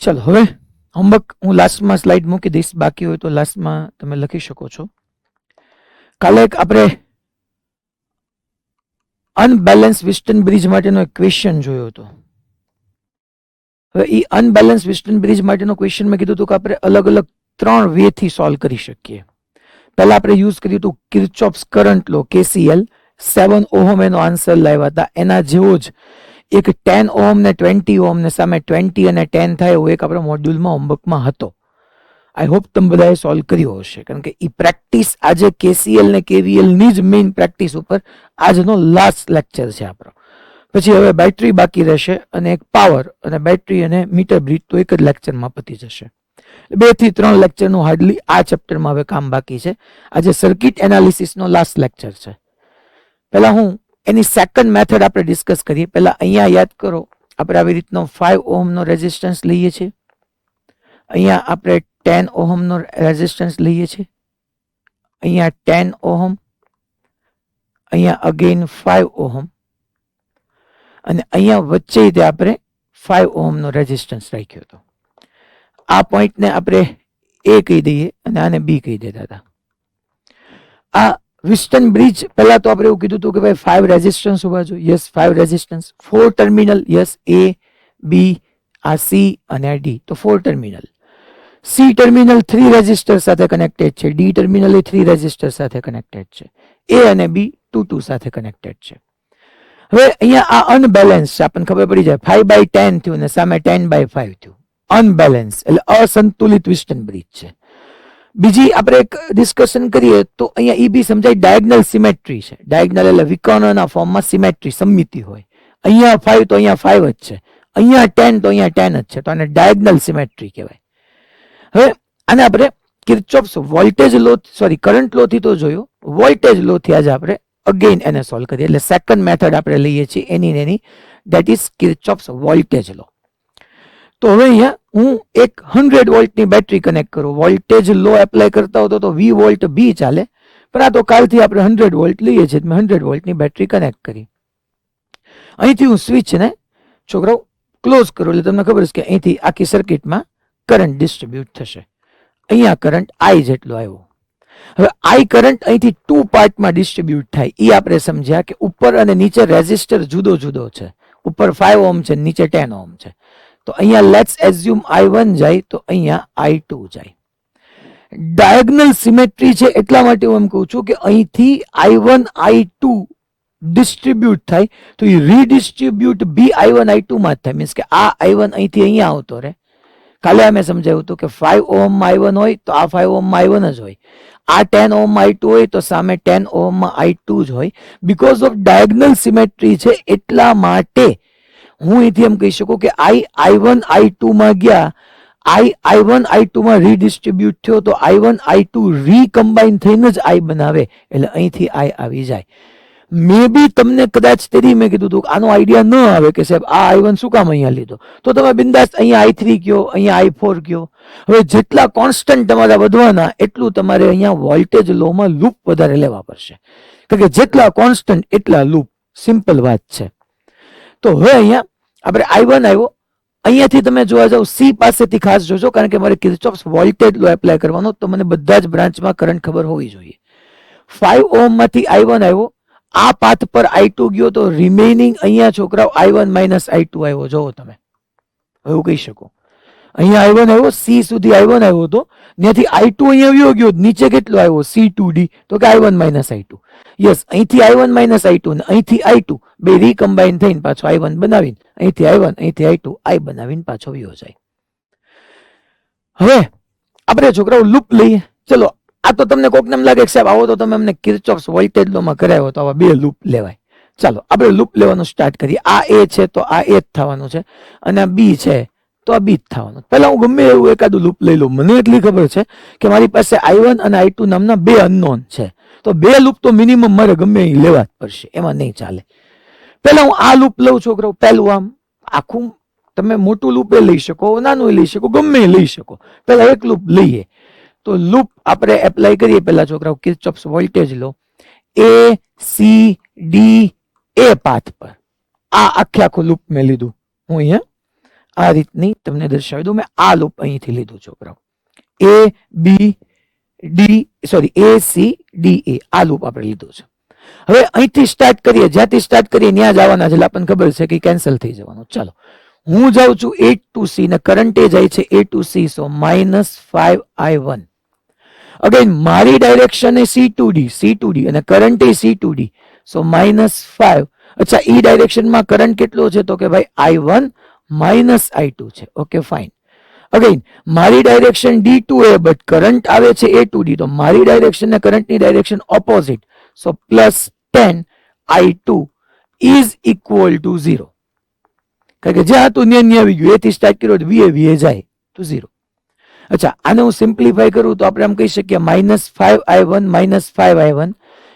ચલો હવે હોમવર્ક હું લાસ્ટમાં સ્લાઇડ મૂકી દઈશ, બાકી હોય તો લાસ્ટમાં તમે લખી શકો છો. કાલે એક આપણે અનબેલેન્સ વિસ્ટન બ્રિજ માટેનો એક ક્વેશ્ચન જોયો હતો. હવે એ અનબેલેન્સ વિસ્ટન બ્રિજ માટેનો ક્વેશ્ચન મેં કીધું હતું કે આપણે અલગ અલગ 3 વે થી સોલ્વ કરી શકીએ. પહેલા આપણે યુઝ કર્યું હતું કિર્ચોફ્સ કરંટ લો KCL, 7 ઓહમ એનો આન્સર લાવ્યા હતા. એના જેવો જ એક 10 ઓહમ ને 20 ઓહમ ને સામે 20 અને 10 થાય એવો એક આપણા મોડ્યુલમાં હોમવર્કમાં હતો. આઈ હોપ તમે બધાએ સોલ્વ કર્યો હશે, કારણ કે એ પ્રેક્ટિસ આજે KCL ને KVL ની જ મેઇન પ્રેક્ટિસ ઉપર આજનો લાસ્ટ લેક્ચર છે આપણો. પછી હવે બેટરી બાકી રહેશે અને એક પાવર અને બેટરી અને મીટર બ્રિજ તો એક જ લેક્ચરમાં પતી જશે. 2 થી 3 લેક્ચરનું હાર્ડલી આ ચેપ્ટરમાં હવે કામ બાકી છે. આજે સર્કિટ એનાલિસિસનો લાસ્ટ લેક્ચર છે. પહેલા હું એની સેકન્ડ મેથડ આપણે ડિસ્કસ કરીએ. પહેલા અહીંયા યાદ કરો, આપણે આવી રીતનો 5 ઓહમનો રેઝિસ્ટન્સ લઈએ છીએ. અહીંયા આપણે 10 ઓહમનો રેઝિસ્ટન્સ લઈએ છીએ. અહીંયા 10 ઓહમ, અહીંયા અગેન 5 ઓહમ અને અહીંયા વચ્ચે તે આપણે 5 ઓહમનો રેઝિસ્ટન્સ રાખ્યો હતો. આ પોઈન્ટને આપણે A કહી દઈએ અને આને B કહી દેતા હતા. આ વિસ્ટન બ્રિજ પહેલા તો આપણે એવું કીધું હતું કે ભાઈ 5 રેઝિસ્ટન્સ હોવા જોઈએ. Yes, 5 resistance, 4 terminal. Yes, A, B, આ C અને આ D, તો 4 ટર્મિનલ. C ટર્મિનલ 3 રેઝિસ્ટર સાથે કનેક્ટેડ છે. D ટર્મિનલ એ 3 રેઝિસ્ટર સાથે કનેક્ટેડ છે. A અને B 2 સાથે કનેક્ટેડ છે. હવે અહીંયા આ અનબેલેન્સ છે, આપણને ખબર પડી જાય. 5/10 થયું અને સામે 10/5 થયું. અનબેલેન્સ એટલે અસંતુલિત વિસ્ટન બ્રિજ છે. બીજી આપણે એક ડિસ્કશન કરીએ તો અહીંયા એ બી સમજાય, ડાયગનલ સિમેટ્રી છે. ડાયગનલ એટલે વિકર્ણના ફોર્મમાં સિમેટ્રી, સમમિતિ હોય. અહીંયા 5 તો અહીંયા 5 જ છે, અહીંયા 10 તો અહીંયા 10 જ છે, તો આને ડાયગનલ સિમેટ્રી કહેવાય. હવે આને આપણે કિર્ચોફ્સ વોલ્ટેજ લો, સોરી કરંટ લો થી તો જોયો, વોલ્ટેજ લો થી આજે આપણે અગેન એને સોલ્વ કરીએ. એટલે સેકન્ડ મેથડ આપણે લઈએ છીએ એની ધેટ ઇઝ કિર્ચોફ્સ વોલ્ટેજ લો. તો હવે અહીંયા હું એક 100 વોલ્ટની બેટરી કનેક્ટ કરું. વોલ્ટેજ લો એપ્લાય કરતા હતો તો 20 વોલ્ટ બી ચાલે, પણ આ તો કાલથી આપણે 100 વોલ્ટ લઈએ છીએ. મેં 100 વોલ્ટની બેટરી કનેક્ટ કરી. અહીંથી હું સ્વિચને છોકરાઓ ક્લોઝ કરું એટલે તમને ખબર છે કે અહીંથી આખી સર્કિટમાં કરંટ ડિસ્ટ્રીબ્યુટ થશે. અહીંયા કરંટ I જેટલો આવ્યો. હવે I કરંટ અહીંથી 2 પાર્ટમાં ડિસ્ટ્રીબ્યુટ થાય. એ આપણે સમજ્યા કે ઉપર અને નીચે રેઝિસ્ટર જુદો જુદો છે. ઉપર 5 ઓહમ છે, નીચે 10 ઓહમ છે. તો અહીંયા લેટ્સ એઝ્યુમ I1 જાય તો અહીંયા I2 જાય. ડાયગનલ સિમેટ્રી છે એટલા માટે હું એમ કહું છું કે અહીંથી I1 I2 ડિસ્ટ્રીબ્યુટ થાય તો એ રીડિસ્ટ્રીબ્યુટ બી I1 I2 માં જ થાય. મીન્સ કે આ I1 અહીંથી અહીંયા આવતો રહે. કાલે અમે સમજાવ્યું હતું કે 5 ઓહમમાં I1 હોય તો આ 5 ઓહમમાં I1 જ હોય. આ 10 ઓહમમાં I2 હોય તો સામે 10 ઓહમમાં I2 જ હોય. બીકોઝ ઓફ ડાયગનલ સિમેટ્રી છે એટલા માટે હું અહીંથી એમ કહી શકું કે I1 I2 માં ગયા, I1 I2 માં રીડિસ્ટ્રીબ્યુટ થયો તો I1 I2 રીકમ્બાઇન થઈને જ I બનાવે, એટલે અહીંથી I આવી જાય. મે બી તમને કદાચ તેથી મેં કીધું હતું આનો આઈડિયા ન આવે કે સાહેબ આ I1 શું કામ અહીંયા લીધો, તો તમે બિંદાસ અહીંયા I3 કયો, અહીંયા I4 કયો. હવે જેટલા કોન્સ્ટન્ટ તમારા વધવાના એટલું તમારે અહીંયા વોલ્ટેજ લોમાં લૂપ વધારે લેવા પડશે, કારણ કે જેટલા કોન્સ્ટન્ટ એટલા લૂપ. સિમ્પલ વાત છે. તો હવે અહીંયા આપણે I1 આવ્યો. અહીંયાથી તમે જોવા જાવ C પાસેથી ખાસ જોજો, કારણ કે મારે કિર્ચોફ્સ વોલ્ટેજ લો એપ્લાય કરવાનો, તો મને બધા જ બ્રાન્ચમાં કરંટ ખબર હોવી જોઈએ. 5 ઓહમ માંથી I1 આવ્યો, આ પાથ પર I2 ગયો તો રિમેનિંગ અહીંયા છોકરાઓ I1 - I2 આવ્યો. જોવો તમે એવું કહી શકો. અહીંયા I1 આવ્યો, C સુધી I1 આવ્યો હતો, ત્યાંથી I2 અહીંયા આવ્યો ગયો, નીચે કેટલો આવ્યો C2D, તો કે I1 - I2. યસ, અહીંથી I1 - I2 ને અહીંથી I2 બે રીકમ્બાઇન થઈને પાછો I1 બનાવીને અહીંથી I1 અહીંથી I2 I બનાવીને પાછો વયો જાય. હવે આપણે છોકરાઓ લૂપ લઈએ. ચલો, આ તો તમને કોકને એમ લાગે કે સાહેબ આવો તો તમે અમને કિર્ચોફ્સ વોલ્ટેજ લો માં કરાવ્યો, તો આવા 2 લૂપ લેવાય. ચાલો આપણે લૂપ લેવાનું સ્ટાર્ટ કરીએ. આ A છે તો આ A જ થવાનું છે, અને આ B છે તો આ B જ થવાનું. પહેલા હું ગમે એવું એકાદું લૂપ લઈ લઉં. મને એટલી ખબર છે કે મારી પાસે I1 અને I2 નામના 2 અનનોન છે, તો 2 લૂપ તો મિનિમમ મારે ગમે એ લેવા જ પડશે, એમાં નહીં ચાલે. પહેલા હું આ લૂપ લઉં છોકરાઓ. પહેલું આમ આખું તમે મોટું લૂપ એ લઈ શકો, નાનું લઈ શકો, ગમે લઈ શકો. પહેલા એક લૂપ લઈએ. તો લૂપ આપણે એપ્લાય કરીએ. પહેલા છોકરાઓ Kirchhoff's voltage law A C D A path પર. આ આખે આખું લૂપ મેં લીધું. હું અહીંયા આ રીતની તમને દર્શાવી દઉં. મેં આ લૂપ અહીંથી લીધું છોકરાઓ. A B D sorry A C D A આ લૂપ આપણે લીધું છે. હવે અહીંથી સ્ટાર્ટ કરીએ, જ્યાંથી સ્ટાર્ટ કરીએ ત્યાં જવાના છે એટલે આપણને ખબર છે કે કેન્સલ થઈ જવાનું. ચાલો હું જાઉં છું A to C ને કરંટ એ જાય છે A to C, so -5I1. Again મારી ડાયરેક્શન એ C to D અને કરંટ એ C to D, સો -5. અચ્છા ઈ ડાયરેક્શનમાં કરંટ કેટલો છે તો કે ભાઈ I1 -I2 છે. Okay fine. અગેન મારી direction D to A but current આવે છે A to D, તો મારી ડાયરેક્શન ને કરંટની direction opposite, so +10I2 is equal to 0. કારણ કે જ્યાં હતું ત્યાં આવી ગયું, એથી સ્ટાર્ટ કર્યો તો VA જાય તો 0. અચ્છા આને હું સિમ્પ્લિફાય કરું તો આપણે આમ કહી શકીએ -5I1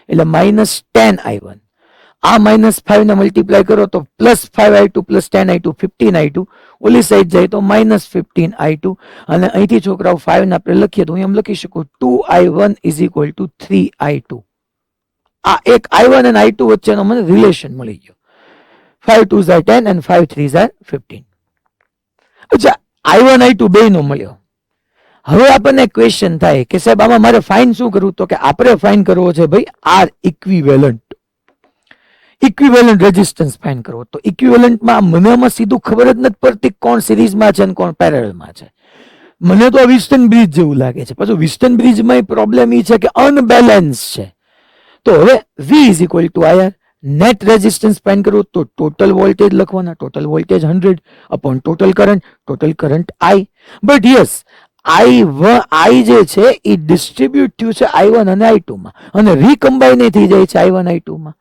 એટલે -10I1. આ -5 ને મલ્ટીપ્લાય કરો તો +5I2 +10I2 15I2, ઓલી સાઈડ જાય તો -15I2. અને અહીંથી છોકરાઓ 5 ને આપણે લખીએ તો હું એમ લખી શકું 2I1 is equal two 3I2. આ એક I1 અને I2 વચ્ચેનો મને રિલેશન મળી ગયો. 5 2s are 10 and 5 3s are 15. અચ્છા I1 I2 બે નો મળ્યો. હવે આપણને ક્વેશ્ચન થાય કે સાહેબ આમાં મારે ફાઇન શું કરવું, તો કે આપણે ફાઇન કરવો છે ભાઈ R ઇક્વિવેલન્ટ રેઝિસ્ટન્સ ફાઇન કરવો. તો ઇક્વિવેલન્ટમાં મને આમાં સીધું ખબર જ નથી પડતી કોણ સિરીઝમાં છે અને કોણ પેરેલલમાં છે. મને તો આ વિસ્ટન બ્રિજ જેવું લાગે છે. પાછું વિસ્ટન બ્રિજમાં પ્રોબ્લેમ એ છે કે અનબેલેન્સ છે. તો હવે V is equal two IR. Net resistance fine કરવું તો ટોટલ વોલ્ટેજ લખવાના, total voltage 100 upon total current I. But yes I જે છે એ ડિસ્ટ્રીબ્યુટ થયું છે I1 અને I2 માં અને રીકમ્બાઇન થઈ જાય છે I1 I2 માં.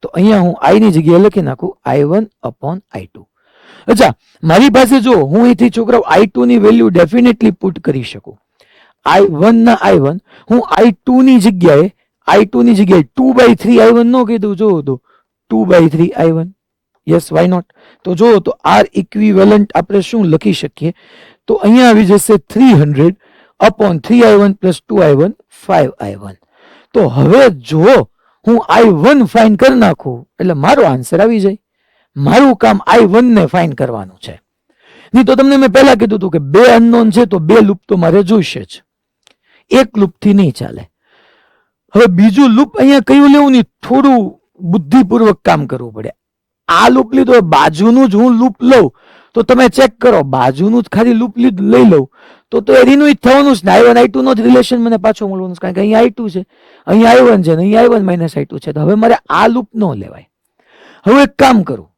તો અહીંયા હું I ની જગ્યાએ લખી નાખું I1 અપોન I2. અચ્છા મારી પાસે જો હું અહીંથી છોકરાઓ I2 ની વેલ્યુ ડેફિનેટલી પુટ કરી શકું. I1 ના I1 હું I2 ની જગ્યાએ 2/3 I1 નો કીધું, જો તો 2/3 I1. Yes why not. તો જો તો R ઇક્વિવેલન્ટ આપણે શું લખી શકીએ, તો અહીંયા આવી જશે 300 upon 3I1 plus 2I1 5I1. તો હવે જો હું I1 ફાઇન કરી નાખું એટલે મારો આન્સર આવી જાય. મારું કામ I1 ને ફાઇન કરવાનું છે. નહીં તો તમને મેં પહેલા કીધું હતું કે બે અનનોન છે તો બે લૂપ તો મારે જોઈશે જ, એક લૂપ થી નહીં ચાલે. હવે બીજું લૂપ અહીંયા કયું લેવું નહીં, થોડું બુદ્ધિપૂર્વક કામ કરવું પડે. આ લૂપ લીધો, બાજુનું જ હું લૂપ લઉં તો તમે ચેક કરો, બાજુનું જ ખાલી લૂપ લઈ લઉં તો એનું જ થવાનું છે ને. I1 I2 નો જ રિલેશન મને પાછો મળવાનું છે, કારણ કે અહીંયા I2 છે, અહીંયા I1 છે, અહીંયા I1 - I2 છે. તો હવે મારે આ લૂપ ન લેવાય. હવે એક કામ કરું,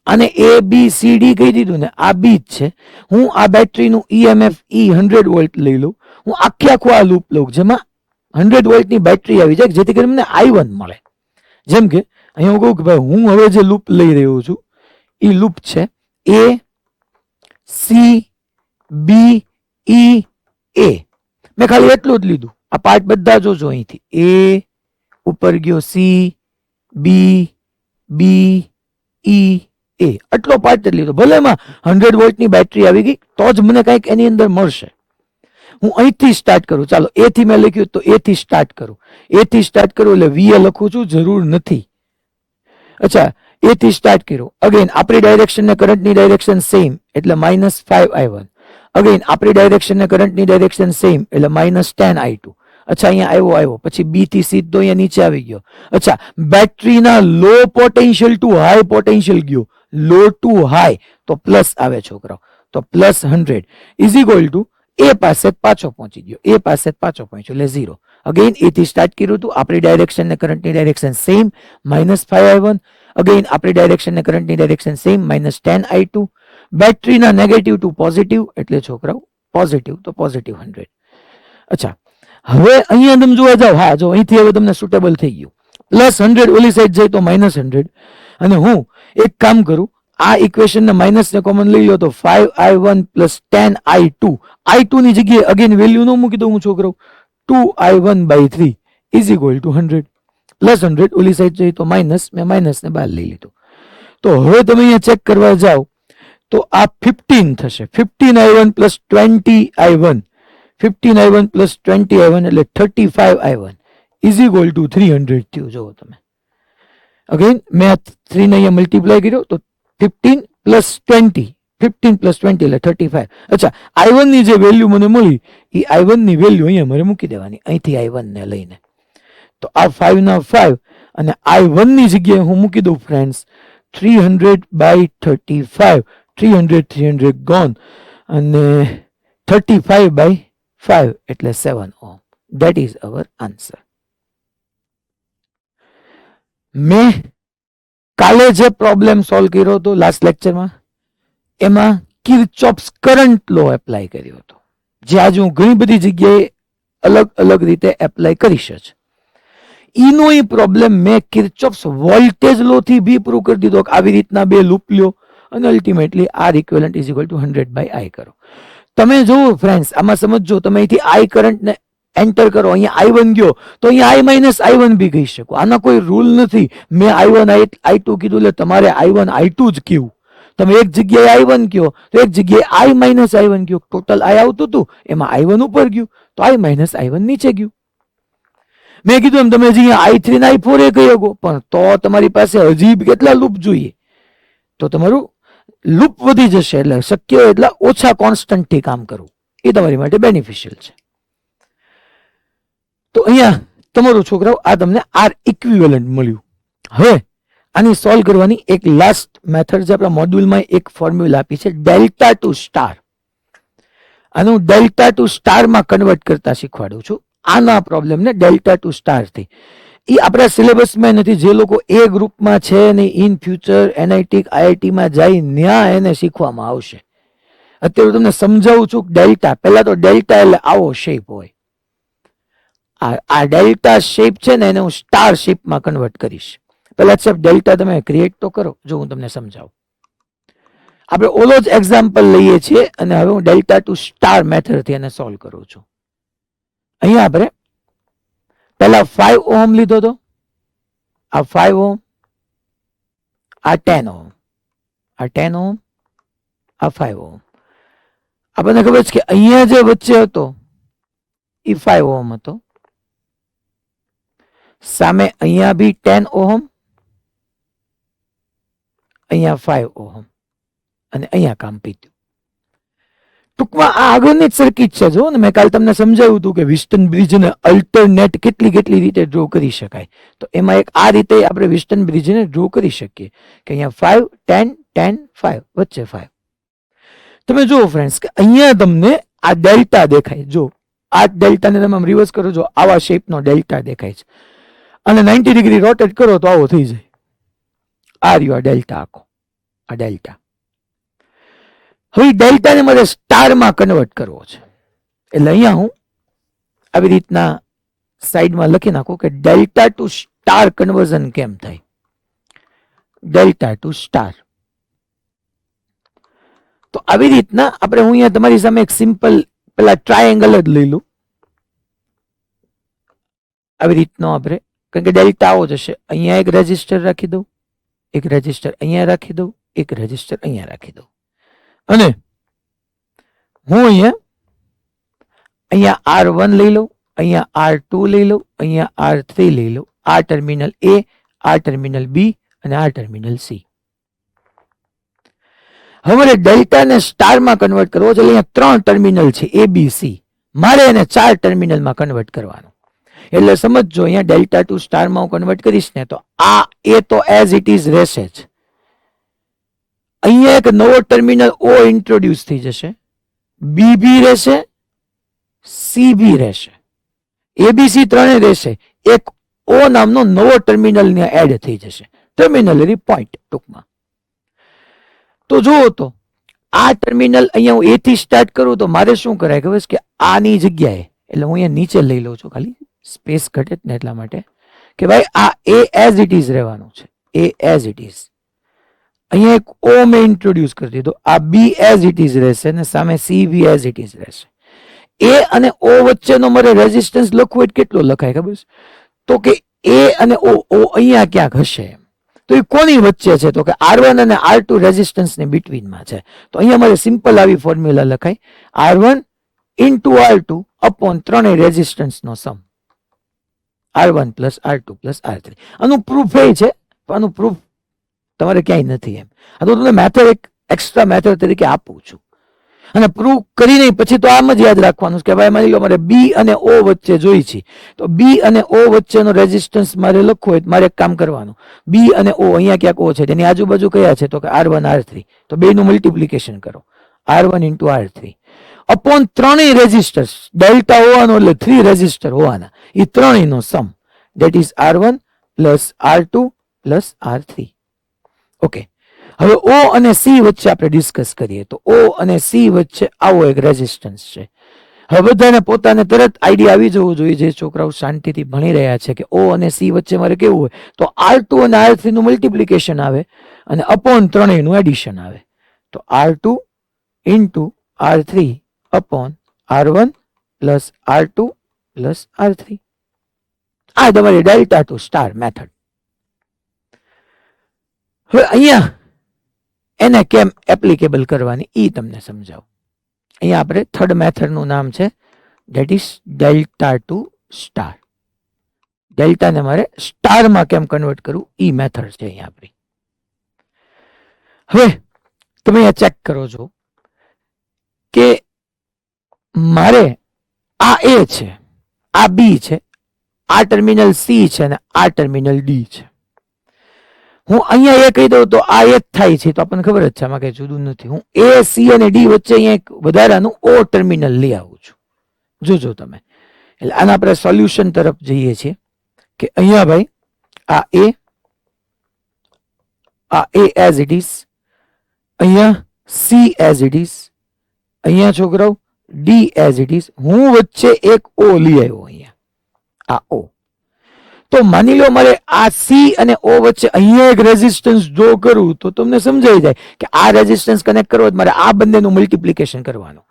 અને A B C D કહી દીધું ને, આ B જ છે. હું આ બેટરીનું EMF E 100 વોલ્ટ લઈ લઉં. હું આખું આ લૂપ લઉં જેમાં 100 વોલ્ટની બેટરી આવી જાય, જેથી કરીને મને I1 મળે. જેમ કે અહીંયા હું કહું કે ભાઈ હું હવે જે લૂપ લઈ રહ્યો છું એ લૂપ છે A C B E A. મેં ખાલી એટલું જ લીધું. આ પાર્ટ બધા જોજો અહીંથી, A ઉપર ગયો, C B B E A, આટલો પાર્ટ જ લીધો. ભલે એમાં 100 વોલ્ટની બેટરી આવી ગઈ તો જ મને કંઈક એની અંદર મળશે. હું અહીંથી સ્ટાર્ટ કરું. ચાલો A થી મેં લખ્યું તો A થી સ્ટાર્ટ કરું. A થી સ્ટાર્ટ કરું એટલે VA લખું છું, જરૂર નથી. અચ્છા A થી સ્ટાર્ટ કર્યું. અગેન આપણી ડાયરેક્શન ને કરંટની ડાયરેક્શન સેમ એટલે -5I1. અગેન આપણી ડાયરેક્શન ને કરંટની ડાયરેક્શન સેમ એટલે -10I2. અચ્છા અહીંયા આવ્યો, પછી B થી સીધો અહીંયા નીચે આવી ગયો. અચ્છા બેટરીના લો પોટેન્શિયલ ટુ હાઈ પોટેન્શિયલ ગયો, લો ટુ હાઈ તો પ્લસ આવે છોકરાઓ, તો +100 ઇઝ ઇક્વલ ટુ A પાસે પાછો પહોંચી ગયો, A પાસે પાછો પહોંચ્યો એટલે 0. અગેન A થી સ્ટાર્ટ કર્યું હતું, આપણી ડાયરેક્શન ને કરંટની ડાયરેક્શન સેમ -5I1. અગેન આપણી ડાયરેક્શન ને કરંટની ડાયરેક્શન સેમ -10I2. બેટરીના નેગેટિવ ટુ પોઝિટિવ એટલે છોકરાઓ પોઝિટિવ, તો પોઝિટિવ 100. અચ્છા હવે અહીંયા તમે જોવા જાઓ, હા જો અહીંથી હવે તમને સુટેબલ થઈ ગયું. +100 ઓલી સાઈડ જાય તો -100. અને હું એક કામ કરું, આ ઇક્વેશન ને માઇનસ ને કોમન લઈ લો તો 5I1 + 10I2. I2 ની જગ્યાએ અગેન વેલ્યુ નો મૂકી દઉં હું છોકરો, 2I1/3 ઇઝ ઇક્વલ ટુ 100. +100 ઓલી સાઈડ જાય તો માઇનસ, મેં માઇનસ ને બહાર લઈ લીધું. તો હવે તમે અહીંયા ચેક કરવા જાઓ તો આ 15 થશે. 15I1 + 20I1, 15I1 + 20I1 એટલે 35I1 ઇઝ ઇક્વલ ટુ 300 થયું. જુઓ તમે, અગેન મેં 3 ને અહીંયા મલ્ટીપ્લાય કર્યો તો 15 + 20 15 + 20 એટલે 35. અચ્છા, I1 ની જે વેલ્યુ મને મળી એ I1 ની વેલ્યુ અહીંયા મારે મૂકી દેવાની, અહીંથી I1 ને લઈને. તો આ 5 ના 5 અને I1 ની જગ્યાએ હું મૂકી દઉં ફ્રેન્ડ્સ 300/35, 300 ગોન, અને 35/5 એટલે 7 ohm. That is our answer. મેં કાલે જે પ્રોબ્લેમ સોલ્વ કર્યો હતો લાસ્ટ લેક્ચરમાં, એમાં કિર્ચોફ્સ કરંટ લો એપ્લાય કર્યો હતો, જે આજે હું ઘણી બધી જગ્યાએ અલગ અલગ રીતે એપ્લાય કરીશ જ. ઈનો એ પ્રોબ્લેમ મેં કિર્ચોફ્સ વોલ્ટેજ લો થી બી પ્રૂવ કરી દીધો કે આવી રીતના બે લૂપ લ્યો અને ultimately R equivalent is equal to 100/I કરો. તમે જુઓ ફ્રેન્ડ્સ, આમાં સમજો, તમે અહીંથી I કરંટ ને એન્ટર કરો, અહીંયા I1 ગયો તો અહીંયા I-I1 બી કહી શકો. આના કોઈ રૂલ નથી. મેં I1 I2 કીધું એટલે તમારે I1 I2 જ કહેવું. તમે એક જગ્યાએ I1 કયો તો એક જગ્યાએ I-I1 કયો, ટોટલ I આવતું હતું એમાં I1 ઉપર ગયું તો I-I1 નીચે ગયું. મેં કીધું એમ તમે અહીંયા I3 ને I4 એ કહી શકો, પણ તો તમારી પાસે હજી કેટલા લૂપ જોઈએ, તો તમારું લૂપ વધી જશે. એટલે શક્ય હોય એટલા ઓછા કોન્સ્ટન્ટ થી કામ કરવું એ તમારી માટે બેનિફિશિયલ છે. તો અહીંયા તમારું છોકરાઓ આ તમને R ઇક્વિવેલન્ટ મળ્યું. હવે આની સોલ્વ કરવાની એક લાસ્ટ મેથડ છે. આપણા મોડ્યુલમાં એક ફોર્મ્યુલા આપી છે ડેલ્ટા ટુ સ્ટાર. આને હું ડેલ્ટા ટુ સ્ટારમાં કન્વર્ટ કરતા શીખવાડું છું. આના પ્રોબ્લેમને ડેલ્ટા ટુ સ્ટાર થી એ આપણા સિલેબસમાં નથી. જે લોકો એ ગ્રુપમાં છે ને ઇન ફ્યુચર NIT IIT માં જાય ત્યાં એને શીખવામાં આવશે. અત્યારે તમને સમજાવું છું ડેલ્ટા. પહેલા તો ડેલ્ટા એટલે આવો શેપ હોય. આ ડેલ્ટા શેપ છે ને એને હું સ્ટાર શેપમાં કન્વર્ટ કરીશ. પહેલા સાહેબ ડેલ્ટા તમે ક્રિએટ તો કરો, જો હું તમને સમજાવું. આપણે ઓલો જ એક્ઝામ્પલ લઈએ છીએ અને હવે હું ડેલ્ટા ટુ સ્ટાર મેથડથી એને સોલ્વ કરું છું. અહીંયા આપણે પહેલા 5 ઓહમ લીધો હતો, આ 5 ઓહમ, આ 10 ઓહમ, આ 10 ઓહમ, આ 5 ઓહમ. આપણને ખબર છે કે અહીંયા જે વચ્ચે હતો એ 5 ઓહમ હતો. સામે અહીંયા બી 10 ઓહમ, અહીંયા 5 ઓહમ અને અહીંયા કામ પીત્યું. ટૂંકમાં આ આગળની જ સર્કિટ છે. જો ને મેં કાલે તમને સમજાવ્યું હતું કે વિસ્ટન બ્રિજને અલ્ટરનેટ કેટલી રીતે ડ્રો કરી શકાય. તો એમાં એક આ રીતે આપણે વિસ્ટન બ્રિજને ડ્રો કરી શકીએ કે અહીંયા 5 10 10 5 વચ્ચે 5. તમે જુઓ ફ્રેન્ડ્સ કે અહીંયા તમને આ ડેલ્ટા દેખાય. જો આ ડેલ્ટાને તમે આમ રિવર્સ કરો, જો આવા શેપનો ડેલ્ટા દેખાય છે અને 90 ડિગ્રી રોટેટ કરો તો આવો થઈ જાય. આ રહ્યો આ ડેલ્ટા આખો, આ ડેલ્ટા. હવે ડેલ્ટાને મારે સ્ટારમાં કન્વર્ટ કરવો છે. એટલે અહીંયા હું આવી રીતના સાઈડમાં લખી નાખું કે ડેલ્ટા ટુ સ્ટાર કન્વર્ઝન કેમ થાય. Delta to star. તો આવી રીતના આપણે, હું અહીંયા તમારી સામે એક સિમ્પલ પેલા ટ્રાયેંગલ જ લઈ લઉં. આવી રીતનો આપણે, કારણ કે ડેલ્ટા આવો જશે. અહીંયા એક રેજિસ્ટર રાખી દઉં, એક રેજિસ્ટર અહીંયા રાખી દઉં, એક રેજિસ્ટર અહીંયા રાખી દઉં. અને હું અહીંયા R1 લઈ લઉં, અહીંયા R2 લઈ લઉં, અહીંયા R3 લઈ લઉં. આ ટર્મિનલ A, આ ટર્મિનલ B અને આ ટર્મિનલ C. હવે મારે ડેલ્ટાને સ્ટારમાં કન્વર્ટ કરવો છે. અહીંયા 3 ટર્મિનલ છે ABC. મારે એને 4 ટર્મિનલમાં કન્વર્ટ કરવાનું. એટલે સમજો અહીંયા ડેલ્ટા ટુ સ્ટારમાં હું કન્વર્ટ કરીશ ને તો આ A તો એઝ ઇટ ઇઝ રહેશે જ. અહીંયા એક નવો ટર્મિનલ O ઇન્ટ્રોડ્યુસ થઈ જશે, BB રહેશે, CB રહેશે, ABC ત્રણે રહેશે. એક O નામનો નવો ટર્મિનલ એડ થઈ જશે, ટર્મિનલરી પોઈન્ટ ટૂંકમાં. તો જુઓ તો આ ટર્મિનલ અહીંયા હું A થી સ્ટાર્ટ કરું તો મારે શું કરાય ખબર છે કે આની જગ્યાએ, એટલે હું અહીંયા નીચે લઈ લઉં છું, ખાલી સ્પેસ ઘટે ને એટલા માટે, કે ભાઈ આ A એઝ ઇટ ઇઝ રહેવાનું છે. A as it is. અહીંયા એક O મેં ઇન્ટ્રોડ્યુસ કરી દીધો, આ B એઝ ઇટ ઇઝ રહેશે અને સામે CB એઝ ઇટ ઇઝ રહેશે. A અને O વચ્ચેનો મારે રેઝિસ્ટન્સ લખવું એટલે કેટલો લખાય ખબર છે? તો કે A અને O અહીંયા ક્યાંક હશે. તો એ કોની વચ્ચે છે? તો કે R1 અને R2 રેઝિસ્ટન્સની બિટવીનમાં છે. તો અહીંયા મારે સિમ્પલ આવી ફોર્મ્યુલા લખાય, R1 ઇન્ટુ R2 અપોન ત્રણેય રેઝિસ્ટન્સનો સમ, R1 plus R2 plus R3. આનું પ્રૂફ એ છે, આનું પ્રૂફ તમારે ક્યાંય નથી એમ. આ તો તમને મેથડ એક એક્સ્ટ્રા મેથડ તરીકે આપું છું. અને પ્રૂવ કરી નહીં પછી તો આમ જ યાદ રાખવાનું કે ભાઈ માની લો મારે બી અને ઓ વચ્ચે જોઈ છે, તો બી અને ઓ વચ્ચેનો રેઝિસ્ટન્સ મારે લખવો હોય મારે એક કામ કરવાનું, બી અને ઓ અહીંયા ક્યાંક ઓ છે, તેની આજુબાજુ કયા છે તો કે R1 R3, તો બેનું મલ્ટિપ્લિકેશન કરો, R1 ઇન્ટુ R3 અપોન ત્રણેય રેઝિસ્ટર્સ, ડેલ્ટા હોવાનો એટલે 3 રેઝિસ્ટર હોવાના, એ ત્રણેયનો sum, that is R1 plus R2 plus R3. Okay, હવે ઓ અને સી વચ્ચે આપણે ડિસ્કસ કરીએ તો ઓ અને સી વચ્ચે આવો એક રેઝિસ્ટન્સ છે. હવે બધાને પોતાને તરત આઈડિયા આવી જવું જોઈએ જે છોકરાઓ શાંતિથી ભણી રહ્યા છે કે ઓ અને સી વચ્ચે મારે કેવું હોય તો R2 અને R3 નું મલ્ટિપ્લિકેશન આવે અને અપોન ત્રણેયનું એડિશન આવે, તો R2 into R3 upon R1 plus R2 plus R3. આ તમારી ડેલ્ટા ટુ સ્ટાર મેથડ. હવે અહીંયા એને કેમ એપ્લિકેબલ કરવાની એ તમને સમજાવું. અહીંયા આપણે થર્ડ મેથડનું નામ છે that is delta to star. ડેલ્ટાને મારે સ્ટારમાં કેમ કન્વર્ટ કરવું એ મેથડ છે અહીંયા આપણી. હવે તમે અહીંયા ચેક કરો છો કે મારે આ એ છે, આ બી છે, આ ટર્મિનલ સી છે અને આ ટર્મિનલ ડી છે. હું અહીંયા એ કહી દઉં તો આ એ જ થાય છે, તો આપણને ખબર જ છે આમાં કઈ જુદું નથી. હું એ સી અને ડી વચ્ચે અહીંયા એક વધારાનું ઓ ટર્મિનલ લઈ આવું છું. જોજો તમે, એટલે આના આપણે સોલ્યુશન તરફ જઈએ છીએ કે અહીંયા ભાઈ આ એ એઝ ઇટ ઇઝ, અહીંયા સી એઝ ઇટ ઇઝ, અહીંયા છોકરાઓ ડી એઝ ઇટ ઇઝ, હું વચ્ચે એક ઓ લઈ આવ્યો અહીંયા, આ ઓ. તો માની લો મારે આ સી અને ઓ વચ્ચે અહીંયા એક રેઝિસ્ટન્સ ડ્રો કરું તો તમને સમજાઈ જાય કે આ રેઝિસ્ટન્સ કનેક્ટ કરવો મારે આ બંનેનું મલ્ટિપ્લિકેશન કરવાનું.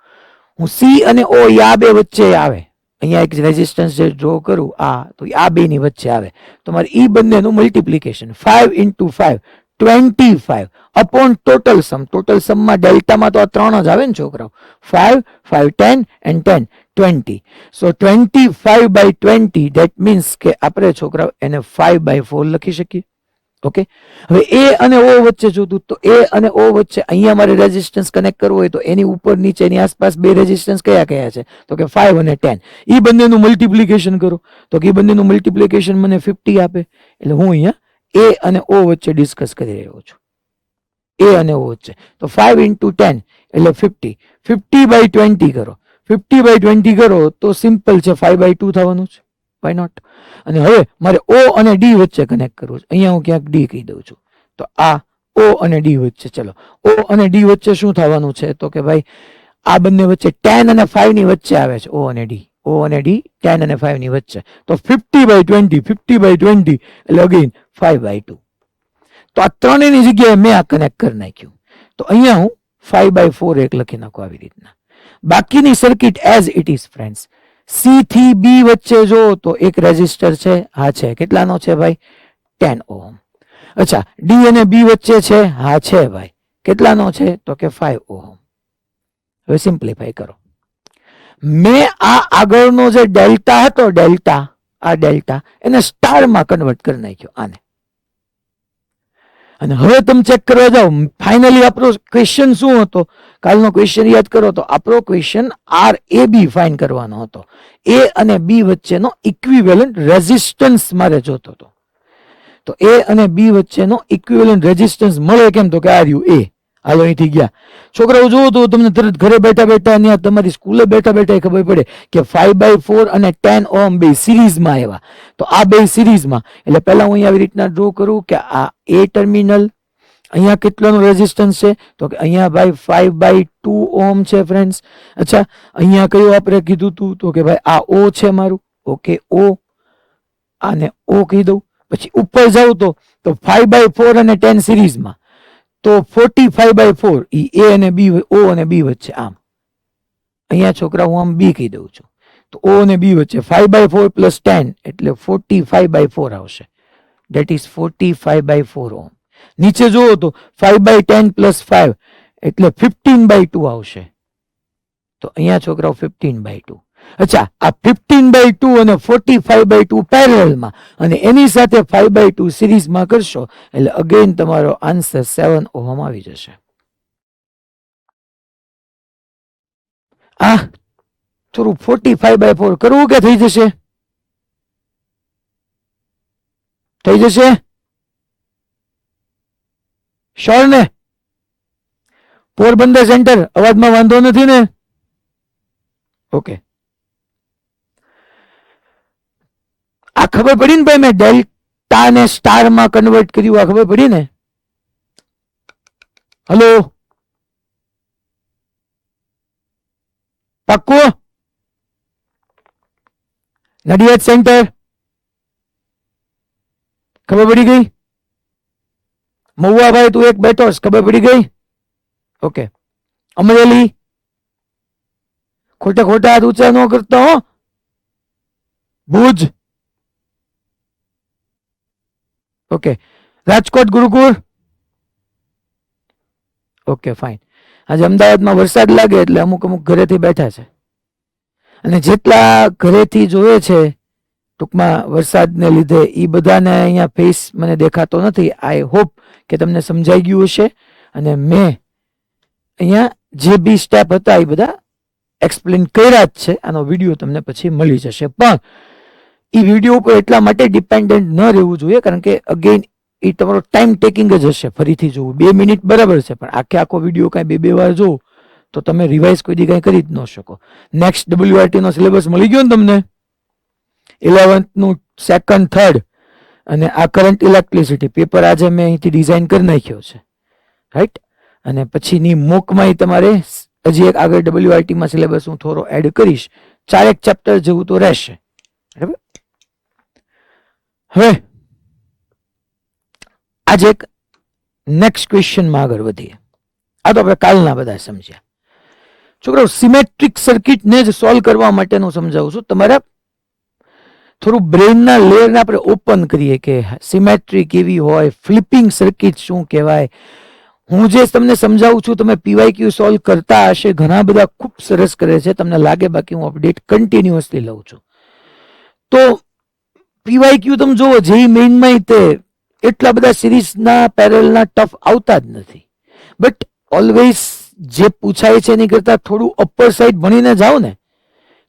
હું સી અને ઓ આ બે વચ્ચે આવે, અહીંયા એક રેઝિસ્ટન્સ જે ડ્રો કરું આ, તો આ બે ની વચ્ચે આવે તો મારે ઈ બંનેનું મલ્ટિપ્લિકેશન 5 ઇન્ટુ 5 25 અપોન ટોટલ સમ. ટોટલ સમમાં ડેલ્ટામાં તો આ ત્રણ જ આવે ને છોકરાઓ, 5 5 10 and 10 20. So 25 by 20 that means કે આપણે છોકરાઓ એને 5/4 લખી શકીએ. ઓકે, હવે એ અને ઓ વચ્ચે જોતું તો એ અને ઓ વચ્ચે અહીંયા મારે રેઝિસ્ટન્સ કનેક્ટ કરવો હોય તો એની ઉપર નીચે એની આસપાસ બે રેઝિસ્ટન્સ કયા કયા છે તો કે 5 અને 10. એ બંનેનું મલ્ટિપ્લિકેશન કરો તો કે એ બંનેનું મલ્ટિપ્લિકેશન મને 50 આપે. એટલે હું અહીંયા એ અને ઓ વચ્ચે ડિસ્કસ કરી રહ્યો છું, એ અને ઓ વચ્ચે. તો 5 ઇન્ટુ 10 એટલે 50, 50/20 કરો, 50/20 કરો તો સિમ્પલ છે 5/2 થવાનું છે, વાય નોટ. અને હવે મારે ઓ અને ડી વચ્ચે કનેક્ટ કરવું છે, અહીંયા હું ક્યાંક ડી કહી દઉં છું, તો આ ઓ અને ડી વચ્ચે, ચલો ઓ અને ડી વચ્ચે શું થવાનું છે તો કે ભાઈ આ બંને વચ્ચે 10 અને 5 ની વચ્ચે આવે છે ઓ અને ડી, ઓ અને ડી 10 અને 5 ની વચ્ચે, તો 50/20 50/20 એટલે અગેન 5/2. તો આ ત્રણેયની જગ્યાએ મેં આ કનેક્ટ કરી નાખ્યું, તો અહીંયા હું 5/4 એક લખી નાખું આવી રીતના. બાકીની circuit as it is friends. C થી બી વચ્ચે જો તો એક રેઝિસ્ટર છે, હા છે, કેટલાનો છે ભાઈ 10 ઓહમ. અચ્છા, ડી અને બી વચ્ચે છે, હા છે ભાઈ, કેટલાનો છે તો કે 5 ઓહમ. હવે સિમ્પ્લિફાઈ કરો. મેં આ આગળનો જે ડેલ્ટા હતો, ડેલ્ટા, આ ડેલ્ટા એને સ્ટારમાં કન્વર્ટ કરી નાખ્યો આને. અને હવે તમે ચેક કરવા જાઓ, ફાઇનલી આપણો ક્વેશ્ચન શું હતો, કાલનો ક્વેશ્ચન યાદ કરો તો આપણો ક્વેશ્ચન RAB ફાઇન કરવાનો હતો. એ અને બી વચ્ચેનો ઇક્વિવેલન્ટ રેઝિસ્ટન્સ મારે જોતો હતો. તો એ અને બી વચ્ચેનો ઇક્વિવેલન્ટ રેઝિસ્ટન્સ મળે કેમ તો કે આ રહ્યું એ. હાલો અહીંથી ગયા છોકરાઓ, જુઓ તો તમને તરત ઘરે બેઠા બેઠા અહીંયા તમારી સ્કૂલે બેઠા બેઠા ખબર પડે કે 5/4 અને 10 ઓહમ બે સિરીઝમાં આવ્યા. તો આ બે સિરીઝમાં, એટલે પહેલા હું અહીંયા આવી રીતના ડ્રો કરું કે આ એ ટર્મિનલ, અહીંયા કેટલાનો રેઝિસ્ટન્સ છે તો કે અહીંયા ભાઈ 5/2 ઓહમ છે ફ્રેન્ડ્સ. અચ્છા, અહીંયા કયું આપણે કીધું હતું તો કે ભાઈ આ ઓ છે મારું, ઓકે ઓ, આને ઓ કહી દઉં. પછી ઉપર જાઉં તો 5/4 અને 10 સિરીઝમાં, તો 45/4 એ અને બી, ઓ અને બી વચ્ચે. આમ અહીંયા છોકરા હું આમ બી કહી દઉં છું, તો ઓ અને બી વચ્ચે 5/4 પ્લસ 10 એટલે 45/4 આવશે, દેટ ઇઝ 45/4 ઓહમ. નીચે જુઓ તો 5/10 પ્લસ 5 એટલે 15/2 આવશે, તો અહીંયા છોકરાઓ 15/2. અચ્છા, આ 15/2 અને 45/2 પેરેલલમાં અને એની સાથે 5/2 સિરીઝમાં કરશો એટલે અગેન તમારો આન્સર 7 ઓહમ આવી જશે. આ થોડું 45/4 કરવું કે થઈ જશે? થઈ જશે? શ્યોર ને? પોરબંદર સેન્ટર, અવાજમાં વાંધો નથી ને? ઓકે, આ ખબર પડી ને ભાઈ, મેં ડેલ્ટા ને સ્ટાર માં કન્વર્ટ કર્યું, આ ખબર પડી ને? હલો, પાક્કું? નડિયાદ સેન્ટર ખબર પડી ગઈ? મહુવાભાઈ તું એક બેઠો, ખબર પડી ગઈ? ઓકે, અમરેલી, ખોટા ખોટા હાથ ઊંચા ન કરતા હો. ભુજ, ઓકે, રાજકોટ ગુરુકુળ, ઓકે ફાઇન. આજે અમદાવાદમાં વરસાદ લાગે એટલે અમુક અમુક ઘરેથી બેઠા છે, અને જેટલા ઘરેથી જોવે છે ટૂંકમાં વરસાદને લીધે એ બધાને અહીંયા ફેસ મને દેખાતો નથી. આઈ હોપ કે તમને સમજાઈ ગયું હશે, અને મેં અહીંયા જે બી સ્ટેપ હતા એ બધા એક્સપ્લેન કર્યા જ છે. આનો વિડીયો તમને પછી મળી જશે, પણ એ વિડીયો ઉપર એટલા માટે ડિપેન્ડન્ટ ન રહેવું જોઈએ કારણ કે અગેન એ તમારો ટાઈમ ટેકિંગ જ હશે. ફરીથી જોવું 2 મિનિટ બરાબર છે, પણ આખો વિડીયો કાંઈ 2 વાર જોવો તો તમે રિવાઇઝ કોઈ દી કાંઈ કરી જ ન શકો. નેક્સ્ટ WRT નો સિલેબસ મળી ગયો ને તમને, 11th નું 2nd 3rd, અને આ કરંટ ઇલેક્ટ્રિસિટી પેપર આજે મેં અહીંથી ડિઝાઇન કરી નાખ્યો છે, રાઈટ. અને પછીની મોકમાં તમારે હજી એક આગળ WRT માં સિલેબસ હું થોડો એડ કરીશ, 4 ચેપ્ટર જેવું તો રહેશે, બરાબર. હવે આજે એક નેક્સ્ટ ક્વેશ્ચનમાં આગળ વધીએ. આ તો આપણે કાલના બધા સમજ્યા. છોકરાઓ, સિમેટ્રિક સર્કિટને જ સોલ્વ કરવા માટેનું સમજાવું છું. તમારા થોડું બ્રેઇનના લેયરને આપણે ઓપન કરીએ કે સિમેટ્રી કેવી હોય, ફ્લિપિંગ સર્કિટ શું કહેવાય. હું જે તમને સમજાવું છું તમે PYQ સોલ્વ કરતા હશે, ઘણા બધા ખૂબ સરસ કરે છે, તમને લાગે, બાકી હું અપડેટ કન્ટિન્યુઅસલી લઉં છું. તો PYQ તમે જોવો, જે મેઇનમાં તે એટલા બધા સિરીઝના પેરેલલના ટફ આવતા જ નથી, બટ ઓલવેઝ જે પૂછાય છે એની કરતા થોડું અપર સાઈડ ભણીને જાઓ ને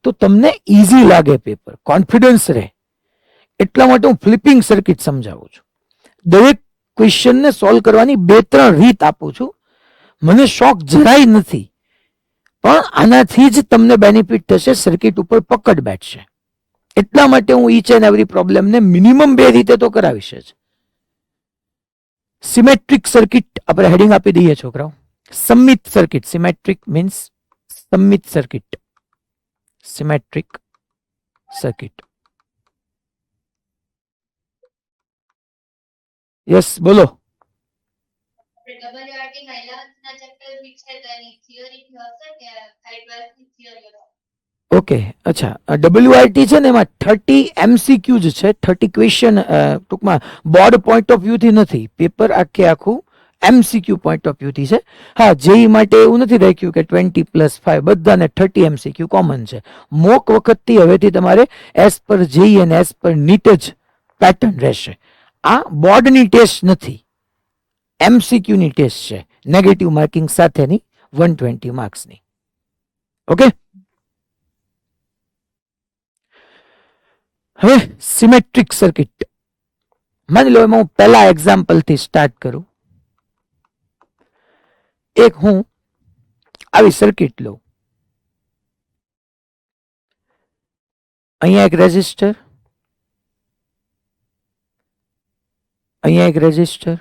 તો તમને ઈઝી લાગે પેપર, કોન્ફિડન્સ રહે. એટલા માટે હું ફ્લિપિંગ સર્કિટ સમજાવું છું. દરેક ક્વેશ્ચનને સોલ્વ કરવાની 2-3 રીત આપું છું. મને શોખ જરાય નથી, પણ આનાથી જ તમને બેનિફિટ થશે, સર્કિટ ઉપર પકડ બેઠશે. એટલા માટે હું ઈચ એન્ડ એવરી પ્રોબ્લેમને મિનિમમ 2 રીતે તો કરાવીશ જ. સિમેટ્રિક સર્કિટ આપણે હેડિંગ આપી દઈએ છોકરાઓ. સમમિત સર્કિટ, સિમેટ્રિક મીન્સ સમમિત સર્કિટ, સિમેટ્રિક સર્કિટ. યસ બોલો. ઓકે, અચ્છા, WRT છે ને એમાં 30 MCQ જ છે, 30 ક્વેશ્ચન ટૂંકમાં બોર્ડ પોઈન્ટ ઓફ વ્યૂ થી નથી, પેપર આખું MCQ પોઈન્ટ ઓફ વ્યૂ થી છે. હા, જેઈ માટે એવું નથી રાખ્યું કે 20+5, બધાને 30 MCQ કોમન છે. મોક વખતથી હવેથી તમારે એઝ પર જેઈ અને એઝ પર નીટ જ પેટર્ન રહેશે. આ બોર્ડની ટેસ્ટ નથી, MCQ ની ટેસ્ટ છે, નેગેટિવ માર્કિંગ સાથેની 120 માર્ક્સની. ઓકે, હવે સિમેટ્રિક સર્કિટ માની લો, એમાં હું પહેલા એક્ઝામ્પલ થી સ્ટાર્ટ કરું. એક હું આવી સર્કિટ લઉં, અહીંયા એક રેઝિસ્ટર, અહીંયા એક રેઝિસ્ટર,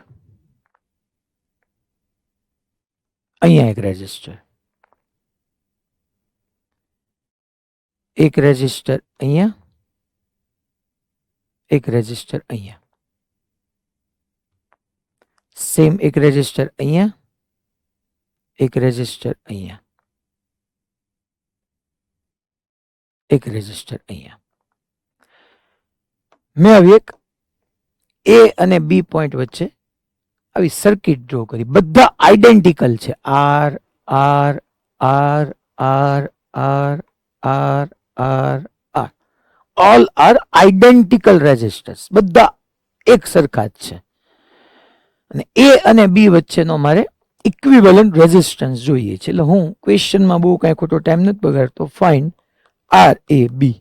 અહીંયા એક રેઝિસ્ટર, એક રેઝિસ્ટર અહીંયા, એક રેઝિસ્ટર અહીંયા, સેમ એક રેઝિસ્ટર અહીંયા, એક રેઝિસ્ટર અહીંયા, એક રેઝિસ્ટર અહીંયા. મેં હવે એક A અને B પોઈન્ટ વચ્ચે આવી સર્કિટ ડ્રો કરી. બધા આઈડેન્ટિકલ છે, R R R R R R R R, all are identical resistors, બધા એક સરખા જ છે. અને A અને B વચ્ચેનો મારે ઇક્વિવેલન્ટ રેઝિસ્ટન્સ જોઈએ છે. એટલે હું ક્વેશ્ચનમાં બહુ કાંઈ ખોટો ટાઈમ નથી બગાડતો. ફાઇન્ડ આર એ બી,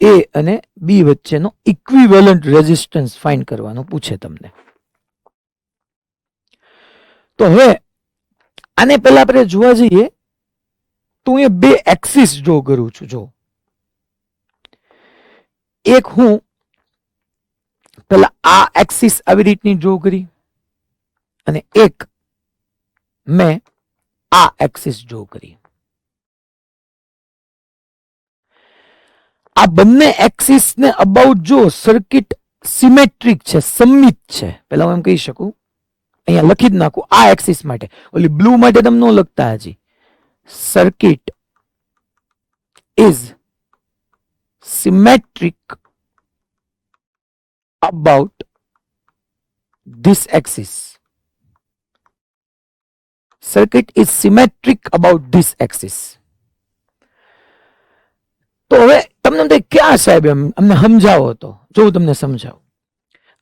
એ અને બી વચ્ચેનો ઇક્વિવેલન્ટ રેઝિસ્ટન્સ ફાઇન્ડ કરવાનું પૂછે તમને. તો હવે આને પહેલા આપણે જોવા જઈએ તો હું બે એક્સિસ ડ્રો કરું છું. જો એક હું પેલા આ એક્સિસ આવી રીતની ડ્રો કરી અને એક મેં આ એક્સિસ ડ્રો કરી. આ બંને એક્સિસ ને અબાઉટ જો સર્કિટ સિમેટ્રિક છે, સમમિત છે. પેલા હું એમ કહી શકું, અહીંયા લખી જ નાખું આ એક્સિસ માટે, ઓલી બ્લુ માટે તમને ન લખતા હજી. Circuit is symmetric about this axis. Circuit is symmetric about this axis. તો હવે તમને ક્યાં સાહેબ અમને સમજાવો તો, જો હું તમને સમજાવું.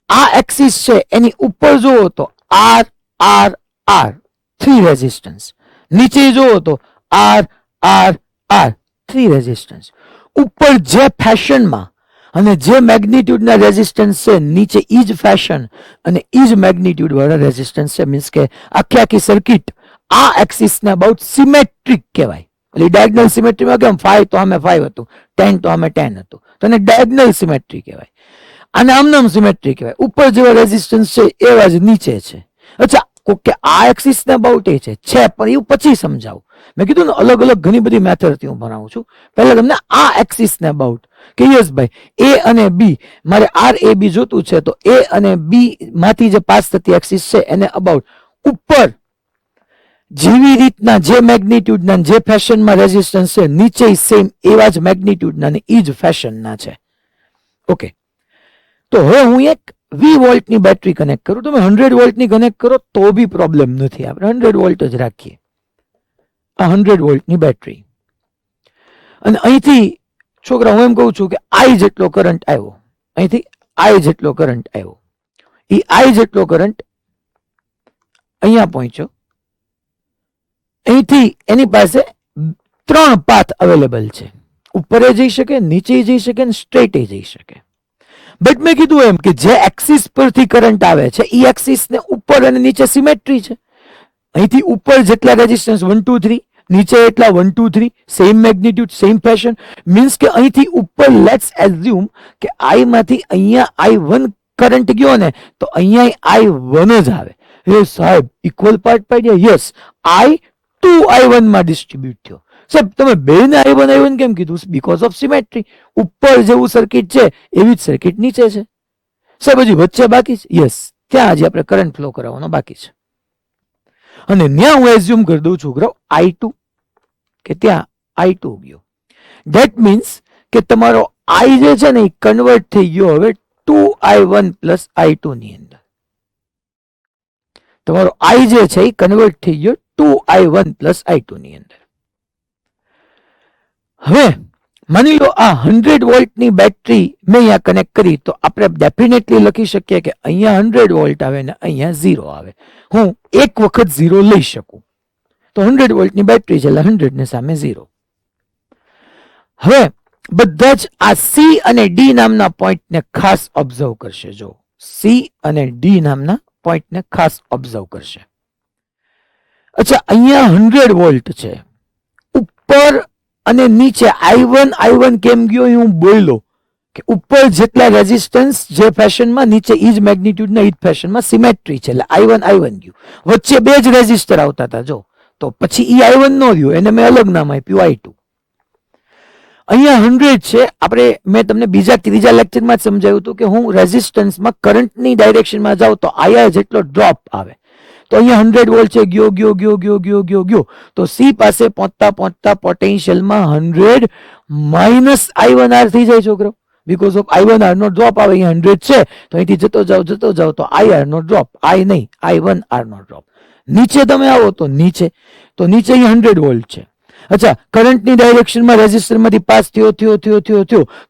આ એક્સિસ છે એની ઉપર જોવો તો આર આર આર 3 રેઝિસ્ટન્સ, નીચે જોવો તો આર આર આર 3 રેઝિસ્ટન્સ. ઉપર જે ફેશનમાં અને જે મેગ્નિટ્યુડના રેઝિસ્ટન્સ છે, નીચે ઈ જ ફેશન અને ઈ જ મેગ્નિટ્યુડ વાળા રેઝિસ્ટન્સ છે. મીન્સ કે આખી સર્કિટ આ એક્સિસને અબાઉટ સિમેટ્રિક કહેવાય. એટલે ડાયગનલ સિમેટ્રીમાં કેમ 5 તો આમે 5 હતું, 10 તો આમે 10 હતું, તો એને ડાયગનલ સિમેટ્રી કહેવાય. અને આમનામ સિમેટ્રી કહેવાય. ઉપર જેવા રેઝિસ્ટન્સ છે એવા જ નીચે છે. અચ્છા, કે આ એક્સિસ ને અબાઉટ એ છે, પણ એવું પછી સમજાવું. મેં કીધું ને અલગ અલગ ઘણી બધી મેથડથી હું ભણાવું છું. પહેલા તમને આ એક્સિસ ને અબાઉટ કે યસ ભાઈ એ અને બી, મારે આર એ બી જોતું છે, તો એ અને બી માંથી જે પાસ થતી એક્સિસ છે એને અબાઉટ ઉપર જેવી રીતના જે મેગ્નિટ્યુડના જે ફેશનમાં રેઝિસ્ટન્સ છે, નીચે સેમ એવા જ મેગ્નિટ્યુડના ને ઈ જ ફેશનના છે. ઓકે, તો હવે હું એક 20 વોલ્ટની બેટરી કનેક્ટ કરું. તમે 100 વોલ્ટની કનેક્ટ કરો તો બી પ્રોબ્લેમ નથી, આપણે 100 વોલ્ટ જ રાખીએ. આ 100 વોલ્ટની બેટરી, અને અહીંથી છોકરા હું એમ કહું છું કે આઈ જેટલો કરંટ આવ્યો, અહીંથી આઈ જેટલો કરંટ આવ્યો. એ આઈ જેટલો કરંટ અહીંયા પહોંચ્યો. અહીંથી એની પાસે 3 પાથ અવેલેબલ છે. ઉપર જઈ શકે, નીચે જઈ શકે, સ્ટ્રેટ જઈ શકે. બટ મેં કીધું એમ કે જે એક્સિસ પરથી કરંટ આવે છે એ એક્સિસ ને ઉપર અને નીચે સિમેટ્રી છે. અહીંથી ઉપર જેટલા રેઝિસ્ટન્સ 1 2 3, નીચે એટલા 1 2 3, same magnitude, same fashion. Means કે અહીંથી ઉપર લેટ્સ એઝ્યુમ કે આઈ માંથી અહીંયા i1 કરંટ ગયો ને, તો અહીંયા i1 જ આવે. એ સાહેબ ઇક્વલ પાર્ટ પાડ્યા? યસ, i2 i1 માં ડિસ્ટ્રીબ્યુટ થયો. સાહેબ તમે બેને i1 કેમ કીધું? Because of symmetry. ઉપર જેવું સર્કિટ છે એવી જ સર્કિટ નીચે છે. સાહેબ હજી વચ્ચે બાકી છે? યસ, ત્યાં હજી આપણે કરંટ ફ્લો કરાવવાનો બાકી છે. અને ત્યાં હું એઝ્યુમ કરી દઉં છું i2, કે ત્યાં i2 ગયો. ધેટ મીન્સ કે તમારો i જે છે ને એ કન્વર્ટ થઈ ગયો હવે 2i1 પ્લસ i2 ની અંદર. તમારો i જે છે એ કન્વર્ટ થઈ ગયો 2i1 પ્લસ i2 ની અંદર. હવે માની લો આ 100 વોલ્ટની બેટરી મેં અહીંયા કનેક્ટ કરી, તો આપણે ડેફિનેટલી લખી શકીએ કે અહીંયા 100 વોલ્ટ આવે ને અહીંયા 0 આવે. હું એક વખત 0 લઈ શકું. તો 100 વોલ્ટની બેટરી છે એટલે 100 ને સામે 0. હવે બધા જ આ સી અને ડી નામના પોઈન્ટને ખાસ ઓબ્ઝર્વ કરશે. જો સી અને ડી નામના પોઈન્ટને ખાસ ઓબ્ઝર્વ કરશે. અચ્છા, અહીંયા 100 વોલ્ટ છે. ઉપર અને નીચે i1 કેમ ગયો હું બોલ્યો કે ઉપર જેટલા રેઝિસ્ટન્સ જે ફેશનમાં, નીચે ઈ જ મેગ્નિટ્યુડના ઈ જ ફેશનમાં સિમેટ્રી છે એટલે i1 ગયું. વચ્ચે બે જ રેઝિસ્ટર આવતા હતા. જો તો પછી ઈ i1 નો રહ્યો, એને મેં અલગ નામ આપ્યું i2. અહીંયા 100 છે. આપણે મેં તમને બીજા ત્રીજા લેક્ચરમાં જ સમજાવ્યું હતું કે હું રેઝિસ્ટન્સમાં કરંટની ડાયરેક્શનમાં જાઉં તો આયા જેટલો ડ્રોપ આવે. તો અહીંયા 100 વોલ્ટ છે, ગયો. તો સી પાસે પહોંચતા પોટેન્શિયલમાં 100 માઇનસ i1r થઈ જાય છોકરો. Because of i1r no drop આવે. અહીંયા 100 છે તો અહીંથી જતો જાવ તો ir નો ડ્રોપ, i નહીં i1r નો ડ્રોપ. નીચે તમે આવો તો નીચે અહીંયા 100 વોલ્ટ છે. અચ્છા, કરંટની ડાયરેક્શનમાં રેઝિસ્ટરમાંથી પાસ થયો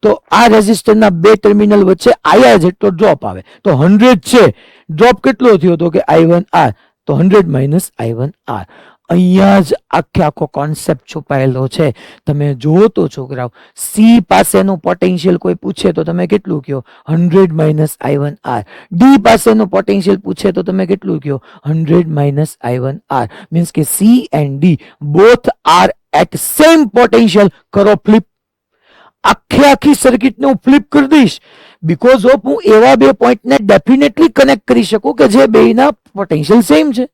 તો આ રેઝિસ્ટરના બે ટર્મિનલ વચ્ચે ir જેટલો ડ્રોપ આવે. તો 100 છે, ડ્રોપ કેટલો થયો તો કે i1r, તો 100 માઇનસ I1R. અહીંયા જ આખો કોન્સેપ્ટ છુપાયેલો છે. તમે જુઓ તો છોકરાઓ, સી પાસેનું પોટેન્શિયલ કોઈ પૂછે તો તમે કેટલું કહો? 100 માઇનસ I1R. ડી પાસેનું પોટેન્શિયલ પૂછે તો તમે કેટલું કહો? 100 માઇનસ I1R. મીન્સ કે C and D both are at same potential. કરો ફ્લિપ. આખી સર્કિટને હું ફ્લિપ કરી દઈશ, બીકોઝ ઓફ હું એવા બે પોઈન્ટને ડેફિનેટલી કનેક્ટ કરી શકું કે જે બેયના પોટેન્શિયલ સેમ છે.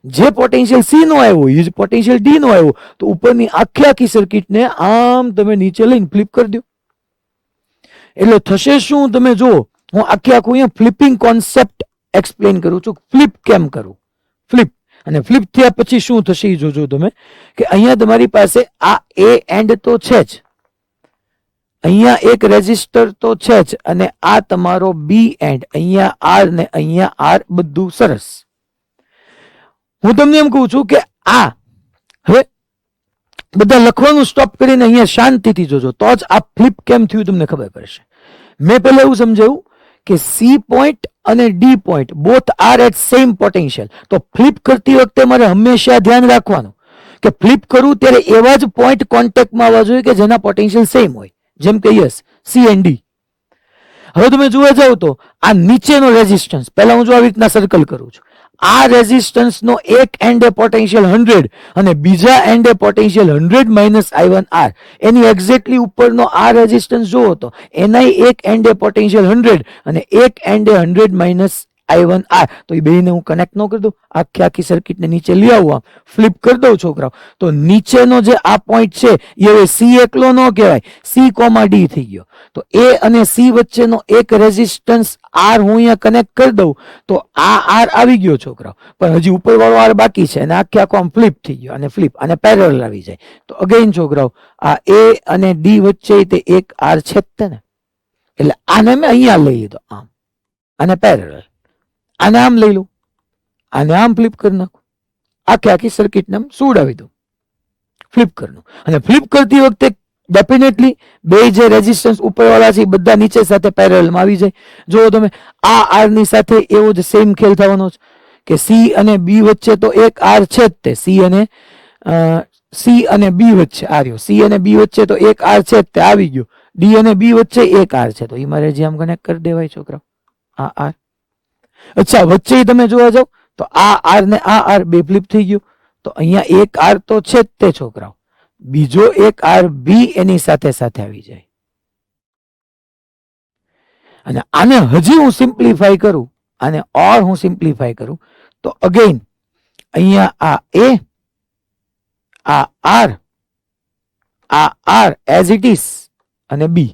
જે પોટેન્શિયલ સી નો આવ્યો એ જ પોટેન્શિયલ ડી નો આવ્યો, તો ઉપરની આખી સર્કિટને આમ તમે નીચે લઈને ફ્લિપ કરી દો. એટલે થશે શું? તમે જુઓ, હું આખું અહીંયા ફ્લિપિંગ કોન્સેપ્ટ એક્સપ્લેન કરું છું. ફ્લિપ કેમ કરું? ફ્લિપ. અને ફ્લિપ થયા પછી શું થશે એ જોજો તમે, કે અહીંયા તમારી પાસે આ એ એન્ડ તો છે જ, અહીંયા એક રેઝિસ્ટર તો છે જ, અને આ તમારો બી એન્ડ, અહીંયા આર ને અહીંયા આર, બધું સરસ. હું તમને એમ કહું છું કે આ હવે બધા લખવાનું સ્ટોપ કરીને અહીંયા શાંતિથી જોજો, તો જ આ ફ્લિપ કેમ થયું તમને ખબર પડશે. મેં પહેલા એવું સમજાવ્યું કે સી પોઈન્ટ અને D point both are at same potential. તો ફ્લિપ કરતી વખતે મારે હંમેશા ધ્યાન રાખવાનું કે ફ્લિપ કરું ત્યારે એવા જ પોઈન્ટ કોન્ટેક્ટમાં આવવા જોઈએ કે જેના પોટેન્શિયલ સેમ હોય. જેમ કે યસ, સી એન્ડ ડી. હવે તમે જોવા જાવ તો આ નીચેનો રેઝિસ્ટન્સ, પહેલા હું જો આવી રીતના સર્કલ કરું છું, આ રેઝિસ્ટન્સ નો એક એન્ડે પોટેન્શિયલ 100 અને બીજા એન્ડે પોટેન્શિયલ 100 માઇનસ I1R. એની એક્ઝેક્ટલી ઉપરનો આ રેઝિસ્ટન્સ જોવો તો એનાય એક એન્ડે પોટેન્શિયલ 100 અને એક એન્ડે 100 માઇનસ I1R. તો એ બેને હું કનેક્ટ ન કરી દઉં, આખી સર્કિટને નીચે લઈ આવું, આમ ફ્લિપ કરી દઉં છોકરાઓ, તો નીચેનો જે આ પોઈન્ટ છે એ હવે સી એકલો ન કહેવાય, સી કોમા ડી થઈ ગયો. તો એ અને સી વચ્ચેનો એક રેઝિસ્ટન્સ આર હું અહીંયા કનેક્ટ કરી દઉં તો આ આર આવી ગયો છોકરાઓ, પણ હજી ઉપરવાળો આર બાકી છે, અને આખો આમ ફ્લિપ થઈ ગયો, અને ફ્લિપ અને પેરેલલ આવી જાય. તો અગેન છોકરાઓ, આ એ અને ડી વચ્ચે તે એક આર છે જ ને, એટલે આને મેં અહીંયા લઈ લીધો આમ, અને પેરેલલ. આને આમ લઈ લઉં, આને આમ ફ્લિપ કરી નાખું, આખી સર્કિટને આમ સુવડાવી દઉં, ફ્લિપ કરનું. અને ફ્લિપ કરતી વખતે ડેફિનેટલી બે જે રેઝિસ્ટન્સ ઉપરવાળા છે એ બધા નીચે સાથે પેરેલલમાં આવી જાય. જો તમે આ આર ની સાથે એવો જ સેમ ખેલ થવાનો છે કે સી અને બી વચ્ચે તો એક આર છે જ, તે સી અને બી વચ્ચે આ રહ્યો, સી અને બી વચ્ચે તો એક આર છે જ, તે આવી ગયો. ડી અને બી વચ્ચે એક આર છે, તો એ મારે જે આમ કનેક્ટ કરી દેવાય છોકરાઓ, આ આર. અચ્છા, વચ્ચે તમે જોવા જાવ તો આ આર ને આ આર બે ફ્લિપ થઈ ગયું, તો અહીંયા એક આર તો છે જ તે છોકરાઓ, બીજો એક આર બી એની સાથે આવી જાય. અને આને હજી હું સિમ્પ્લિફાઈ કરું, આને ઓર હું સિમ્પ્લિફાઈ કરું, તો અગેન અહીંયા આ એ, આ આર એઝ ઇટ ઇઝ, અને બી.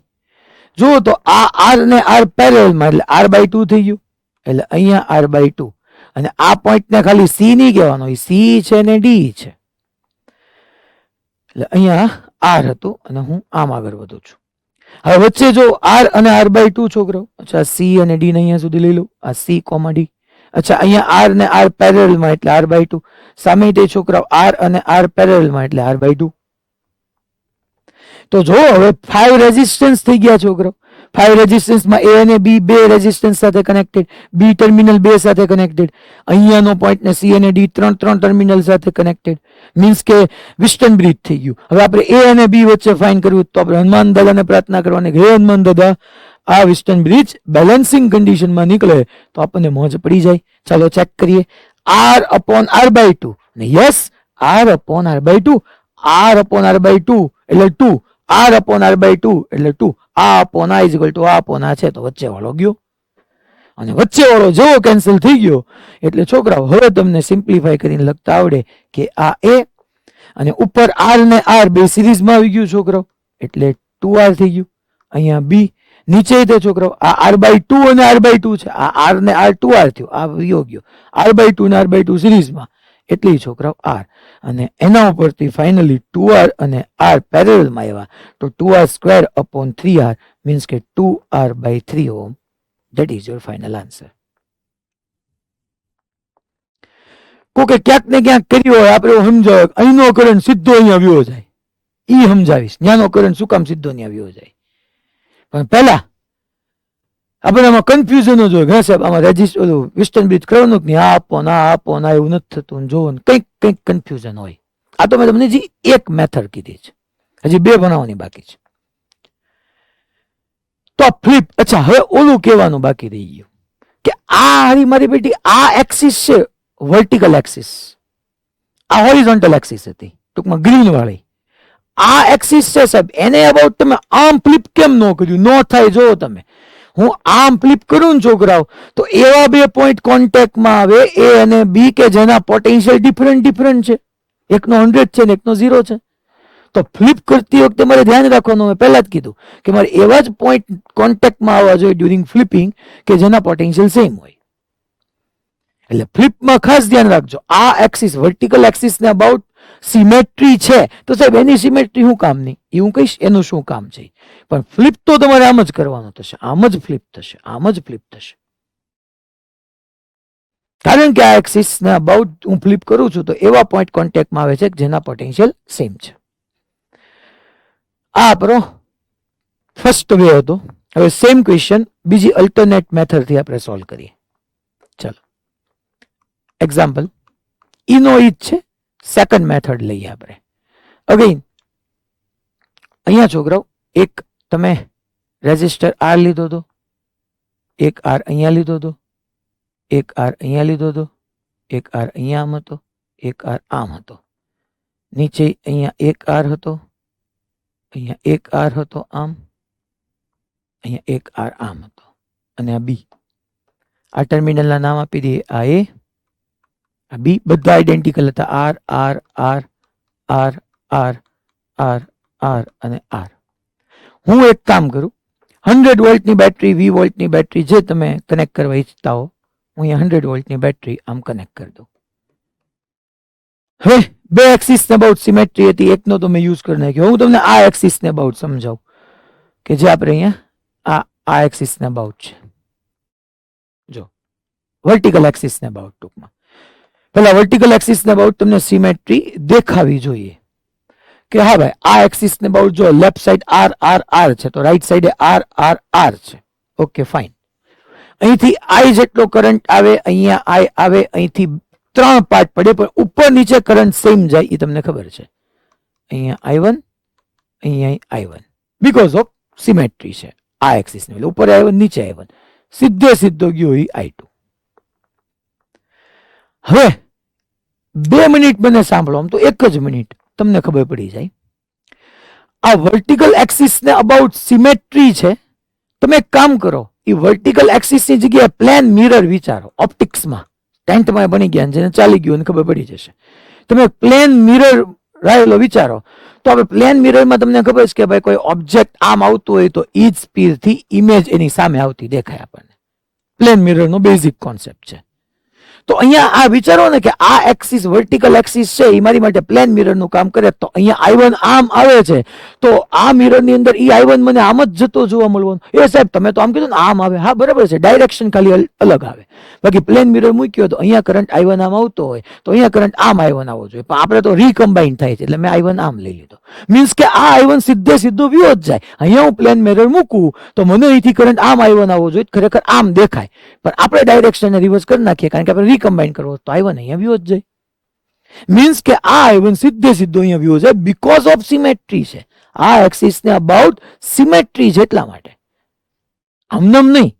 જુઓ તો આ આર ને આર પેરેલલમાં, એટલે આર બાય 2 થઈ ગયું, એટલે અહીંયા આર બાય 2. અને આ પોઈન્ટ ને ખાલી સી નહીં કહેવાનો, એ સી છે ને ડી છે, એટલે અહીંયા આર હતું, અને હું આમ આગળ વધું છું. હવે વચ્ચે જો આર અને આર બાય 2 છોકરો, અચ્છા સી અને ડી ને અહીંયા સુધી લઈ લઉં, આ સી કોમા ડી. અચ્છા, અહીંયા આર ને આર પેરેલલમાં એટલે આર બાય 2, સામે તે છોકરાઓ આર અને આર પેરેલલમાં એટલે આર બાય 2. તો જો હવે 5 રેઝિસ્ટન્સ થઈ ગયા છોકરો. 5 રેઝિસ્ટન્સમાં એ અને બી બે રેઝિસ્ટન્સ સાથે કનેક્ટેડ, બી ટર્મિનલ 2 સાથે કનેક્ટેડ, અહીંયાનો પોઈન્ટ ને સી અને ડી 3 ટર્મિનલ સાથે કનેક્ટેડ. મીન્સ કે વિસ્ટન બ્રિજ થઈ ગયું. હવે આપણે એ અને બી વચ્ચે ફાઇન કરવું, તો આપણે હનુમાન દાદાને પ્રાર્થના કરવાની કે હે હનુમાન દાદા, આ વિસ્ટન બ્રિજ બેલેન્સિંગ કન્ડિશનમાં નીકળે તો આપણને મોજ પડી જાય. ચાલો ચેક કરીએ. R upon R by 2, yes, R upon R by 2, R upon R by 2 એટલે 2, આર અપોન આર બાય 2 એટલે 2, આ અપોન આ ઇઝ ઇક્વલ ટુ આ અપોન આ છે, તો વચ્ચે વાળો ગયો, અને વચ્ચે વાળો જેવો કેન્સલ થઈ ગયો એટલે છોકરાઓ હવે તમને સિમ્પ્લિફાઈ કરીને લખતા આવડે કે આ એ અને ઉપર આર ને આર બે સિરીઝમાં આવી ગયું છોકરાઓ, એટલે 2r થઈ ગયું. અહીંયા બી નીચે તે છોકરાઓ આ આર બાય 2 અને આર બાય 2 છે, આ આર ને આર 2r થયો, આ વયો ગયો આર બાય 2 ને આર બાય 2 સિરીઝમાં, એટલે છોકરાઓ આર. અને એના ઉપરથી ફાઇનલી 2r અને r પેરેલલમાં આવ્યા, તો 2r square upon 3r means કે 2r by 3 ohm. That is your final answer. કોકે ક્યાંક ને ક્યાંક કર્યો હોય, આપણે સમજાવ અહીંનો કરંટ સીધો અહીંયા વ્યો જાય, ઈ સમજાવીશ. ત્યાંનો કરંટ શું કામ સીધો અહીંયા વ્યો જાય, પણ પહેલા આપણે આમાં કન્ફ્યુઝન જ હોય. ઘણા સાહેબ આમાં રજીસ્ટર ઓલું વેસ્ટર્ન બ્રિજ કરવાનું કે નહીં, આ આપો ના આપો ના, એવું નથી થતું, જોવો ને કંઈક કંઈક કન્ફ્યુઝન હોય. આ તો મેં તમને જે એક મેથડ કીધી છે, હજી બે બનાવવાની બાકી છે. તો ફ્લિપ. અચ્છા, હવે ઓલું કહેવાનું બાકી રહી ગયું કે આ હારી મારી બેટી આ એક્સિસ છે વર્ટિકલ એક્સિસ, આ હોરિઝોન્ટલ એક્સિસ હતી ટૂંકમાં ગ્રીન વાળી. આ એક્સિસ છે સાહેબ, એને અબાઉટ તમે આમ ફ્લિપ કેમ ન કર્યું? ન થાય. જો તમે હું આમ ફ્લિપ કરું ને છોકરાઓ, તો એવા બે પોઈન્ટ કોન્ટેક્ટમાં આવે એ અને બી કે જેના પોટેન્શિયલ ડિફરન્ટ છે. એકનો 100 છે ને એકનો 0 છે. તો ફ્લિપ કરતી વખતે મારે ધ્યાન રાખવાનું, મેં પહેલા જ કીધું કે મારે એવા જ પોઈન્ટ કોન્ટેક્ટમાં આવવા જોઈએ ડ્યુરિંગ ફ્લિપિંગ કે જેના પોટેન્શિયલ સેમ હોય. એટલે ફ્લિપમાં ખાસ ધ્યાન રાખજો. આ એક્સિસ વર્ટિકલ એક્સિસ ને અબાઉટ સિમેટ્રી છે, તો સાહેબ એની સિમેટ્રી શું કામની એ હું કહીશ, એનું શું કામ છે. પણ ફ્લિપ તો તમારે આમ જ કરવાનું થશે, આમ જ ફ્લિપ થશે, આમ જ ફ્લિપ થશે. કારણ કે આ એક્સિસ ને અબાઉટ હું ફ્લિપ કરું છું તો એવા પોઈન્ટ કોન્ટેક્ટમાં આવે છે જેના પોટેન્શિયલ સેમ છે. આ આપણો ફર્સ્ટ વે હતો. હવે સેમ ક્વેશ્ચન બીજી અલ્ટરનેટ મેથડ થી આપણે સોલ્વ કરીએ. ચલો એક્ઝામ્પલ ઈનો ઈ છે, સેકન્ડ મેથડ લઈએ આપણે. અગેન અહીંયા છોકરાઓ એક તમે રેઝિસ્ટર આર લીધો હતો, એક આર અહીંયા લીધો હતો, એક આર અહીંયા લીધો હતો, એક આર અહીંયા આમ હતો, એક આર આમ હતો, નીચે અહીંયા એક આર હતો, અહીંયા એક આર હતો આમ, અહીંયા એક આર આમ હતો, અને આ બી. આ ટર્મિનલના નામ આપી દઈએ, આ એ, આ બી. બધા આઈડેન્ટિકલ હતા, R R R R R R R અને આર. હું એક કામ કરું, 100 વોલ્ટની બેટરી, 20 વોલ્ટની બેટરી જે તમે કનેક્ટ કરવા ઈચ્છતા હો, હું અહીંયા 100 વોલ્ટની બેટરી આમ કનેક્ટ કરી દઉં. હવે બે એક્સિસ ને અબાઉટ સિમેટ્રી હતી, એકનો તો મેં યુઝ કરી નાખ્યો. હું તમને આ એક્સિસ ને અબાઉટ સમજાવું કે જે આપણે અહીંયા આ એક્સિસ ને અબાઉટ છે. જો વર્ટિકલ એક્સિસ ને અબાઉટ ટૂંકમાં. પેલા વર્ટિકલ એક્સિસ ને અબાઉટ તમને સિમેટ્રી દેખાવી જોઈએ કે હા ભાઈ આ એક્સિસ ને અબાઉટ જો left side R R R છે, તો રાઈટ સાઈડે આર આર આર છે. Okay fine. અહીંથી આઈ જેટલો કરંટ આવે, અહીંયા આઈ આવે, અહીંથી 3 પાર્ટ પડે, પણ ઉપર નીચે કરંટ સેમ જાય એ તમને ખબર છે. અહીંયા I1, અહીંયા I1, બીકોઝ ઓફ સિમેટ્રી છે. આ એક્સિસ ને ઉપર I1 નીચે I1, સીધો ગયો એ I2. હવે 2 મિનિટ મને સાંભળો, આમ તો 1 જ મિનિટ, તમને ખબર પડી જાય. આ વર્ટિકલ એક્સિસ ને અબાઉટ સિમેટ્રી છે. તમે એક કામ કરો, એ વર્ટિકલ એક્સિસ ની જગ્યાએ પ્લેન મિરર વિચારો. ઓપ્ટિક્સમાં 10th બની ગયા, જેને ચાલી ગયું એને ખબર પડી જશે. તમે પ્લેન મિરર રહેલો વિચારો, તો આપણે પ્લેન મિરરમાં તમને ખબર છે કે ભાઈ કોઈ ઓબ્જેક્ટ આમ આવતું હોય તો ઈ જ સ્પીડથી ઇમેજ એની સામે આવતી દેખાય આપણને. પ્લેન મિરરનો બેઝિક કોન્સેપ્ટ છે. તો અહીંયા આ વિચારો ને કે આ એક્સિસ વર્ટિકલ એક્સિસ છે એ મારી માટે પ્લેન મિરર નું કામ કરે. તો અહીંયા I1 આમ આવે છે, તો આ મિરર ની અંદર ઈ I1 મને આમ જ જતો જોવા મળવાનો. એ સાહેબ તમે તો આમ કીધું ને આમ આવે. હા બરાબર છે, ડાયરેક્શન ખાલી અલગ આવે. બાકી પ્લેન મિરર મૂક્યો તો અહીંયા કરંટ I1 આમ આવતો હોય તો અહીંયા કરંટ આમ I1 આવવો જોઈએ, પણ આપણે તો રીકમ્બાઇન થાય છે એટલે મેં I1 આમ લઈ લીધો. મીન્સ કે આ I1 સીધો વ્યો જ જાય. અહીંયા હું પ્લેન મિરર મૂકું તો મને અહીંથી કરંટ આમ I1 આવવો જોઈએ, ખરેખર આમ દેખાય, પણ આપણે ડાયરેક્શન રિવર્સ કરી નાખીએ કારણ કે આપણે રીકમ્બાઇન કરવો તો I1 અહીંયા વ્યો જ જાય. મીન્સ કે આ I1 સીધો અહીંયા વ્યો જાય બીકોઝ ઓફ સિમેટ્રી છે. આ એક્સિસ ને અબાઉટ સિમેટ્રી છે એટલા માટે, આમનામ નહીં.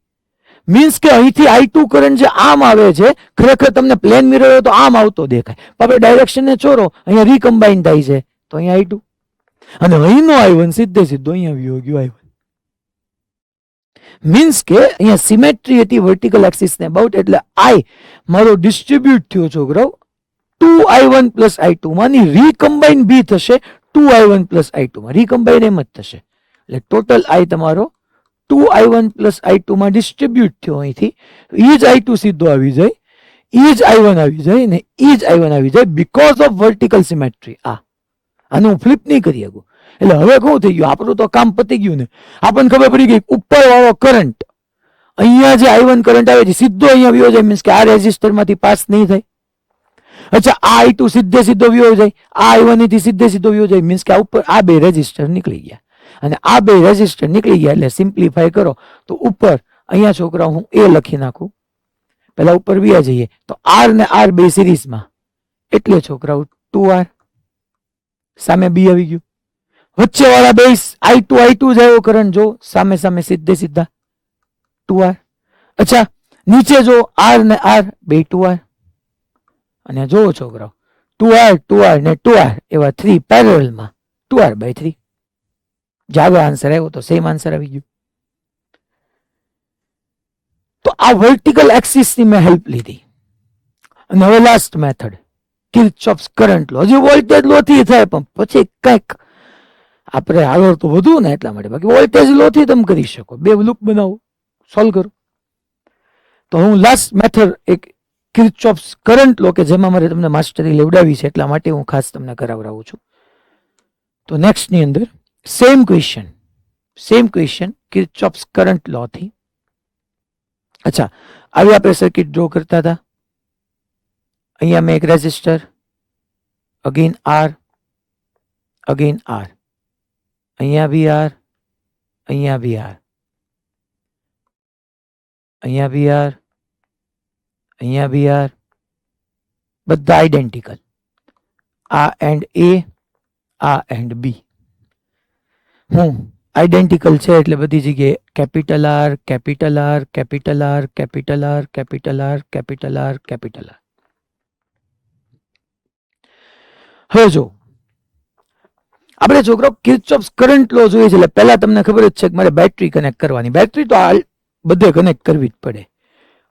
મીન્સ કે અહીંથી I2 કરંટ જે આમ આવે છે, ખરેખર તમને પ્લેન મિરર હોય તો આમ આવતો દેખાય, આપણે ડાયરેક્શન ને ચોરો અહીંયા રીકમ્બાઇન થાય છે તો અહીંયા I2, અને અહીંનો I1 સીધો અહીંયા વ્યો ગયો I1. મીન્સ કે અહીંયા સિમેટ્રી હતી વર્ટિકલ એક્સિસ ને અબાઉટ, એટલે I મારો ડિસ્ટ્રીબ્યુટ થયો છોકરાઓ 2I1 પ્લસ I2 માની રીકમ્બાઇન બી થશે 2I1 પ્લસ I2 માં, રીકમ્બાઇન એમ જ થશે. એટલે ટોટલ I તમારો 2I1 પ્લસ I2 માં ડિસ્ટ્રીબ્યુટ થયો. અહીંથી ઈ જ I2 સીધો આવી જાય, ઈ જ I1 આવી જાય ને ઈ જ I1 આવી જાય બીકોઝ ઓફ વર્ટિકલ સિમેટ્રી. આને હું ફ્લિપ નહીં કરી શકું. એટલે હવે શું થઈ ગયું, આપણું તો કામ પતી ગયું ને. આપણને ખબર પડી ગઈ ઉપર વાળો કરંટ, અહીંયા જે I1 કરંટ આવે છે સીધો અહીંયા વ્યો જાય, મીન્સ કે આ રેઝિસ્ટર માંથી પાસ નહીં થાય. અચ્છા આ I2 સીધો વ્યો જાય, આ I1 થી સીધો વ્યો જાય, મીન્સ કે આ ઉપર આ બે રેઝિસ્ટર નીકળી ગયા, અને આ બે રેઝિસ્ટર નીકળી ગયા એટલે સિમ્પ્લિફાય કરો તો ઉપર અહીંયા છોકરા હું એ લખી નાખું, પેલા ઉપર વ્યા જઈએ તો આર ને આર બે સિરીઝમાં, એટલે છોકરાઓ 2R, સામે બી આવી ગયું. વચ્ચે વાળા બે I2 જાય એવો કરંટ જો, સામે સામે સીધે સીધા 2R. અચ્છા નીચે જો આર ને આર બે 2R, અને જો છોકરાઓ 2R ને 2R એવા 3 પેરેલલમાં 2R/3. જાગો આન્સર આવ્યો તો સેમ આન્સર આવી ગયું. તો આ વર્ટિકલ એક્સિસ ની મેં હેલ્પ લીધી. અને હવે લાસ્ટ મેથડ, કિર્ચોફ્સ કરંટ લો. હજી વોલ્ટેજ લો થી થાય, પણ પછી કંઈક આપણે આગળ તો વધુ ને એટલા માટે, બાકી વોલ્ટેજ લો થી તમે કરી શકો. બે લૂપ બનાવો, સોલ્વ કરો. તો હું લાસ્ટ મેથડ એક કિર્ચોફ્સ કરંટ લો, કે જેમાં મારે તમને માસ્ટરી લેવડાવી છે એટલા માટે હું ખાસ તમને કરાવડાવું છું. તો નેક્સ્ટ ની અંદર સેમ ક્વેશ્ચન કિર્ચોફ્સ કરંટ લો થી. અચ્છા આવી આપણે સર્કિટ ડ્રો કરતા હતા. અહીંયા મેં એક રેઝિસ્ટર, અગેન આર, અહીંયા બી આર, અહીંયા બી આર, અહીંયા બી આર, અહીંયા બી આર, બધા આઈડેન્ટિકલ. આ એન્ડ એ, આ એન્ડ બી. હું આઈડેન્ટિકલ છે એટલે બધી જગ્યાએ capital R, capital R, capital R, capital R, capital R, capital R, capital R. હવે જો આપણે છોકરો કિર્ચોફ્સ કરંટ લો જોઈએ છે, એટલે પહેલા તમને ખબર જ છે કે મારે બેટરી કનેક્ટ કરવાની. બેટરી તો આ બધે કનેક્ટ કરવી જ પડે.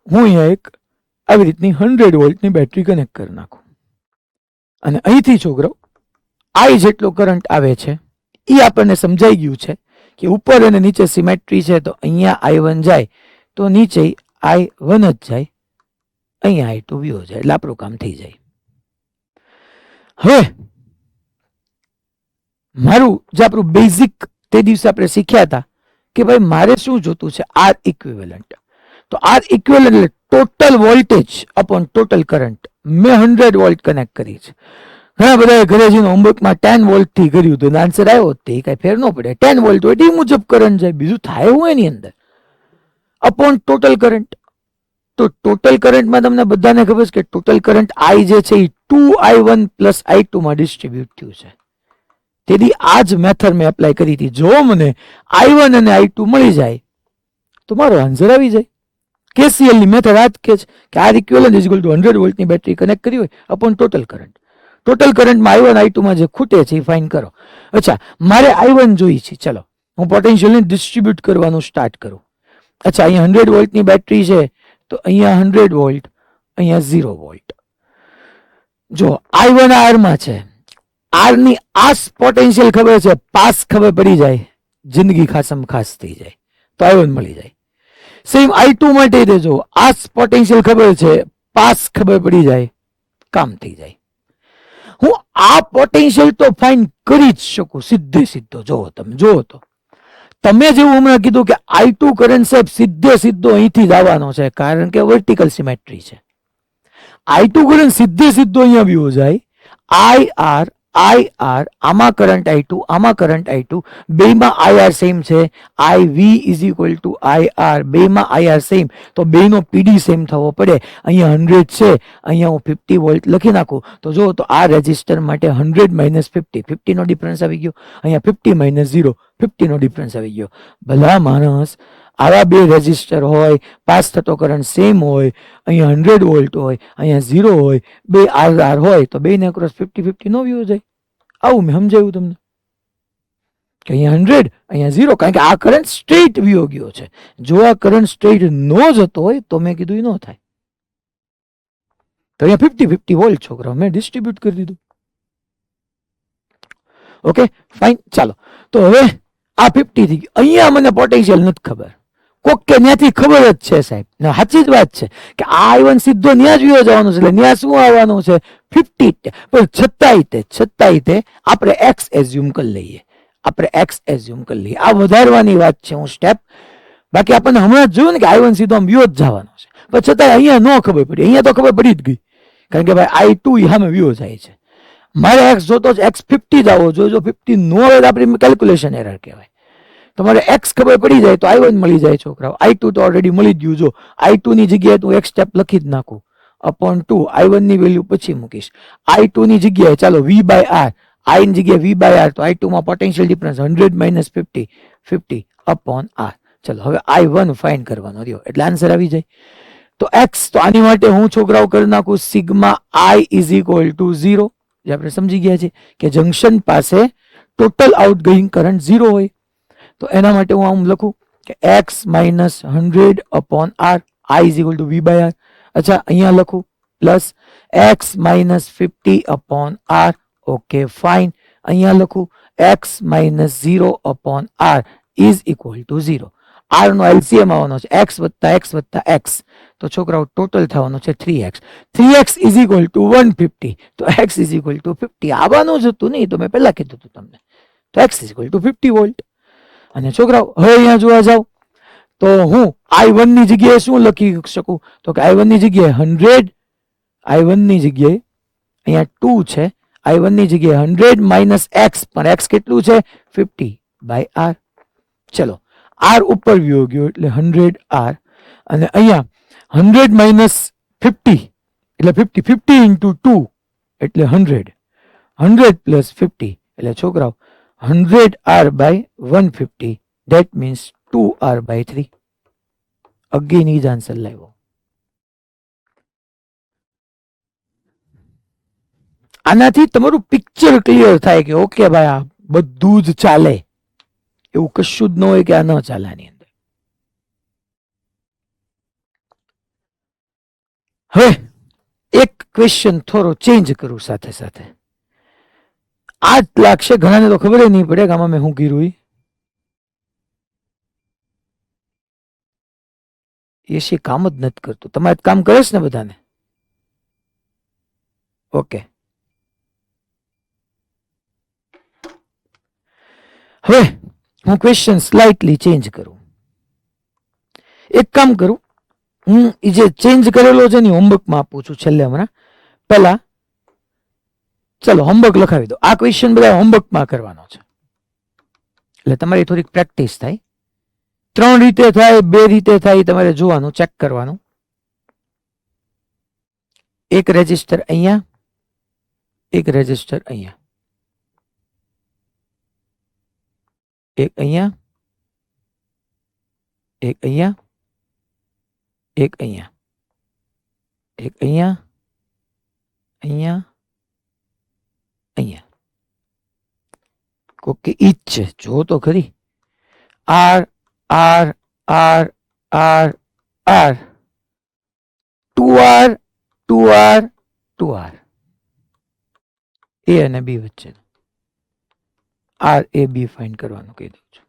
હું અહીંયા એક આવી રીતની 100 વોલ્ટની બેટરી કનેક્ટ કરી નાખું, અને અહીંથી છોકરો I જેટલો કરંટ આવે છે એ આપણને સમજાઈ ગયું છે કે ઉપર અને નીચે સિમેટ્રી છે, તો અહીંયા I1 જાય તો નીચે I1 જ જાય, અહીંયા I2 વ્યો જાય, એટલે આપણું કામ થઈ જાય. હવે મારું જે આપણું બેઝિક તે દિવસે આપણે શીખ્યા હતા કે ભાઈ મારે શું જોતું છે, આર ઇક્વિવેલન્ટ. તો આર ઇક્વિવેલન્ટ એટલે total voltage upon total current. મેં 100 વોલ્ટ કનેક્ટ કરી છે. ઘણા બધા ઘરે જઈને હોમવર્કમાં 10 વોલ્ટ થી કર્યું હતું, આન્સર આવ્યો તે કઈ ફેર ન પડે. 10 વોલ્ટ હોય એ મુજબ કરંટ જાય, બીજું થાય એવું એની અંદર. Upon total current. તો ટોટલ કરંટમાં તમને બધાને ખબર છે કે ટોટલ કરંટ I જે છે એ 2I1 પ્લસ I2 માં ડિસ્ટ્રીબ્યુટ થયું છે. તેથી આ જ મેથડ મેં એપ્લાય કરી હતી. જો મને I1 અને I2 મળી જાય તો મારો આન્સર આવી જાય. KCL ની મેથડ આ જ કે છે કે R equivalent is equal to 100 વોલ્ટની બેટરી કનેક્ટ કરી હોય અપોન ટોટલ કરંટ. ટોટલ કરંટમાં I1 I2 માં જે ખૂટે છે એ ફાઇન કરો. અચ્છા મારે I1 જોઈ છે, ચલો હું પોટેન્શિયલને ડિસ્ટ્રીબ્યુટ કરવાનું સ્ટાર્ટ કરું. અચ્છા અહીંયા 100 વોલ્ટની બેટરી છે, તો અહીંયા 100 વોલ્ટ, અહીંયા 0 વોલ્ટ. જો I1 R માં છે, R ની આ પોટેન્શિયલ ખબર છે, પાસ ખબર પડી જાય, જિંદગી ખાસમ ખાસ થઈ જાય, તો I1 મળી જાય. સેમ I2 માટે દેજો, આ પોટેન્શિયલ ખબર છે, પાસ ખબર પડી જાય, કામ થઈ જાય. હું આ પોટેન્શિયલ તો ફાઇન કરી જ શકું સીધે સીધો. જો તો તમે જેવું હમણાં કીધું કે I2 કરંટ સાહેબ સીધે સીધો અહીંથી જ આવવાનો છે, કારણ કે વર્ટિકલ સિમેટ્રી છે. I2 કરંટ સીધે સીધો અહીંયા બી જાય. IR આમાં કરંટ I2, આમાં કરંટ I2, બેમાં IR સેમ છે. IV is equal two IR, બેમાં IR સેમ, તો બેનો PD સેમ થવો પડે. અહીંયા 100 છે, અહીંયા હું 50 વોલ્ટ લખી નાખું, તો જો તો આ રેઝિસ્ટર માટે 100 માઇનસ 50, 50 નો ડિફરન્સ આવી ગયો. અહીંયા 50 માઇનસ 0, 50 નો ડિફરન્સ આવી ગયો. ભલા માણસ, આવા બે રેઝિસ્ટર હોય, પાસ થતો કરંટ સેમ હોય, અહીંયા 100 વોલ્ટ હોય, અહીંયા 0 હોય, બે RR હોય, તો બે ને અક્રોસ 50-50 નો વ્યૂ જાય. આવું મેં સમજાવ્યું તમને કે અહીંયા 100, અહીંયા 0, કારણ કે આ કરંટ સ્ટ્રેટ વ્યૂ ગયો છે. જો આ કરંટ સ્ટ્રેટ નો જતો હોય તો મેં કીધું એ નો થાય. તો અહીંયા 50-50 વોલ્ટ છોકરા મેં ડિસ્ટ્રીબ્યુટ કરી દીધું. Okay fine. ચાલો તો હવે આ 50 થઈ ગયું. અહીંયા મને પોટેન્શિયલ નથી ખબર, કોક કે ત્યાંથી ખબર જ છે સાહેબ, સાચી જ વાત છે કે આ I1 સીધો ન્યા જ વ્યો જવાનું છે, એટલે ન્યા શું આવવાનું છે 50. પણ છતાંય તે આપણે X એઝ્યુમ કરી લઈએ, આ વધારવાની વાત છે. હું સ્ટેપ બાકી આપણને હમણાં જ જોયું ને કે I1 સીધો આમ વ્યો જ જવાનો છે, પણ છતાં અહીંયા ન ખબર પડી. અહીંયા તો ખબર પડી જ ગઈ, કારણ કે ભાઈ I2 સામે વ્યો જાય છે. મારે X જોતો જ X 50 જ આવવો જોઈએ. જો 50 નો આવે તો આપણી કેલ્ક્યુલેશન એરર કહેવાય. તમારે x ખબર પડી જાય તો i1 મળી જાય છોકરાઓ. i2 તો ઓલરેડી મળી જ ગયું. જો i2 ની જગ્યાએ તું એક સ્ટેપ લખી જ નાખું અપોન 2. i1 ની વેલ્યુ પછી મૂકીશ. i2 ની જગ્યાએ ચાલો v બાય r, i ની જગ્યાએ v બાય r, તો i2 માં potential difference 100 minus 50 50 upon r. ચલો હવે i1 ફાઇન્ડ કરવાનો રહ્યો એટલે આન્સર આવી જાય. તો x, તો આની માટે હું છોકરાઓ કરી નાખું sigma i is equal to 0, જે આપણે સમજી ગયા છે કે જંક્શન પાસે ટોટલ આઉટગોઈંગ કરંટ 0 હોય. તો એના માટે હું આમ લખું કે x minus 100 upon r, i is equal to v by r. અચ્છા અહીંયા લખું plus x minus 50 upon r. Okay fine. અહીંયા લખું x minus 0 upon r is equal to 0. r નો એલસીએમ આવવાનો છે x વત્તા x વત્તા x, તો છોકરાઓ ટોટલ થવાનો છે 3x. 3x is equal two 150, તો x ઇઝ ઇક્વલ ટુ 50 આવવાનું જ હતું નહીં, તો મેં પહેલા કીધું હતું તમને. તો x is equal two 50 volt. અને છોકરાઓ હવે અહીંયા જોવા જાવ તો હું i1 ની જગ્યાએ શું લખી શકું, તો કે i1 ની જગ્યાએ 100, i1 ની જગ્યાએ અહીંયા 2 છે, i1 ની જગ્યાએ 100 માઇનસ x, પણ x કેટલું છે 50 બાય r. ચલો r ઉપર વ્યો ગયો એટલે 100r, અને અહીંયા 100 માઇનસ 50 એટલે 50, 50 ઇન્ટુ 2 એટલે 100, 100 પ્લસ 50 એટલે છોકરાઓ 100r by 150, that means 2r by 3. Again ઈ જ આન્સર લાવ્યો. આનાથી તમારું પિક્ચર ક્લિયર થાય કે ઓકે ભાઈ આ બધું જ ચાલે, એવું કશું જ ન હોય કે આ ન ચાલે. આની અંદર હવે એક ક્વેશ્ચન થોડો ચેન્જ કરું સાથે સાથે. આ જ લાગશે ઘણાને, તો ખબર નહીં પડે કે આમાં મેં શું કર્યું. એ કામ જ નથી કરતું. તમારે કામ કરે છે ને બધાને? ઓકે, હવે હું ક્વેશ્ચન સ્લાઇટલી ચેન્જ કરું. એક કામ કરું, હું જે ચેન્જ કરેલો છે ને હોમવર્કમાં આપું છું છેલ્લે હમણાં. પહેલા ચલો હોમવર્ક લખાવી દો. આ ક્વેશ્ચન બધા હોમવર્કમાં કરવાનો છે એટલે તમારી થોડીક પ્રેક્ટિસ થાય. 3 રીતે થાય, 2 રીતે થાય, તમારે જોવાનું, ચેક કરવાનું. એક રેજિસ્ટર અહીંયા, એક રેજિસ્ટર અહીંયા, એક અહીંયા, એક અહીંયા, એક અહીંયા, એક અહીંયા, અહીંયા, અહીંયા. ઓકે ઈ જ છે, જો તો ખરી. R R R R R, 2r 2r 2r, A અને બી વચ્ચે આર એ બી ફાઇન્ડ કરવાનું કહી દઉં છું.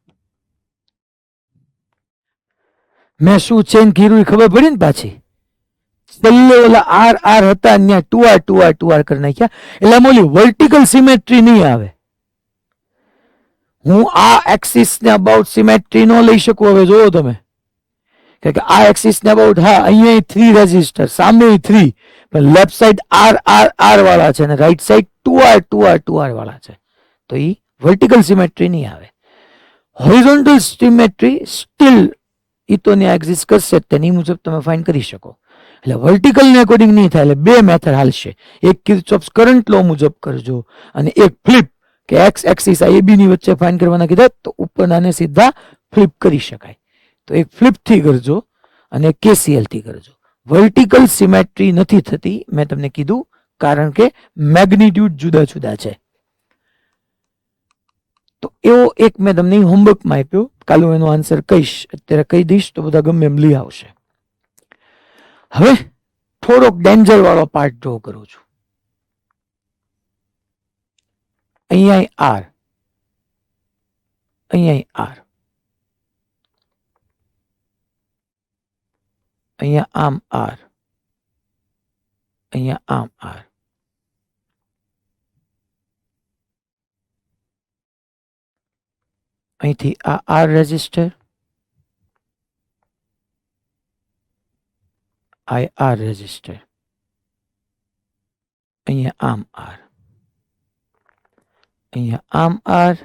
મેં શું ચેન્જ કર્યું એ ખબર પડી ને પાછી. છેલ્લે ઓલા આર આર હતા ત્યાં 2r 2r 2r કરી નાખ્યા, એટલે આમ ઓલી વર્ટિકલ સિમેટ્રી નહીં આવે. હું આ એક્સિસ ને અબાઉટ સિમેટ્રી નો લઈ શકું. હવે જોવો તમે કે આ એક્સિસ ને અબાઉટ, હા અહીંયા 3 રેજિસ્ટર, સામે 3, પણ left side R R R વાળા છે અને right side 2r 2r 2r વાળા છે, તો એ વર્ટિકલ સિમેટ્રી નહીં આવે. હોરિઝોન્ટલ સિમેટ્રી સ્ટીલ ઈ તો ને એક્ઝિસ્ટ કરશે, તેની મુજબ તમે ફાઇન્ડ કરી શકો. એટલે વર્ટિકલ ને અકોર્ડિંગ નહીં થાય, એટલે બે મેથડ હાલશે. એક કિર્ચોફ્સ કરંટ લો મુજબ કરજો, અને એક ફ્લિપ કે એક્સ એક્સિસ આ એબી ની વચ્ચે ફાઇન્ડ કરવાના કીધા, તો ઉપરનાને સીધા ફ્લિપ કરી શકાય. તો એક ફ્લિપ થી કરજો અને કેસીએલ થી કરજો. વર્ટિકલ સિમેટ્રી નથી થતી, મેં તમને કીધું, કારણ કે મેગ્નિટ્યુડ જુદા જુદા છે. તો એવો એક મેં તમને હોમવર્કમાં આપ્યો, કાલે એનો આન્સર કહીશ, અત્યારે કહી દઈશ તો બધા ગમે એમ લઈ આવશે. હવે થોડોક ડેન્જર વાળો પાર્ટ ડ્રો કરું છું. અહીંયા આર, અહીંયા આર, અહીંયા આમ આર, અહીંયા આમ આર, અહીંથી આ આર રેજિસ્ટર, આ આર રેજિસ્ટર, અહીંયા આમ આર, અહીંયા આમ આર,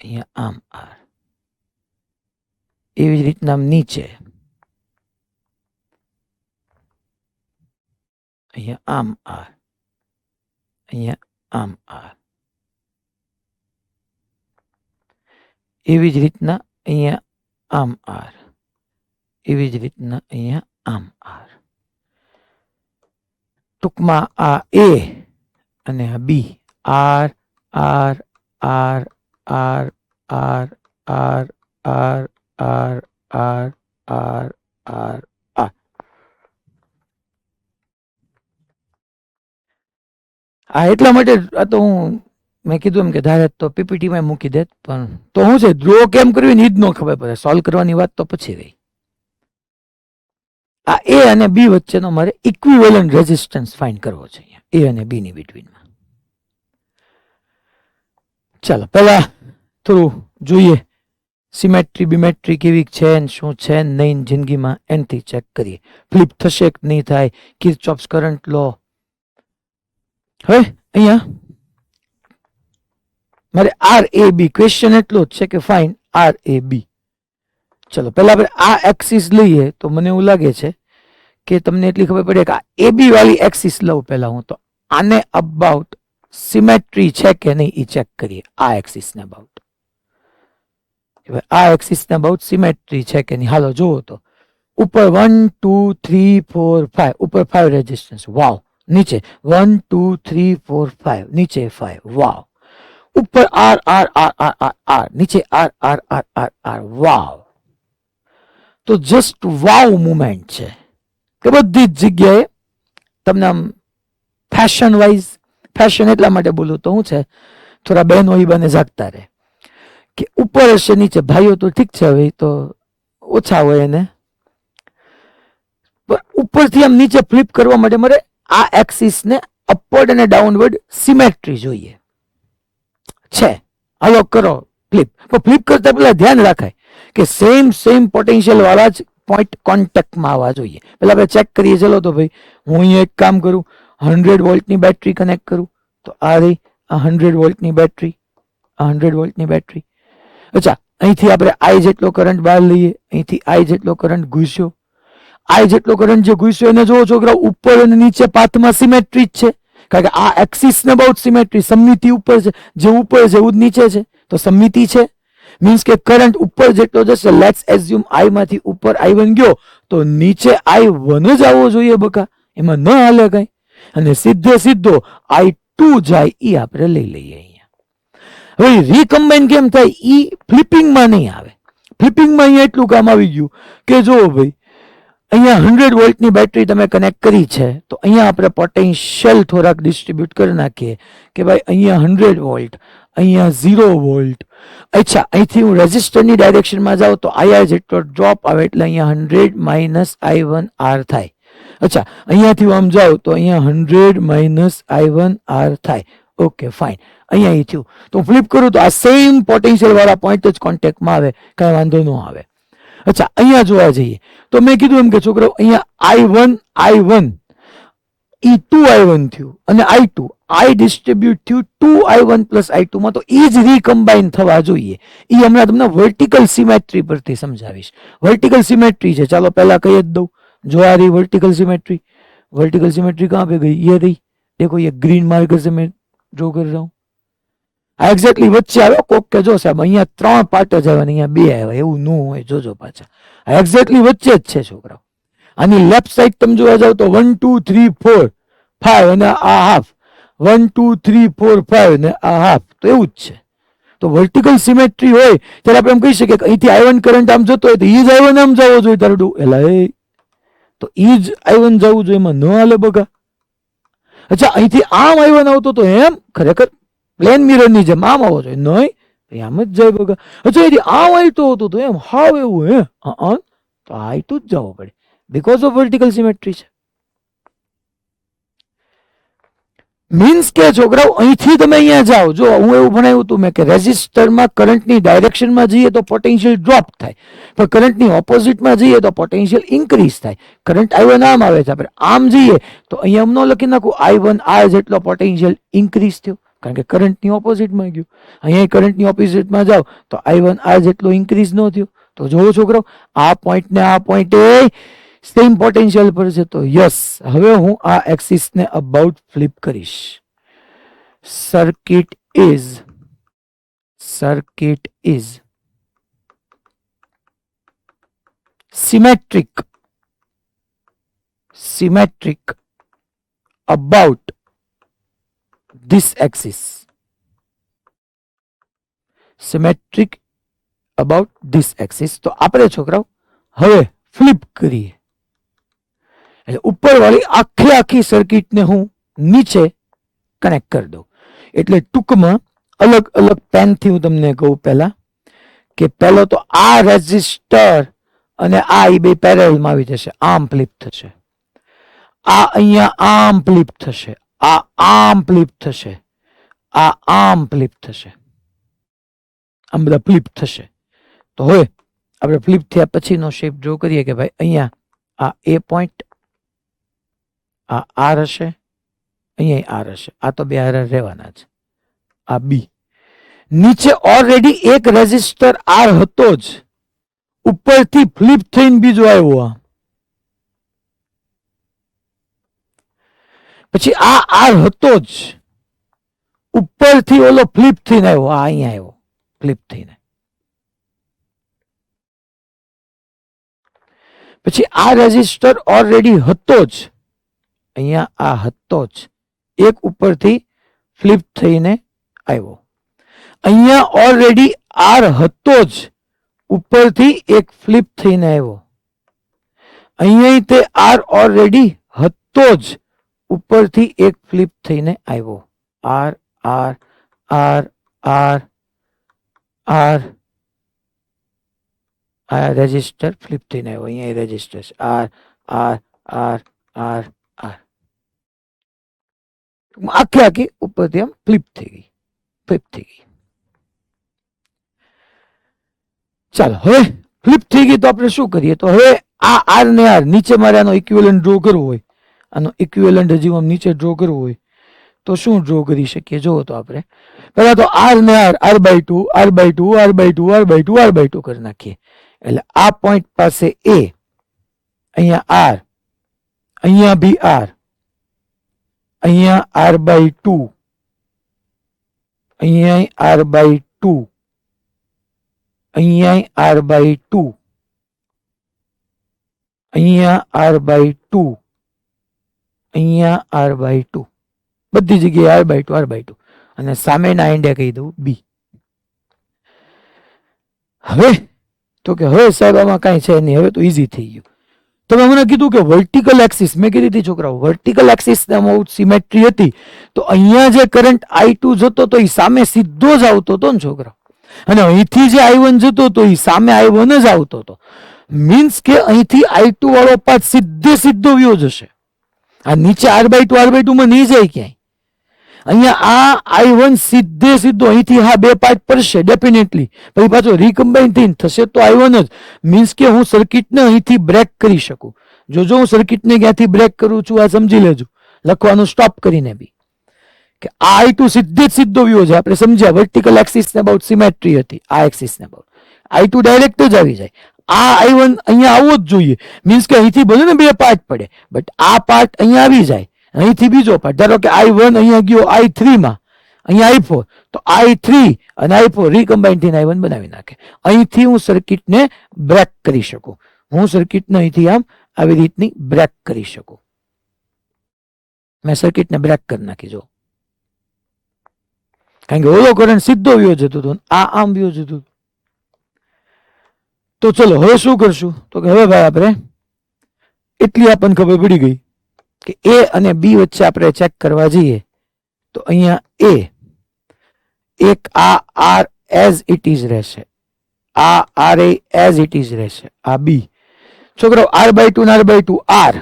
અહીંયા આમ આર, એવી જ રીતના આમ નીચે અહીંયા આમ આર, અહીંયા આમ આર, એવી જ રીતના અહીંયા આમ આર, એવી જ રીતના અહીંયા આમ આર. ટૂંકમાં આ એ અને આ B, R R R R R R R R R R R R. આ એટલા માટે આ તો હું મેં કીધું એમ કે ધારે તો પીપીટીમાં મૂકી દેત, પણ તો શું છે ડ્રો કેમ કરવી એ જ ન ખબર પડે. સોલ્વ કરવાની વાત તો પછી રહી. આ એ અને બી વચ્ચેનો મારે ઇક્વિવેલન્ટ રેઝિસ્ટન્સ ફાઇન્ડ કરવો છે અહીંયા એ અને બી ની બિટવીનમાં. ચાલો પહેલા થોડું જોઈએ સિમેટ્રી બિમેટ્રી કેવી છે ને શું છે નહીં જિંદગીમાં, એનથી ચેક કરીએ ફ્લિપ થશે કે નહીં થાય. કિર્ચોફ્સ કરંટ લો. હવે અહીંયા મારે આર એ બી ક્વેશ્ચન એટલો જ છે કે ફાઇન આર એ બી. ચલો પહેલા આપણે આ એક્સિસ લઈએ તો મને એવું લાગે છે કે તમને એટલી ખબર પડે કે આ એ બી વાળી એક્સિસ લઉં પહેલા હું, તો આને અબાઉટ સિમેટ્રી છે કે નહીં એ ચેક કરીએ. આ એક્સિસ ને અબાઉટ, આ એક્સિસ ને અબાઉટ સિમેટ્રી છે કે નહીં. હાલો જુઓ તો ઉપર 1 2 3 4 5 ઉપર 5 રેઝિસ્ટન્સ, વાવ. નીચે 1 2 3 4 5 નીચે 5, વાવ. ઉપર R R R R R R નીચે R R R R R, wow. તો જસ્ટ વાવ મુમેન્ટ છે કે બધી જ જગ્યાએ તમને આમ ફેશન વાઇઝ, ફેશન એટલા માટે બોલું તો શું છે થોડા બહેનો એ બને જાગતા રહે કે ઉપર હશે નીચે. ભાઈઓ તો ઠીક છે હવે તો ઓછા હોય એને, પણ ઉપરથી આમ નીચે ફ્લિપ કરવા માટે મારે આ એક્સિસ ને અપવર્ડ અને ડાઉનવર્ડ સિમેટ્રી જોઈએ છે. હાલો કરો ફ્લિપ, પણ ફ્લિપ કરતા પેલા ધ્યાન રાખાય કે સેમ પોટેન્શિયલ વાળા જ પોઈન્ટ કોન્ટેક્ટમાં આવવા જોઈએ. પેલા આપણે ચેક કરીએ. ચલો તો ભાઈ હું અહીંયા એક કામ કરું, 100 વોલ્ટની બેટરી કનેક્ટ કરું. તો આ રહી આ 100 વોલ્ટની બેટરી, આ 100 વોલ્ટની બેટરી. અચ્છા અહીંથી આપણે આઈ જેટલો કરંટ બહાર લઈએ, અહીંથી આઈ જેટલો કરંટ ઘૂસ્યો. આઈ જેટલો કરંટ જે ઘૂસ્યો એને જોવો છોકરા ઉપર અને નીચે પાથમાં સિમેટ્રી જ છે, કારણ કે આ એક્સિસ ને બહુ સિમેટ્રી, સમમિતિ ઉપર છે, જે ઉપર છે એવું જ નીચે છે તો સમમિતિ છે. મીન્સ કે કરંટ ઉપર જેટલો જશે, લેટ્સ એઝ્યુમ આઈ માંથી ઉપર I1 ગયો તો નીચે I1 જ આવવો જોઈએ બકા, એમાં ન હાલે કઈ. અને સીધો I2 જાય એ આપણે લઈ લઈએ અહીંયા. હવે રીકમ્બાઇન કેમ થાય ઈ ફ્લિપિંગમાં નહીં આવે. ફ્લિપિંગમાં અહીંયા એટલું કામ આવી ગયું કે જો ભાઈ અહીંયા 100 વોલ્ટની બેટરી તમે કનેક્ટ કરી છે તો અહીંયા આપણે પોટેન્શિયલ થોડાક ડિસ્ટ્રીબ્યુટ કરી નાખીએ કે ભાઈ અહીંયા 100 વોલ્ટ, અહીંયા 0 વોલ્ટ. અચ્છા અહીંથી હું રેઝિસ્ટરની ડાયરેક્શનમાં જાઉં તો આઈ જેટલો ડ્રોપ આવે એટલે અહીંયા 100 માઇનસ I1 R થાય. અચ્છા અહીંયાથી હું આમ જાઉં તો અહીંયા 100 માઇનસ I1 R થાય. Okay fine. અહીંયા થયું તો ફ્લિપ કરું તો આ સેમ પોટેન્શિયલ વાળા પોઈન્ટ જ કોન્ટેક્ટમાં આવે, કઈ વાંધો ન આવે. અચ્છા અહીંયા જોવા જઈએ તો મેં કીધું એમ કે છોકરો અહીંયા I1 ઈ 2I1 થયું અને I2 I ડિસ્ટ્રીબ્યુટ થયું 2I1 પ્લસ I2 માં, તો એ જ રીકમ્બાઇન થવા જોઈએ. એ હમણાં તમને વર્ટિકલ સિમેટ્રી પરથી સમજાવીશ. વર્ટિકલ સિમેટ્રી છે, ચાલો પહેલા કહી જ દઉં. जो आ रही वर्टिकल सिमेट्री कहाँ पे गई, ये रही. देखो ये ग्रीन मार्कर से मैं ड्रॉ कर रहा हूँ. આ એક્ઝેક્ટલી વચ્ચે આવ્યો કોક કે જો સાહેબ અહીંયા 3 પાર્ટ જ આવ્યા ને અહીંયા 2 આવ્યા, એવું ન હોય. જોજો પાછા આ એક્ઝેક્ટલી વચ્ચે જ છે છોકરાઓ. આની લેફ્ટ સાઈડ તમે જોવા જાવ તો 1 2 3 4 5 અને આ હાફ, 1 2 3 4 5 અને આ હાફ, તો એવું જ છે. તો વર્ટિકલ સિમેટ્રી હોય ત્યારે આપણે એમ કહી શકીએ કે અહીંથી I1 કરંટ આમ જતો હોય તો ઈ જ I1 આમ જવો જોઈએ તારું એલા એ, તો ઈ જ I1 જવું જોઈએ, એમાં ન હાલે બગા. અચ્છા અહીંથી આમ I1 આવતો તો એમ ખરેખર પ્લેન મિરર ની જેમ આમ આવવો જોઈએ, નહીં આમ જ જાય બગા. અચ્છા અહીંથી આમ આવતો હતો તો એમ હાવ એવું હે તો I2 જ જવો પડે બીકોઝ ઓફ વર્ટિકલ સિમેટ્રી છે. મીન્સ કે છોકરાઓ અહીંથી તમે અહીંયા જાઓ, જો હું એવું ભણાવ્યું હતું મેં કે રેઝિસ્ટરમાં કરંટની ડાયરેક્શનમાં જઈએ તો પોટેન્શિયલ ડ્રોપ થાય, પણ કરંટની ઓપોઝિટમાં જઈએ તો પોટેન્શિયલ ઇન્ક્રીઝ થાય. કરંટ I1 આમ આવે છે, આપણે આમ જઈએ તો અહીંયા એમ ન લખી નાખું I1 R જેટલો પોટેન્શિયલ ઇન્ક્રીઝ થયો, કારણ કે કરંટની ઓપોઝિટમાં ગયું. અહીંયા કરંટની ઓપોઝિટમાં જાઓ તો I1 R જેટલો ઇન્ક્રીઝ ન થયો. તો જોવો છોકરો, આ પોઈન્ટ ને આ પોઈન્ટે સેમ પોટેન્શિયલ પર છે. તો યસ, હવે હું આ એક્સિસને અબાઉટ ફ્લિપ કરીશ. Circuit is symmetric about this axis. Symmetric about this axis. તો આપણે છોકરાઓ હવે ફ્લિપ કરીએ. એટલે ઉપરવાળી આખી સર્કિટને હું નીચે કનેક્ટ કરી દઉં. એટલે ટૂંકમાં અલગ અલગ પેનથી હું તમને કહું પહેલા કે પહેલો તો આ રેઝિસ્ટર અને આ બે પેરેલલમાં આવી જશે, આમ ફ્લિપ થશે. આ અહીંયા આમ ફ્લિપ થશે, આ આમ ફ્લિપ થશે, આ આમ ફ્લિપ થશે, આમ બધા ફ્લિપ થશે. તો હવે આપણે ફ્લિપ થયા પછીનો શેપ જો કરીએ કે ભાઈ અહીંયા આ એ પોઈન્ટ, આ આર હશે, અહીંયા આર હશે, આ તો બે આર રહેવાના છે, આ બી. નીચે ઓલરેડી એક રેઝિસ્ટર આર હતો જ, ઉપરથી ફ્લિપ થઈને બીજો આવ્યો. આ પછી આ આર હતો જ, ઉપરથી ઓલો ફ્લિપ થઈને આવ્યો, આ અહીંયા આવ્યો ફ્લિપ થઈને. પછી આ રેઝિસ્ટર ઓલરેડી હતો જ, અહીંયા આ હતો જ, એક ઉપરથી ફ્લિપ થઈને આવ્યો. અહીંયા ઓલરેડી આર હતો જ, ઉપરથી એક ફ્લિપ થઈને આવ્યો. અહીંયા તે આર ઓલરેડી હતો જ, ઉપરથી એક ફ્લિપ થઈને આવ્યો. R R R R R, આ રેઝિસ્ટર ફ્લિપ થઈને આવ્યો. અહીંયા રેઝિસ્ટર છે, R R R R R, આખી ઉપરથી આમ ફ્લિપ થઈ ગઈ. ચાલો હવે ફ્લિપ થઈ ગઈ તો આપણે શું કરીએ? તો હવે આ આર ને આર નીચે મારે આનો ઇક્વિવેલન્ટ ડ્રો કરવો હોય, આનો ઇક્વિવેલન્ટ હજી આમ નીચે ડ્રો કરવો હોય તો શું ડ્રો કરી શકીએ? જોવો તો આપણે પહેલા તો આર ને R, R by two, R by two, R by two, R by two, R by two કરી નાખીએ. એટલે આ પોઈન્ટ પાસે એ, અહીંયા આર, અહીંયા બી આર, અહીંયા આર બાય ટુ, અહીંયા આર બાય ટુ, અહીંયા આર બાય ટુ, અહીંયા આર બાય ટુ, અહીંયા આર બાય ટુ, બધી જગ્યાએ R by two, R by two, અને સામેના એન્ડે કહી દઉં બી. હવે તો કે હવે સાહેબ આમાં કાંઈ છે નહીં, હવે તો ઈઝી થઈ ગયું. તમે મને કીધું કે વર્ટિકલ એક્સિસ, મેં કીધી હતી છોકરાઓ વર્ટિકલ એક્સિસ સિમેટ્રી હતી, તો અહીંયા જે કરંટ I2 જતો તો એ સામે સીધો જ આવતો હતો ને છોકરા, અને અહીંથી જે I1 જતો તો એ સામે I1 જ આવતો હતો. મીન્સ કે અહીંથી I2 વાળો પાથ સીધો વ્યો જશે. આ નીચે આર બાય ટુ માં નહીં જાય ક્યાંય. અહીંયા આ I1 સીધો અહીંથી હા બે પાર્ટ પડશે ડેફિનેટલી, પછી પાછો રીકમ્બાઇન થઈને થશે તો I1 જ. મીન્સ કે હું સર્કિટને અહીંથી બ્રેક કરી શકું. જો હું સર્કિટને ક્યાંથી બ્રેક કરું છું આ સમજી લેજો, લખવાનું સ્ટોપ કરીને બી કે આ I2 સીધો વ્યો છે. આપણે સમજ્યા વર્ટિકલ એક્સિસ ને અબાઉટ સિમેટ્રી હતી, આ એક્સિસ ને અબાઉટ I2 ડાયરેક્ટ જ આવી જાય. આ I1 અહીંયા આવવો જ જોઈએ, મીન્સ કે અહીંથી બધું ને બે પાર્ટ પડે, બટ આ પાર્ટ અહીંયા આવી જાય, અહીંથી બીજો પાર્ટ. ધારો કે I1 અહીંયા ગયો I3 માં, અહીંયા I4, તો I3 અને I4 રીકમ્બાઇન થઈને I1 બનાવી નાખે. અહીંથી હું સર્કિટને બ્રેક કરી શકું, હું સર્કિટને અહીંથી આમ આવી રીતની બ્રેક કરી શકું. મેં સર્કિટને બ્રેક કરી નાખી જો, કારણ કે ઓલો કરંટ સીધો વ્યો જતો હતો, આ આમ વ્યો જતો હતો. તો ચલો હવે શું કરશું? તો કે હવે ભાઈ આપણે એટલી આપણને ખબર પડી ગઈ કે એ અને બી વચ્ચે આપણે ચેક કરવા જઈએ તો અહીંયા એ એક આ આર એઝ ઇટ ઇઝ રહેશે, આ આર એઝ ઇટ ઇઝ રહેશે, આ બી. છોકરો આર બાય ટુ ને આર બાય ટુ, આર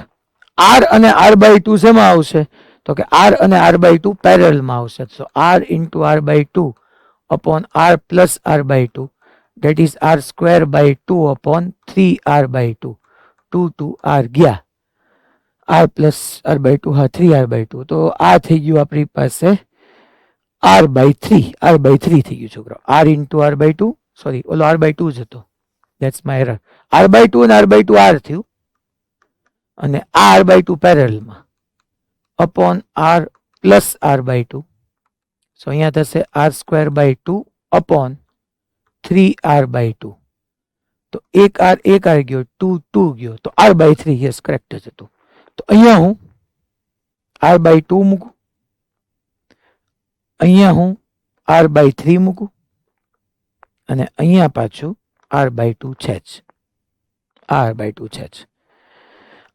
અને આર બાય ટુ શેમાં આવશે? તો કે આર અને આર બાય ટુ પેરેલલમાં આવશે. તો R into R by two upon R plus R by two, that is r square by 2 upon 3r by 2, 2 r ગયા, r plus r by 2, હા 3r by 2. તો આ થઈ ગયું આપણી પાસે r/3 r/3 થઈ ગયું છોકરા. r into r/2 સોરી ઓલો r/2 જ હતો, ધેટ્સ માય એરર. r/2 અને r/2 r થયું અને આ r/2 પેરેલલમાં અપોન r પ્લસ r/2. સો અહીંયા થશે r²/2 અપોન 3r/2. તો એક r ગયો, 2 ગયો, તો r/3 યસ કરેક્ટ જ હતું. તો અહીંયા હું r/2 મૂકું, અહીંયા હું r/3 મૂકું અને અહીંયા પાછું r/2 છે જ, r/2 છે જ.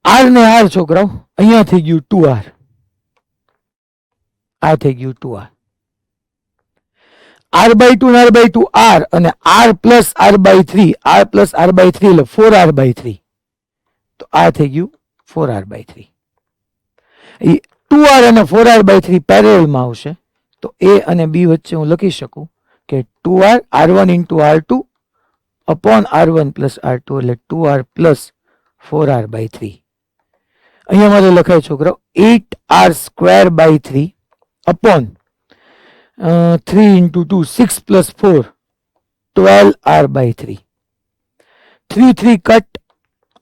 r ને r છોકરાઓ અહીંયા થઈ ગયું 2r, આ થઈ ગયું 2r. r/2 ને r/2 r અને r plus r/3, r plus r/3 એટલે 4r/3. તો આ થઈ ગયું 4r/3. 2r અને 4r/3 પેરેલલમાં આવશે તો a અને b વચ્ચે હું લખી શકું કે 2r r1 into r2 upon r1 plus r2 એટલે 2r પ્લસ 4r/3. અહીંયા મારે લખાય છોકરાઓ 8r²/3 upon 3 into 2 6 plus 4 12r/3. 3 cut,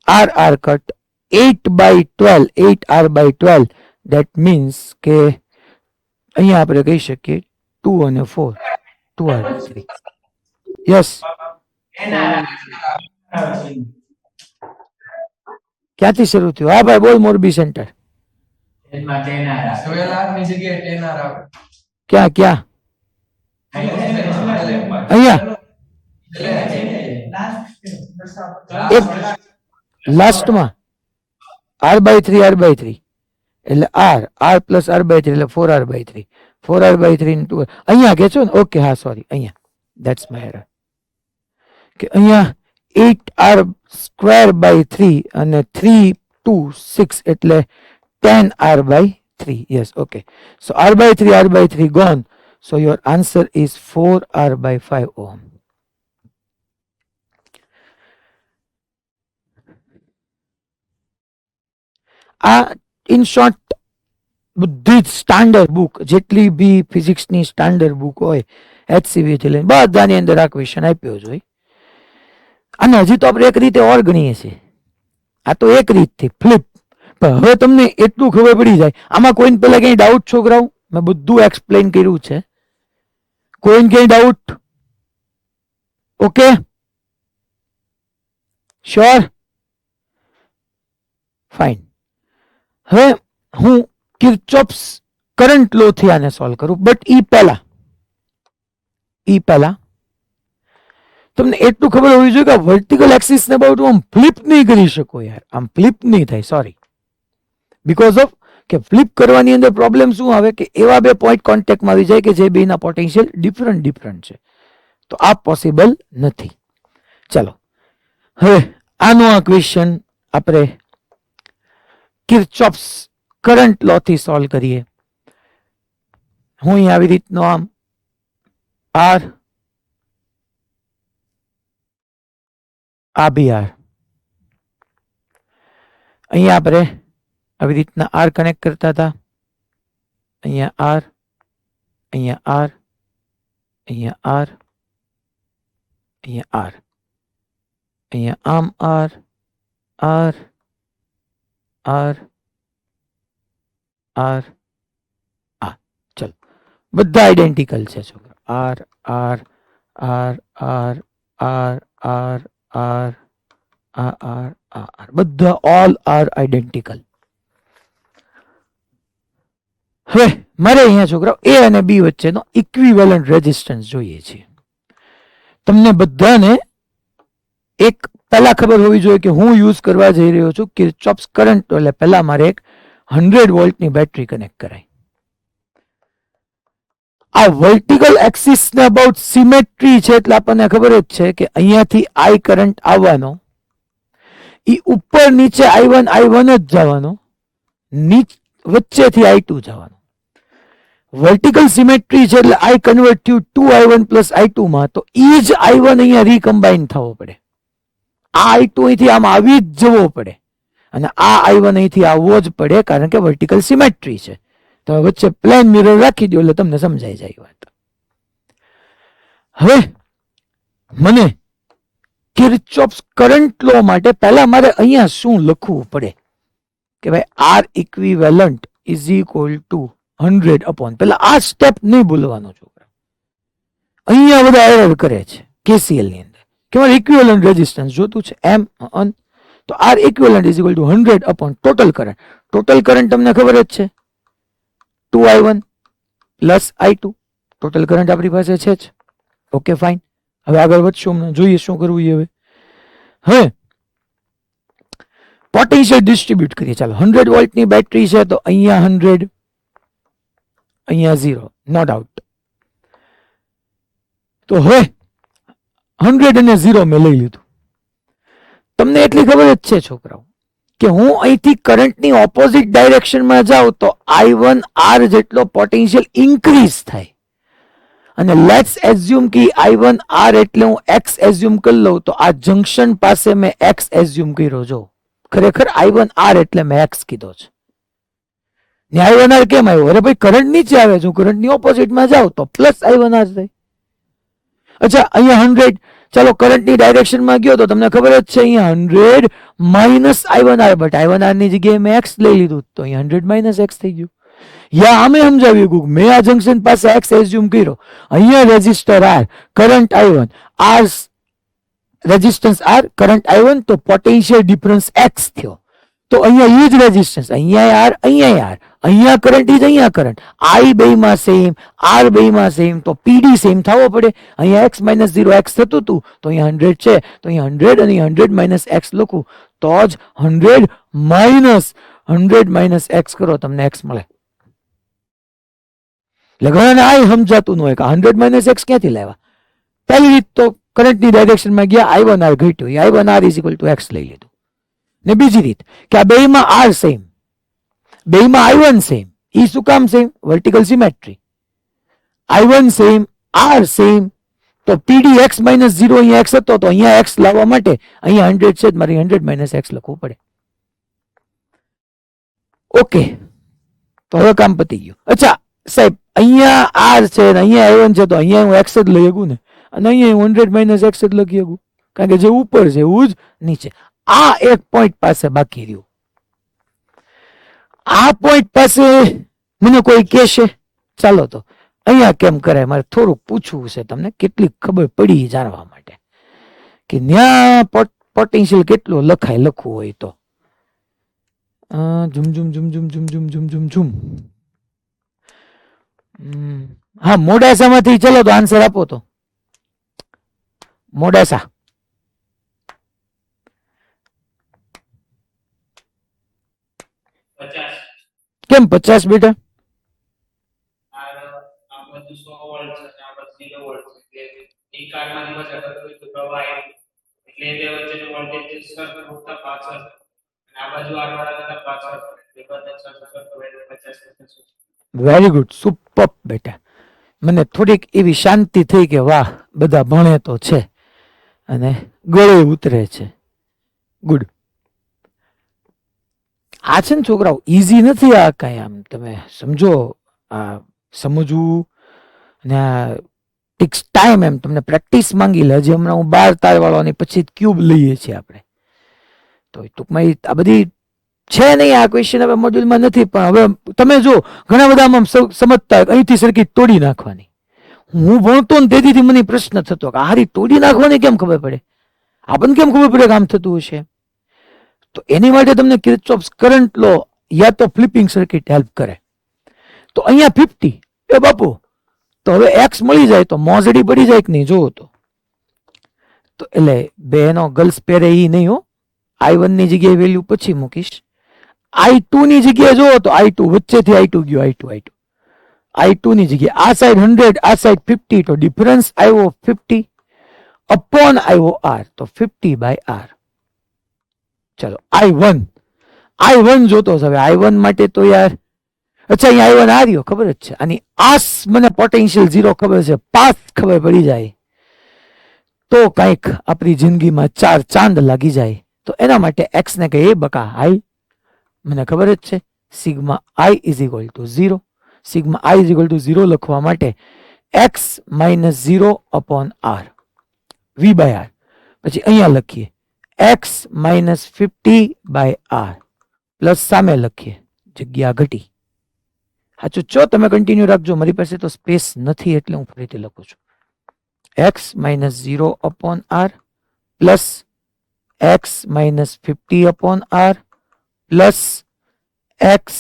r cut, 8/12 8r/12. that means કે અહીંયા આપણે કહી શકીએ 2 અને 4 2r/3. યસ ક્યાંથી શરૂ થયું? હા ભાઈ બોલ મોરબી સેન્ટર. ક્યાં ક્યાં? અહીંયા લાસ્ટમાં r/3 r/3 એટલે r પ્લસ r/3 એટલે 4r/3 4r/3 into અહીંયા કે છો ને? ઓકે હા સોરી, અહીંયા ધેટ્સ માય એરર કે અહીંયા 8r²/3 અને 3 2 6 એટલે 10r/3. yes okay, so r/3 gone, so your answer is 4r/5 ohm. આ ઇન શોર્ટ બધી જ સ્ટાન્ડર્ડ બુક, જેટલી બી ફિઝિક્સની સ્ટાન્ડર્ડ બુક હોય HCV થી લઈને બધાની અંદર આ ક્વેશ્ચન આપ્યો જ હોય. અને હજી તો આપણે એક રીતે ઓર ગણીએ છીએ, આ તો એક રીતથી ફ્લિપ. પણ હવે તમને એટલું ખબર પડી જાય. આમાં કોઈને પેલા કઈ ડાઉટ છોકરાઓ? મેં બધું એક્સપ્લેન કર્યું છે. કોઈને કઈ ડાઉટ? Okay sure fine. હવે હું કિર્ચોફ્સ કરંટ લો થી આને સોલ્વ કરું, બટ ઈ પહેલા તમને એટલું ખબર હોવી જોઈએ કે વર્ટિકલ એક્સિસ ને બહુ આમ ફ્લિપ નહીં કરી શકો યાર, આમ ફ્લિપ નહીં થાય. સોરી, બીકોઝ ઓફ કે ફ્લિપ કરવાની અંદર પ્રોબ્લેમ શું આવે કે એવા બે પોઈન્ટ કોન્ટેક્ટમાં આવી જાય કે જે બેના પોટેન્શિયલ ડિફરન્ટ છે, તો આ પોસિબલ નથી. ચાલો હવે આનો આ ક્વેશ્ચન આપણે કિર્ચોફ્સ કરંટ લો થી સોલ્વ કરીએ. હું અહીં આવી રીતનો આમ r આ બી r, અહીંયા આપણે આવી રીતના r કનેક્ટ કરતા હતા. અહીંયા r, અહીંયા r, અહીંયા r, અહીંયા r, અહીંયા આમ r r r r આ. ચલો બધા આઈડેન્ટિકલ છે છોકરા. r r r r r r r r r બધા ઓલ આર આઈડેન્ટિકલ. હવે મારે અહીંયા છોકરા એ અને બી વચ્ચેનો ઇક્વિવેલન્ટ રેઝિસ્ટન્સ જોઈએ છે. તમને બધાને એક પહેલા ખબર હોવી જોઈએ કે હું યુઝ કરવા જઈ રહ્યો છું કિર્ચોફ્સ કરંટ, એટલે પહેલા મારે એક 100 વોલ્ટની બેટરી કનેક્ટ કરાય. આ વર્ટિકલ એક્સિસ ને અબાઉટ સિમેટ્રી છે, એટલે આપણને ખબર જ છે કે અહીંયાથી I કરંટ આવવાનો, ઈ ઉપર નીચે I1 જ જવાનો, વચ્ચેથી I2 જવાનો. વર્ટિકલ સિમેટ્રી છે એટલે I કન્વર્ટ થયું 2I1 પ્લસ I2 માં, તો ઈ જ I1 અહીંયા રીકમ્બાઇન થવો પડે. આ I2 અહીંથી આમ આવી જ જવો પડે અને આ I1 અહીંથી આવવો જ પડે, કારણ કે વર્ટિકલ સિમેટ્રી છે. તો વચ્ચે પ્લેન મિરર રાખી દો એટલે તમને સમજાઈ જાય વાત. હવે મને કિર્ચોફ્સ કરંટ લો માટે પહેલા મારે અહીંયા શું લખવું પડે કે ભાઈ R equivalent is equal to 100 upon, પેલા આ સ્ટેપ નહીં ભૂલવાનો છોકરા. અહીંયા બધા એરર કરે છે KCL ની અંદર કે મારે ઇક્વિવેલન્ટ રેઝિસ્ટન્સ જોતું છે એમ અન, તો R equivalent is equal to 100 upon total current. Total current તમને ખબર જ છે 2i1 plus i2. Total current આપણી પાસે છે જ. Okay fine. હવે આગળ વધશું, હમણાં જોઈએ શું કરવું હવે. હવે પોટેન્શિયલ ડિસ્ટ્રીબ્યુટ કરીએ. ચાલો 100 વોલ્ટની બેટરી છે તો અહીંયા 100, અહીંયા 0, નો ડાઉટ. તો હવે 100 અને 0 મેં લઈ લીધું. તમને એટલી ખબર જ છે છોકરાઓ કે હું અહીંથી કરંટની ઓપોઝિટ ડાયરેક્શનમાં જાઉં તો I1 R જેટલો પોટેન્શિયલ ઇન્ક્રીઝ થાય. અને લેટ્સ એઝ્યુમ કે I1 R એટલે હું X એઝ્યુમ કરી લઉં તો આ જંકશન પાસે મેં X એઝ્યુમ કર્યો. જો ખરેખર I1 R એટલે મેં X કીધો છે ને I1 R કેમ આવ્યો? અરે ભાઈ કરંટ નીચે આવે છે, હું કરંટની ઓપોઝિટમાં જાઉં તો પ્લસ I1 R થાય. અચ્છા અહીંયા 100, ચાલો કરંટની ડાયરેક્શનમાં ગયો તો તમને ખબર જ છે અહીંયા 100 minus I1 R, but I1 R ની જગ્યાએ મેં X લઈ લીધું તો અહીંયા 100 માઇનસ X થઈ ગયું. યા અમે સમજાવી ગયું, મેં આ જંકશન પાસે X એઝ્યુમ કર્યો, અહીંયા resistor R, current I1, R resistance R, current I1, તો પોટેન્શિયલ ડિફરન્સ X થયો. તો અહીંયા એ જ રેઝિસ્ટન્સ, અહીંયા R, અહીંયા R, અહીંયા કરંટ ઇઝ અહીંયા કરંટ, I બેમાં સેમ, R બેમાં સેમ, તો PD સેમ થવો પડે. અહીંયા X માઇનસ 0 X થતું હતું તો અહીંયા 100 છે, તો અહીંયા 100 અને 100 માઇનસ X લખું તો જ 100 માઇનસ X કરો તમને X મળે. એટલે ઘણાને આ સમજાતું ન હોય કે 100 માઇનસ X ક્યાંથી લેવા. પહેલી રીત તો કરંટની ડાયરેક્શનમાં ગયા, I1 R ઘટ્યું, I1 R is equal two X લઈ લીધું. ને બીજી રીત કે આ બેમાં R સેમ, બેમાં I1 સેમ, ઈ શું કામ same? Vertical symmetry. I1 same, R same, તો PD X માઇનસ 0 અહીંયા X હતો તો અહીંયા X લાવવા માટે અહીંયા 100 છે, મારે 100 માઇનસ X લખવું પડે. ઓકે, તો હવે કામ પતી ગયું. અચ્છા સાહેબ અહીંયા R છે ને અહીંયા I1 છે તો અહીંયા હું X જ લઈ શકું ને, અને અહીંયા હું 100 માઇનસ X જ લખી શકું, કારણ કે જે ઉપર છે એવું જ નીચે. આ એક પોઈન્ટ પાસે બાકી રહ્યું. આ પોઈન્ટ પાસે મને કોઈ કહેશે ચાલો તો અહીંયા કેમ કરે, મારે થોડુંક પૂછવું છે તમને, કેટલી ખબર પડી જાણવા માટે કે ન્યા પોટેન્શિયલ કેટલો લખાય, લખવું હોય તો ઝુમ ઝુમ ઝુમ ઝુમ ઝુમ ઝુમ ઝુમ ઝુમ ઝુમ. હા મોડાસામાંથી ચલો તો આન્સર આપો તો. મોડાસા કેમ 50 બેટા? વેરી ગુડ, સુપર બેટા. મને થોડીક એવી શાંતિ થઈ કે વાહ બધા ભણે તો છે અને ગળે ઉતરે છે. ગુડ. આ છે ને છોકરાઓ ઈઝી નથી આ કઈ, આમ તમે સમજો આ સમજવું ને આ ટેક્સ ટાઈમ, એમ તમને પ્રેક્ટિસ માંગી લે. હજી હમણાં હું 12 તાર વાળવાની પછી ક્યુબ લઈએ છીએ આપણે, તો ટૂંકમાં આ બધી છે નહીં. આ ક્વેશ્ચન હવે મોડ્યુલમાં નથી, પણ હવે તમે જો ઘણા બધા આમ સમજતા અહીંથી સર્કિટ તોડી નાખવાની. હું ભણતો ને તેથી મને પ્રશ્ન થતો કે હારી તોડી નાખવાની કેમ ખબર પડે, આપણને કેમ ખબર પડે કે આમ થતું હશે. તો એની માટે તમને કિર્ચોફ્સ કરંટ લો યા તો ફ્લિપિંગ સર્કિટ હેલ્પ કરે. તો અહીંયા 50 એ બાપુ, તો હવે X મળી જાય તો મોજડી પડી જાય કે નહીં જોવો તો એટલે બેનો ગર્લ્સ પહેરે ઈ નહીં હો. I1 ની જગ્યાએ વેલ્યુ પછી મૂકીશ, I2 ની જગ્યાએ જોવો તો I2 વચ્ચેથી I2 ગયો, I2 ની જગ્યાએ આ સાઈડ 100 આ સાઈડ 50, તો ડિફરન્સ આવ્યો 50 અપોન આવ્યો R, તો 50 બાય R. ચલો I1 જોતો હવે I1 માટે તો યાર, અચ્છા અહીંયા I1 આવ્યો ખબર જ છે, આની આસ મને પોટેન્શિયલ 0 ખબર છે, પાસ ખબર પડી જાય તો કંઈક આપણી જિંદગીમાં 4 ચાંદ લાગી જાય. તો એના માટે X ને કહે એ બકા I, મને ખબર જ છે sigma I is equal to 0. Sigma I is equal to 0 લખવા માટે x minus 0 upon r v by r, પછી અહીંયા લખીએ x minus 50 by r plus સામે લખીએ જગ્યા ઘટી. સાચું છો? તમે કન્ટિન્યુ રાખજો, મારી પાસે તો સ્પેસ નથી એટલે હું ફરીથી લખું છું. x minus 0 upon r plus x minus 50 upon r plus x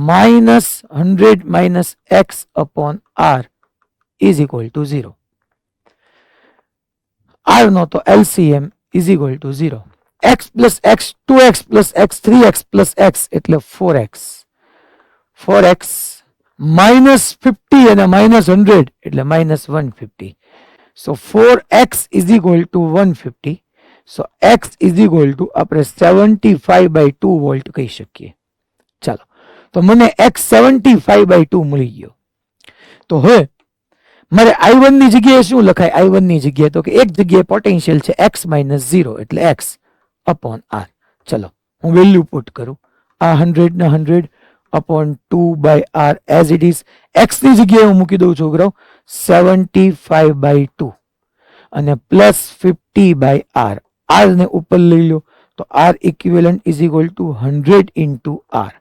minus 100 minus x upon r is equal to 0. r નો તો LCM is equal to 0. x plus x 2x plus x 3x plus x એટલે 4x. 4x minus 50 અને minus 100 એટલે minus 150. So 4x is equal two 150. So x is equal two આપણે 75 by 2 volt કહી શકીએ. ચાલો, તો મને x 75 બાય 2 મળી ગયો. તો હવે મારે I1 ની જગ્યાએ શું લખાય? I1 ની જગ્યાએ તો કે એક જગ્યાએ પોટેન્શિયલ છે x માઇનસ 0 એટલે x અપોન r. ચલો હું વેલ્યુ પુટ કરું. આ 100 ના 100 upon 2 by r as it is. x ની જગ્યાએ હું મૂકી દઉં છોકરાઓ 75 બાય 2 અને પ્લસ 50 બાય r. r ને ઉપર લઈ લો તો r equivalent is equal to 100 into r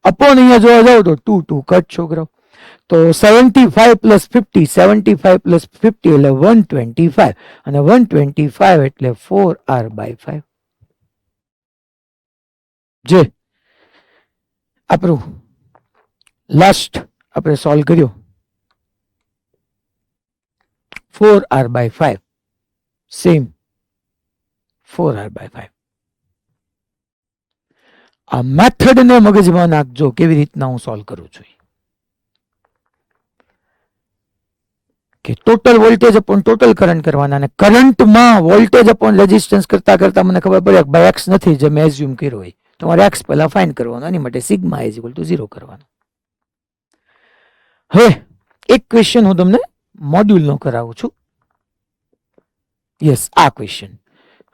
upon અહીંયા જોવા જાવ તો 2 2 કટ છોકરાઓ. તો 75 પ્લસ 50, 75 પ્લસ 50 એટલે 125 અને 125 એટલે 4r બાય 5. જે આપણું લાસ્ટ આપણે સોલ્વ કર્યો 4r by 5 same 4r by 5. આ મેથડ ને મગજમાં નાખજો કેવી રીતના હું સોલ્વ કરું છું. કે total voltage upon total current કરવાના અને કરંટમાં વોલ્ટેજ અપોન રેઝિસ્ટન્સ કરતા કરતા મને ખબર પડે કે ભાઈ એક્સ નથી જે મેં એઝ્યુમ કર્યો હોય. તમારે એક્સ પહેલા ફાઇન્ડ કરવાનો, એની માટે સિગ્મા ઇઝ ઇક્વલ ટુ 0 કરવાનો. હવે એક ક્વેશ્ચન હું તમને મોડ્યુલ નો કરાવું છું. યસ, આ ક્વેશ્ચન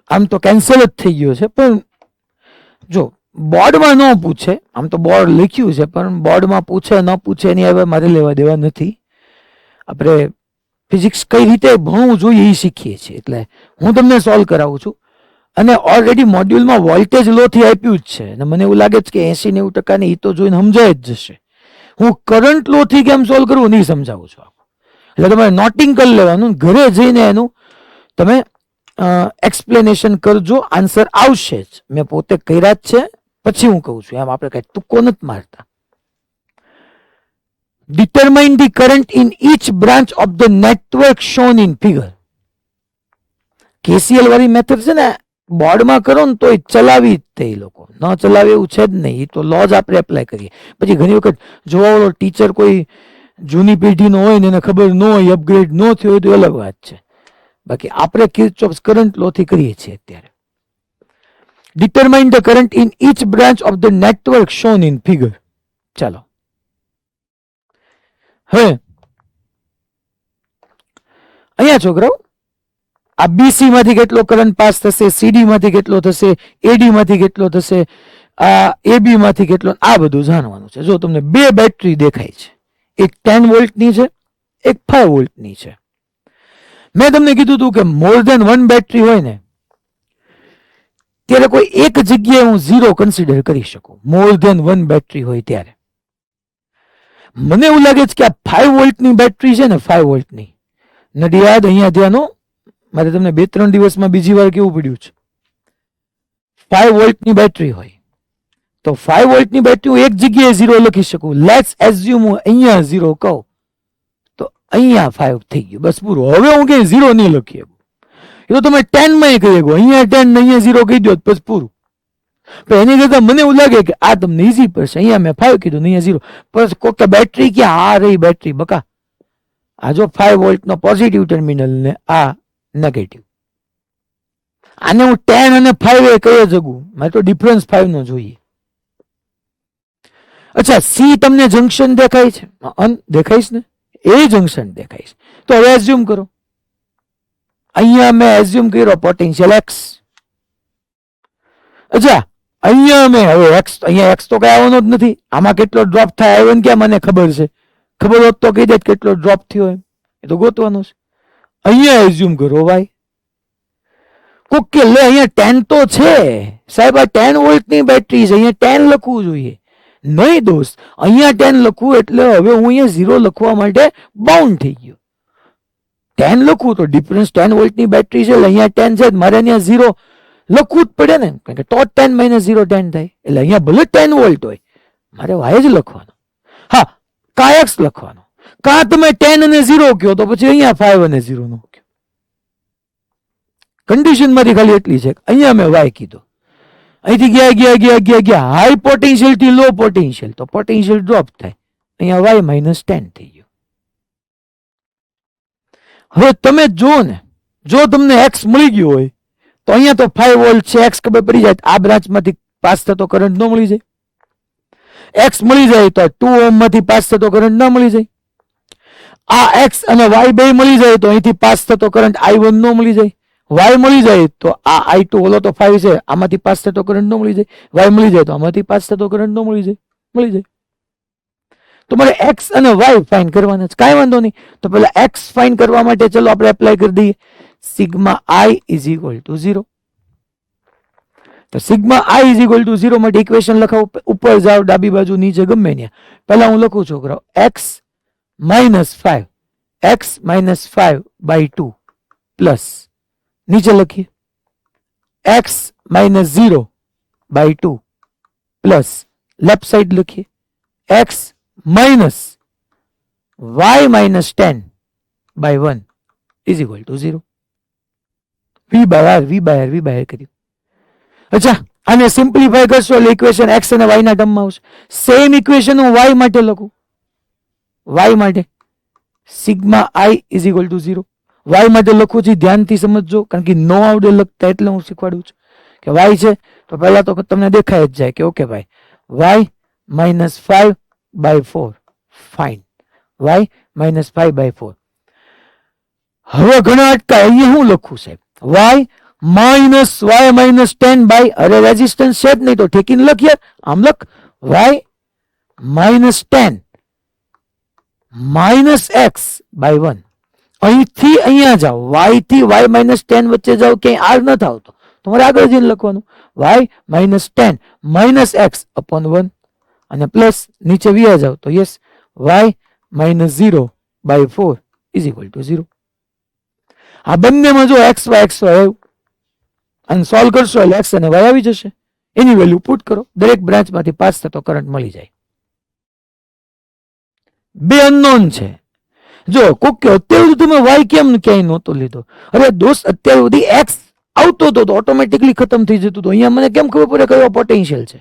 આમ તો કેન્સલ જ થઈ ગયો છે, પણ જો બોર્ડમાં ન પૂછે, આમ તો બોર્ડ લખ્યું છે પણ બોર્ડમાં પૂછે ન પૂછે એની હવે મારે લેવા દેવા નથી. આપણે ફિઝિક્સ કઈ રીતે ભણવું જોઈએ એ શીખીએ છીએ, એટલે હું તમને સોલ્વ કરાવું છું. અને ઓલરેડી મોડ્યુલમાં વોલ્ટેજ લો થી આપ્યું જ છે અને મને એવું લાગે છે કે 80-90% એ તો જોઈને સમજાય જ જશે. હું કરંટ લો થી કેમ સોલ્વ કરવું નહીં સમજાવું છું. એટલે તમારે નોટિંગ કરી લેવાનું, ઘરે જઈને એનું તમે એક્સપ્લેનેશન કરજો, આન્સર આવશે જ. મેં પોતે કર્યા જ છે, પછી હું કહું છું, એમ આપણે કઈ તુક્કો નથી મારતા. Determine the current in each branch of the network shown in figure. KCL વાળી મેથડ છે ને બોર્ડમાં કરો ને તો ચલાવી જ તે લોકો, ન ચલાવે એવું છે જ નહીં. એ તો લો જ આપણે એપ્લાય કરીએ. પછી ઘણી વખત જોવા વાળો ટીચર કોઈ જૂની પેઢીનો હોય ને એને ખબર ન હોય, અપગ્રેડ ન થયો હોય તો અલગ વાત છે. બાકી આપણે કિર્ચોફ કરંટ લો થી કરીએ છીએ અત્યારે. Determine the current in each branch of the network shown in figure. ચાલો હવે અહીંયા છોકરાઓ આ બીસી માંથી કેટલો કરંટ પાસ થશે, સીડી માંથી કેટલો થશે, એડી માંથી કેટલો થશે, આ એબી માંથી કેટલો, આ બધું જાણવાનું છે. જો તમને બે બેટરી દેખાય છે, એક 10 વોલ્ટની છે, એક 5 વોલ્ટની છે. મેં તમને કીધું હતું કે મોર ધેન 1 બેટરી હોય ને ત્યારે કોઈ એક જગ્યાએ હું 0 કન્સિડર કરી શકું. મોર ધેન 1 બેટરી હોય ત્યારે મને એવું લાગે છે કે આ 5 વોલ્ટની બેટરી છે ને, 5 વોલ્ટની નડિયાદ, અહીંયા ધ્યાનો, મારે તમને 2-3 દિવસમાં બીજી વાર કેવું પડ્યું છે. 5 વોલ્ટની બેટરી હોય તો 5 વોલ્ટની બેટરી હું એક જગ્યાએ 0 લખી શકું. લેટ્સ એઝ્યુમ હું અહીંયા 0 કહું તો અહીંયા 5 થઈ ગયું, બસ પૂરું. હવે હું કઈ 0 નહીં લખી શકું. એ તો તમે 10 માં કહી શકો, અહીંયા 10 ને અહીંયા 0 કહી દો બસ પૂરું. પણ એની કરતા મને એવું લાગે કે આ તમને ઈઝી પડશે. અહીંયા મેં 5 કીધું, અહીંયા 0. બસ કોકે બેટરી ક્યાં, આ રહી બેટરી બકા. આ જો 5 વોલ્ટ નો પોઝિટિવ ટર્મિનલ ને આ નેગેટિવ. આને હું 10 અને 5 એ કહી શકું, મારે તો ડિફરન્સ 5 નો જોઈએ. અચ્છા, સી તમને જંક્શન દેખાય છે, દેખાઈશ ને, એ જંક્શન દેખાઈશ. તો હવે એઝ્યુમ કરો, અહીંયા મેં એઝ્યુમ કર્યો પોટેન્શિયલ એક્સ. અચ્છા, અહીંયા મેં હવે એક્સ, અહીંયા એક્સ તો કઈ આવવાનો જ નથી. આમાં કેટલો ડ્રોપ થાય આવ્યો ને ક્યાં મને ખબર છે? ખબર હોત તો કહી દે કેટલો ડ્રોપ થયો એમ, એ તો ગોતવાનો છે. અહીંયા એઝ્યુમ કરો વાય. કોક કે લે અહીંયા 10 તો છે સાહેબ, આ 10 વોલ્ટની બેટરી છે, અહીંયા 10 લખવું જોઈએ. નહીં દોસ્ત, અહીંયા 10 લખવું એટલે હવે હું અહીંયા 0 લખવા માટે બાઉન્ડ થઈ ગયો. 10 લખવું તો ડિફરન્સ 10 વોલ્ટની બેટરી છે એટલે અહીંયા 10 છે, મારે અહીંયા 0 લખવું જ પડે ને, કારણ કે તો 10 - 0 10 થાય. એટલે અહીંયા ભલે 10 વોલ્ટ હોય, મારે વાય જ લખવાનો. હા, કા એક્સ લખવાનો, કા તમે 10 અને 0 કહો તો પછી અહીંયા 5 અને 0 નો કહો. કન્ડિશન માંથી ખાલી એટલી છે, અહીંયા મેં વાય કીધો, અહીંથી ગયા હાઈ પોટેન્શિયલ થી લો પોટેન્શિયલ, તો પોટેન્શિયલ ડ્રોપ થાય, અહીંયા વાય -10 થઈ ગયો. હવે તમે જો ને, જો તમને એક્સ મળી ગયો હોય તો અહીંયા તો 5 વોલ્ટ છે, એક્સ ખબર પડી જાય, આ બ્રાન્ચ માંથી પાસ થતો કરંટ ન મળી જાય. એક્સ મળી જાય તો 2 ઓહ્મ માંથી પાસ થતો કરંટ ન મળી જાય. આ એક્સ અને વાય બે મળી જાય તો અહીંથી પાસ થતો કરંટ I1 ન મળી જાય. વાય મળી જાય તો આ I2 ઓલો તો 5 છે, આમાંથી પાસ થતો કરંટ ન મળી જાય. વાય મળી જાય તો આમાંથી પાસ થતો કરંટ ન મળી જાય. મળી જાય તો મારે એક્સ અને વાય ફાઇન્ડ કરવાના છે. કાંઈ વાંધો નહીં, તો પેલા એક્સ ફાઇન્ડ કરવા માટે ચલો આપણે એપ્લાય કરી દઈએ. Sigma I = 0. તો સિગ્મા I = 0 માટે ઇક્વેશન લખાવો. ઉપર જાઓ, ડાબી બાજુ, નીચે, ગમે ત્યાં. પહેલા હું લખું છોકરાઓ, x - 5, x - 5/2 પ્લસ, નીચે લખીએ x - 0/2 પ્લસ, લેફ્ટ સાઈડ લખીએ x - y -10/1 = 0. v by r કર્યું. અચ્છા, આને સિમ્પ્લિફાય કરશો એટલે ઇક્વેશન x અને y ના ટર્મમાં આવશે. સેમ ઇક્વેશન હું y માટે લખું. y માટે સિગ્મા I = 0. y માટે લખું છું, ધ્યાનથી સમજજો, કારણ કે નો આવડે લખતા એટલે હું શીખવાડું છું કે y છે તો પહેલા તો તમને દેખાય જ જાય કે ઓકે ભાઈ, y - 5/4 ફાઇન, y - 5/4. હવે ઘણા અટકાય, અહીંયા હું લખું સાહેબ, y -10 બાય, અરે રેઝિસ્ટન્સ છે જ નહીં તો ઠેકીને લખીએ. આમ લખ, y -10 -x/1. અહીંથી અહીંયા જાઓ, y થી y -10 વચ્ચે જાઓ, ક્યાંય r નથી આવતો, તમારે આગળ જઈને લખવાનું y -10 -x/1 અને પ્લસ નીચે વ્યા જાવ તો યસ, y -0/4 = 0. આ બંનેમાં જો xy આવ્યું અને સોલ્વ કરશો એટલે x અને y આવી જશે. એની વેલ્યુ પુટ કરો, દરેક બ્રાન્ચ માંથી પાસ થતો કરંટ મળી જાય. બે અનનોન છે. જો કોક કે અત્યાર સુધી તમે y કેમ ક્યાંય નહોતો લીધો? અરે દોસ્ત, અત્યાર સુધી x આવતો હતો તો ઓટોમેટિકલી ખતમ થઈ જતું હતું. અહીંયા મને કેમ ખબર પડે કયો પોટેન્શિયલ છે?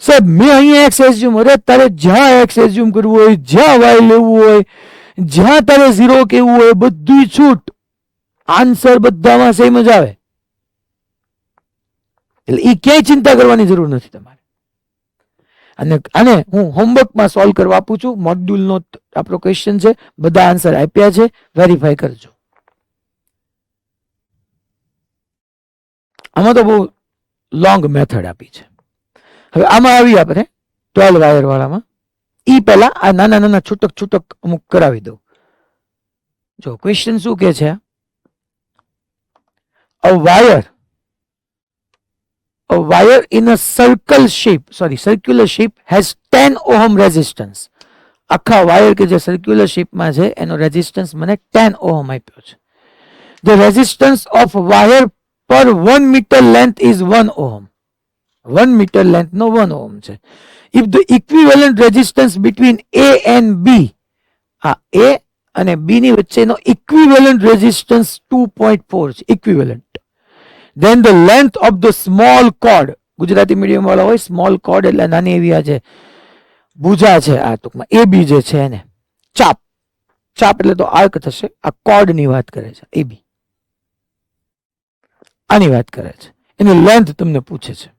સાહેબ મેં અહીંયા એક્સ એઝ્યુમ, અરે તારે જ્યાં એક્સ એઝ્યુમ કરવું હોય, જ્યાં વાય લેવું હોય, જ્યાં તારે 0 કેવું હોય, બધું છૂટ, આન્સર બધામાં સેમ જ આવે. એટલે એ ક્યાંય ચિંતા કરવાની જરૂર નથી તમારે. અને આને હું હોમવર્કમાં સોલ્વ કરવા આપું છું. મોડ્યુલનો આપણો ક્વેશ્ચન છે, બધા આન્સર આપ્યા છે, વેરીફાઈ કરજો. આમાં તો બહુ લોંગ મેથડ આપી છે. હવે આમાં આવી આપણે 12 વાયર વાળામાં. ઈ પહેલા આ નાના નાના છૂટક અમુક કરાવી દઉં. જો ક્વેશ્ચન શું કે છે, a wire in a circular shape has 10 ohm resistance. આખા વાયર કે જે સર્ક્યુલર શેપમાં છે એનો રેઝિસ્ટન્સ મને 10 ઓહમ આપ્યો છે. The resistance of wire per 1 meter length is 1 ohm. 1 meter length no 1 ohm છે. If the equivalent resistance between A and B, આ A અને B ની વચ્ચેનો equivalent resistance 2.4 છે, equivalent. Then the length of the small cord, Gujarati medium વાળા હોય, small cord એટલે નાની એવી આ છે ભુજા છે, આ ટૂંકમાં AB જે છે એને ચાપ એટલે તો આર્ક થશે. આ કોર્ડ ની વાત કરે છે, AB આની વાત કરે છે, એની લેન્થ તમને પૂછે છે.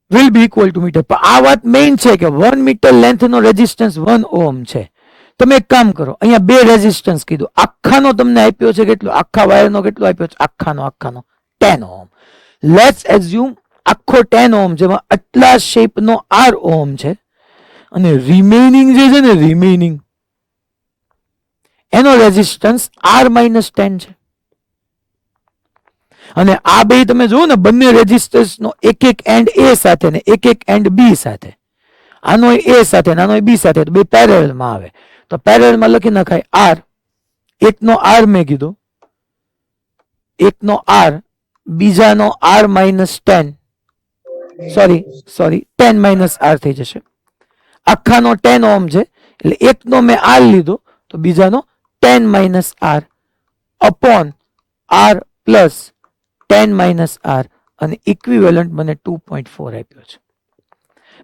will be equal to meter. પણ આ વાત મેઇન છે કે 1 મીટર લેન્થ નો રેઝિસ્ટન્સ 1 ઓહમ છે. તમે એક કામ કરો, અહીંયા બે રેઝિસ્ટન્સ કીધું, આખાનો તમને આપ્યો છે કેટલો, આખા વાયરનો કેટલો આપ્યો છે, આખાનો 10 ઓહમ. લેટ્સ એઝ્યુમ આખો 10 ઓહમ જેમાં આટલા શેપનો R ઓહમ છે અને રિમેનિંગ જે છે ને રિમેનિંગ એનો રેઝિસ્ટન્સ R-10 છે. અને આ બે તમે જુઓ ને બંને રેઝિસ્ટન્સ નો એક એક એન્ડ A સાથે ને એક એક એન્ડ B સાથે, આનો A સાથે ને આનો B સાથે, તો બે પેરેલલ માં આવે. તો પેરેલલ માં લખી નખાય R, એકનો R મેં કીધો, એકનો R, બીજાનો R-10, સોરી 10 R થઈ જશે. આખાનો 10 ઓહમ છે એટલે એકનો મેં R લીધો તો બીજાનો 10 R upon R plus 10 R અને ઇક્વિવેલન્ટ મને 2.4 આપ્યો છે.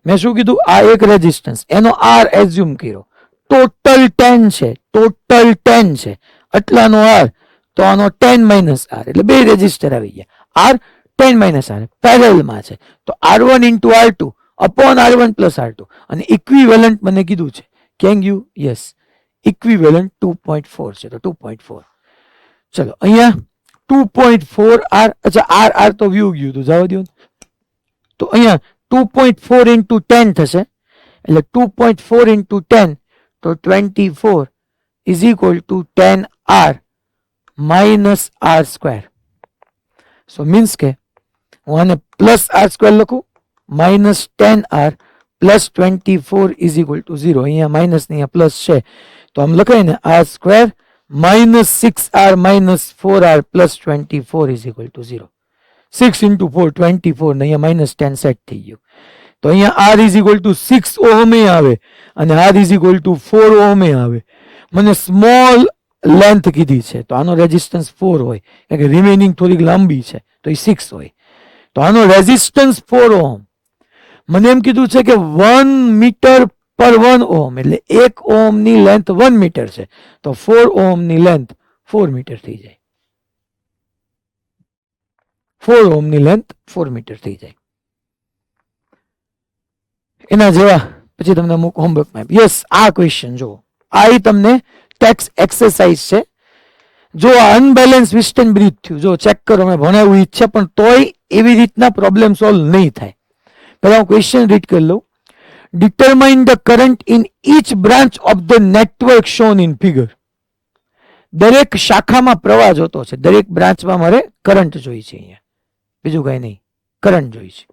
મેં શું કીધું? આ એક રેઝિસ્ટન્સ, એનો R એઝ્યુમ કર્યો, ટોટલ 10 છે, ટોટલ 10 છે, આટલાનો R, તો આનો 10 R એટલે બે રેઝિસ્ટર આવી ગયા. R 10 R પેરેલલમાં છે તો R1 into R2 upon R1 plus R2 અને ઇક્વિવેલન્ટ મને કીધું છે. Can you? યસ, ઇક્વિવેલન્ટ 2.4 છે તો 2.4. ચલો અહીંયા 2.4 R, અચ્છા R તો વ્યૂ ગયું હતું, જવા દો. તો અહીંયા 2.4 into 10 થશે એટલે 2.4 into 10 તો 24 is equal to 10 R minus R square. So means કે હું આને પ્લસ R square લખું, minus 10 R plus 24 is equal to 0. અહીંયા માઇનસ ને અહીંયા પ્લસ છે તો આમ લખાય ને R square minus 6R minus 4R plus 24 is equal to 0. 6 into 4 24 ને અહીંયા minus 10 સેટ થઈ ગયું. તો અહીંયા R is equal to 6 ohm આવે અને R is equal to 4 ohm આવે. મને સ્મોલ લેન્થ કીધી છે તો આનો રેઝિસ્ટન્સ 4 હોય, કારણ કે રિમેનિંગ થોડીક લાંબી છે તો એ 6 હોય. તો આનો રેઝિસ્ટન્સ 4 ઓહમ. મને એમ કીધું છે કે 1 મીટર પર 1 ઓહમ એટલે 1 ઓહમ ની લેન્થ 1 મીટર છે તો 4 ઓહમ ની લેન્થ 4 મીટર થઈ જાય. 4 ઓહમ ની લેન્થ 4 મીટર થઈ જાય. એના જેવા પછી તમને અમુક હોમવર્કમાં યસ આ ક્વેશ્ચન જો આ તમને ટેક્સ એક્સરસાઇઝ છે. જો આ અનબેલેન્સ વિસ્ટન બ્રિજ થયું, જો ચેક કરો, મેં ભણાવ્યું ઈચ્છે પણ તોય એવી રીતના પ્રોબ્લેમ સોલ્વ નહીં થાય. પહેલા હું ક્વેશ્ચન રીડ કરી લઉં. Determine the current in each branch of the network shown in figure. દરેક શાખામાં પ્રવાહ જોતો છે, દરેક બ્રાન્ચમાં મારે કરંટ જોઈ છે. અહીંયા બીજું કઈ નહીં, કરંટ જોઈ છે.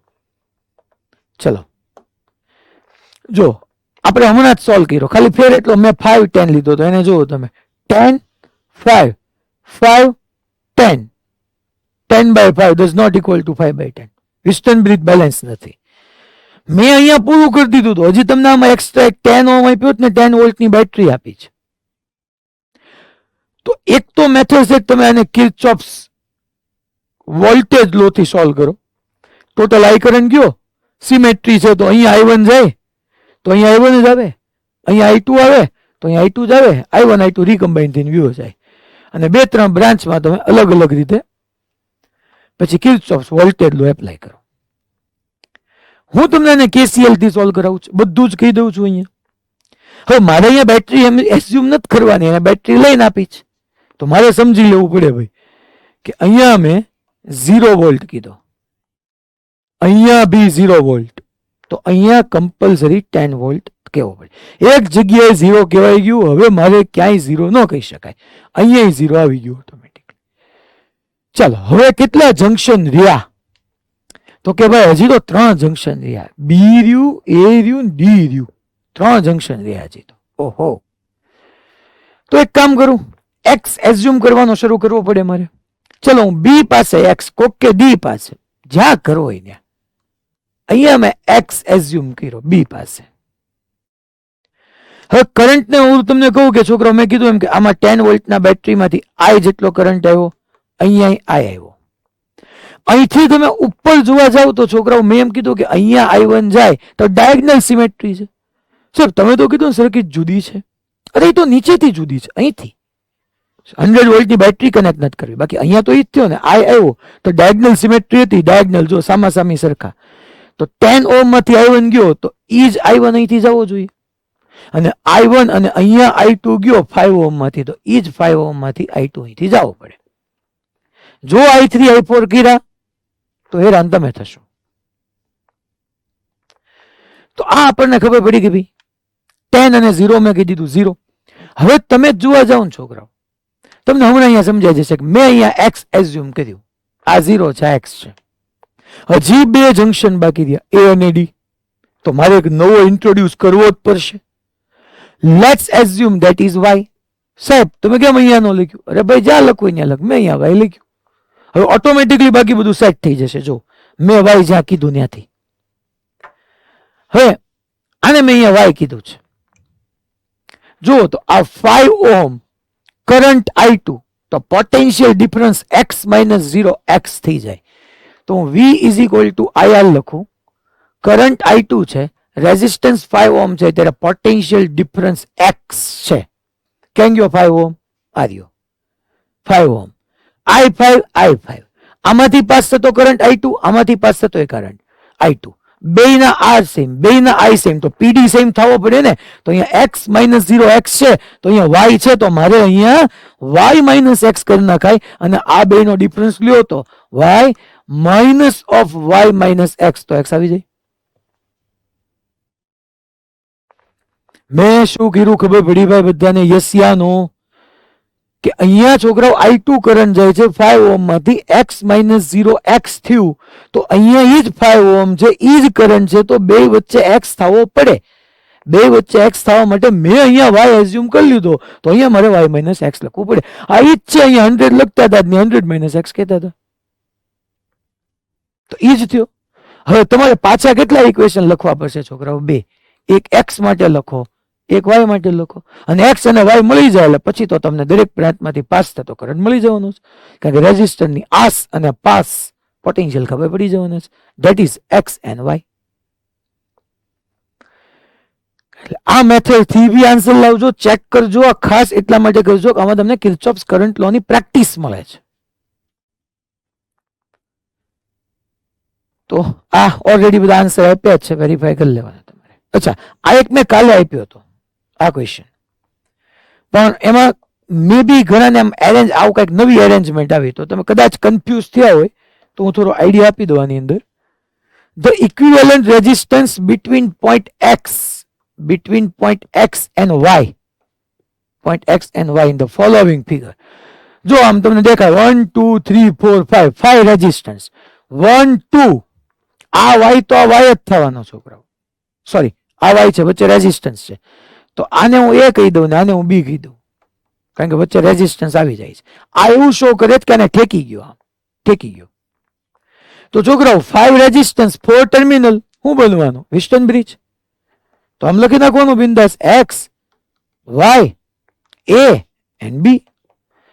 ચલો જો આપણે હમણાં જ સોલ્વ કર્યો, ખાલી ફેર એટલો મેં 5 10 લીધો તો એને જુઓ તમે 10 5 5 10 10 by 5 does not equal to 5 by 10. વિસ્ટન bridge balance નથી. મેં અહીંયા પૂરું કરી દીધું તો હજી તમને આમાં એક્સ્ટ્રા 10 ઓહમ આપ્યો ને 10 વોલ્ટની બેટરી આપી છે. તો એક તો મેથડ છે તમે આને કિર્ચોફ્સ વોલ્ટેજ લો થી સોલ્વ કરો. ટોટલ આઈ કરંટ ગયો, સિમેટ્રી છે તો અહીંયા I1 જાય તો અહીંયા I1 જ આવે, અહીંયા I2 આવે તો અહીંયા I2 જ આવે, I1 I2 રીકમ્બાઇન થઈને વ્યૂ જાય. અને બે ત્રણ બ્રાન્ચમાં તમે અલગ અલગ રીતે પછી કિર્ચોફ્સ વોલ્ટેજ લો એપ્લાય કરો. હું તમને એને KCL થી સોલ્વ કરાવું છું, બધું જ કહી દઉં છું અહીંયા. હવે મારે અહીંયા બેટરી એસ્યુમ નથી કરવાની, એને બેટરી લઈને આપી છે તો મારે સમજી લેવું પડે ભાઈ કે અહીંયા મેં 0 વોલ્ટ કીધો, અહીંયા બી 0 વોલ્ટ, તો અહીંયા કમ્પલસરી 10 વોલ્ટ કહેવો પડે. એક જગ્યાએ 0 કહેવાય ગયું, હવે મારે ક્યાંય 0 ન કહી શકાય, અહીંયા 0 આવી ગયું ઓટોમેટિકલી. ચાલો હવે કેટલા જંક્શન રહ્યા? તો કે ભાઈ હજી તો 3 જંક્શન રહ્યા, બી રહ્યું, એ રહ્યું, ડી રહ્યું, 3 જંક્શન રહ્યા હજી તો. ઓહો, તો એક કામ કરું, એક્સ એઝ્યુમ કરવાનો શરૂ કરવો પડે મારે. ચલો હું બી પાસે એક્સ, કોક કે ડી પાસે, જ્યાં કરો હોય ત્યાં. અહીંયા મેં એક્સ એઝ્યુમ કર્યો બી પાસે. હવે કરંટને હું તમને કહું કે છોકરો મેં કીધું એમ કે આમાં 10 વોલ્ટના બેટરીમાંથી આઈ જેટલો કરંટ આવ્યો, અહીંયા આઈ આવ્યો. અહીંથી તમે ઉપર જોવા જાવ તો છોકરાઓ મેં એમ કીધું કે અહીંયા I1 જાય તો ડાયગનલ સિમેટ્રી છે. સર તમે તો કીધું સર્કિટ જુદી છે. અરે એ તો નીચેથી જુદી છે, અહીંથી 100 વોલ્ટની બેટરી કનેક્ટ નથી કરવી, બાકી અહીંયા તો ઈ જ થયો ને, આઈ આવ્યો તો ડાયગનલ સિમેટ્રી હતી, ડાયગનલ જો સામાસામી સરખા, તો 10 ઓહમ માંથી I1 ગયો તો ઈ જ I1 અહીંથી જવો જોઈએ, અને I1 અને અહીંયા I2 ગયો 5 ઓહમ માંથી તો ઈ જ 5 ઓહમ માંથી I2 અહીંથી જવો પડે. જો I3 I4 કર્યા તો હેરાન તમે થશો. તો આ આપણને ખબર પડી કે ભાઈ 10 અને 0 મેં કહી દીધું 0. હવે તમે જોવા જાઓ ને છોકરાઓ, તમને હમણાં અહીંયા સમજાય જશે કે મેં અહીંયા x એઝ્યુમ કર્યું, આ 0 છે, આ x છે. હજી બે જંક્શન બાકી રહ્યા, a અને d, તો મારે એક નવો ઇન્ટ્રોડ્યુસ કરવો જ પડશે. Let's assume that is y. સાહેબ તમે કેમ અહીંયા નો લખ્યું? અરે ભાઈ જ્યાં લખવું ત્યાં લખ, મેં અહીંયા y લખ્યું. હવે ઓટોમેટિકલી બાકી બધું સેટ થઈ જશે. જો મેં y જ્યાં કીધું ત્યાંથી, હવે આને મેં અહીંયા y કીધું છે. જુઓ તો આ 5 ઓહમ કરંટ I2, તો પોટેન્શિયલ ડિફરન્સ x - 0 x થઈ જાય. તો હું v is equal two IR લખું. કરંટ I2 છે, રેઝિસ્ટન્સ 5 ઓહમ છે, ત્યારે પોટેન્શિયલ ડિફરન્સ x છે. કેમ ગયો 5 ઓહમ? આ રહ્યો 5 ઓહમ. I5 આમાંથી પાસ થતો કરંટ I2, આમાંથી પાસ થતો એ કરંટ I2. બેયના R સેમ, બેયના I સેમ, તો PD સેમ થવો પડે ને. તો અહીંયા x - 0 x છે, તો અહીંયા y છે, તો મારે અહીંયા y - x કરી નાખાય, અને આ બેયનો ડિફરન્સ લ્યો તો y minus of y - x, તો x આવી જાય. મેં શું કર્યું ખબર પડી ભાઈ બધાને? યસિયાનો કે અહીંયા છોકરાઓ I2 કરંટ જાય છે 5 ઓહમ માંથી, x - 0 x થયું, તો અહીંયા એ જ 5 ઓહમ છે, એ જ કરંટ છે, તો બે વચ્ચે x થવો પડે. બે વચ્ચે x થવા માટે મેં અહીંયા y એઝ્યુમ કરી લીધો, તો અહીંયા મારે y - x લખવું પડે. આ ઈ જ છે, અહીંયા 100 લખતા હતા, 100 - x કહેતા હતા, તો ઈ જ થયો. હવે તમારે પાછા કેટલા ઇક્વેશન લખવા પડશે છોકરાઓ? બે. એક x માટે લખો, એક y માટે લખો, અને x અને y મળી જાય એટલે પછી તો તમને દરેક બ્રાન્ચમાંથી પાસ થતો કરંટ મળી જવાનો છે, કારણ કે રેઝિસ્ટરની આસ અને પાસ પોટેન્શિયલ ખબર પડી જવાના છે. That is x and y. એટલે આ મેથડ થી બી આન્સર લાવજો, ચેક કરજો. આ ખાસ એટલા માટે કરજો કે આમાં તમને કિર્ચોફ્સ કરંટ લો ની પ્રેક્ટિસ મળે છે. તો આ ઓલરેડી બધા આન્સર આપ્યા છે, વેરીફાઈ કરી લેવાના તમારે. અચ્છા, આ એક મેં કાલે આપ્યો હતો આ ક્વેશ્ચન, પણ એમાં મે બી ઘણાને આમ એરેન્જ આવું કંઈક નવી એરેન્જમેન્ટ આવી, તો તમે કદાચ કન્ફ્યુઝ થયા હોય તો હું થોડો આઈડિયા આપી દઉં આની અંદર. The equivalent resistance between point x and y, point x and y in the following figure. જો આમ તમને દેખાય 1 2 3 4 5 5 રેઝિસ્ટન્સ, 1 2, આ y તો આ y જ થવાનો છોકરાઓ, સોરી આ y છે, વચ્ચે રેઝિસ્ટન્સ છે, તો આને હું a કહી દઉં ને આને હું b કહી દઉં, કારણ કે વચ્ચે રેઝિસ્ટન્સ આવી જાય છે. આ એવું શો કરે કે આને ઠેકી ગયો, આમ ઠેકી ગયો. તો છોકરાઓ 5 રેઝિસ્ટન્સ 4 ટર્મિનલ શું બનવાનું? વિસ્ટન બ્રિજ. તો આમ લખી નાખવાનું બિંદાસ, x y a and b.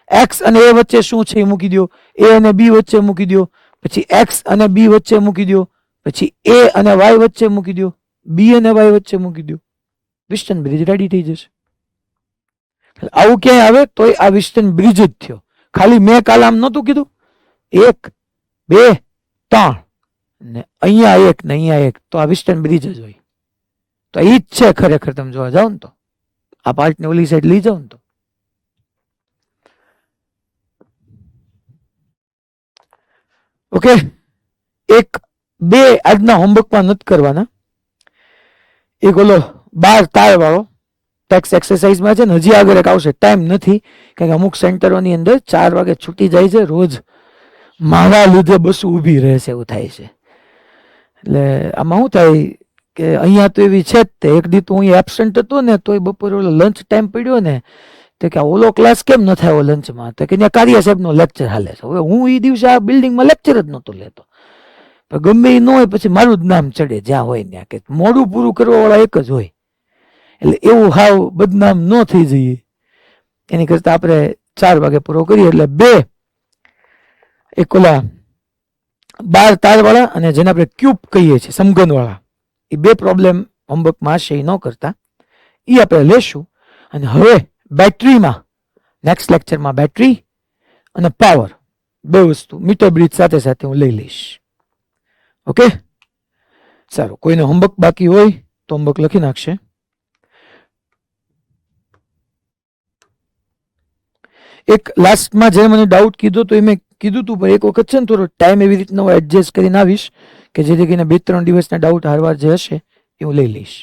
x અને a વચ્ચે શું છે એ મૂકી દો, a અને b વચ્ચે મૂકી દો, પછી x અને b વચ્ચે મૂકી દો, પછી a અને y વચ્ચે મૂકી દો, b અને y વચ્ચે મૂકી દો, વિસ્ટન બ્રિજ રેડી થઈ જશે. આવું ક્યાંય આવે તો આ વિસ્ટન બ્રિજ જ થયો. ખાલી મેં કાલ આમ નહોતું કીધું 1 2 3 ને અહીંયા 1 ને અહીંયા 1, તો આ વિસ્ટન બ્રિજ જ હોય. તો ઈ જ છે ખરેખર. તમે જોવા જાઓ ને તો આ પાર્ટ ને ઓલી સાઈડ લઈ જાઓ ને તો ઓકે. એક બે આજના હોમવર્કમાં નથી કરવાના. એક ઓલો 12 તાર વાળો ટેક્સ એક્સરસાઇઝમાં છે ને, હજી આગળ એક આવશે, ટાઈમ નથી, કારણ કે અમુક સેન્ટરોની અંદર 4 વાગે છૂટી જાય છે રોજ. મારા લીધે બસ ઊભી રહેશે એવું થાય છે. એટલે આમાં શું થાય કે અહીંયા તો એવી છે જ તે, એક દી તો હું એબસન્ટ હતો ને, તો બપોરે ઓલો લંચ ટાઈમ પડ્યો ને, તો કે ઓલો ક્લાસ કેમ ન થાય લંચમાં? તો કે ત્યાં કાર્ય સાહેબનો લેક્ચર હાલે છે. હવે હું એ દિવસે આ બિલ્ડિંગમાં લેક્ચર જ નહોતો લેતો, પણ ગમે એ ન હોય પછી મારું જ નામ ચડે જ્યાં હોય ત્યાં, કે મોડું પૂરું કરવા વાળા એક જ હોય. એટલે એવું હાવ બદનામ ન થઈ જઈએ એની કરતા આપણે 4 વાગે પૂરો કરીએ. એટલે બે એક ઓલા 12 તાર વાળા અને જેને આપણે ક્યુબ કહીએ છીએ સમઘન વાળા, એ બે પ્રોબ્લેમ હોમવર્કમાં હશે, એ ન કરતા એ આપણે લેશું. અને હવે બેટરીમાં નેક્સ્ટ લેક્ચરમાં બેટરી અને પાવર બે વસ્તુ મીટર બ્રિજ સાથે સાથે હું લઈ લઈશ. ઓકે, સારું. કોઈને હોમવર્ક બાકી હોય તો હોમવર્ક લખી નાખશે. એક લાસ્ટમાં જે મને ડાઉટ કીધો તો એ મેં કીધું તું, પણ એક વખત છે ને થોડો ટાઈમ એવી રીતનો એડજસ્ટ કરીને આવીશ કે જેથી કરીને 2-3 દિવસના ડાઉટ હારવાર જે હશે એ હું લઈ લઈશ.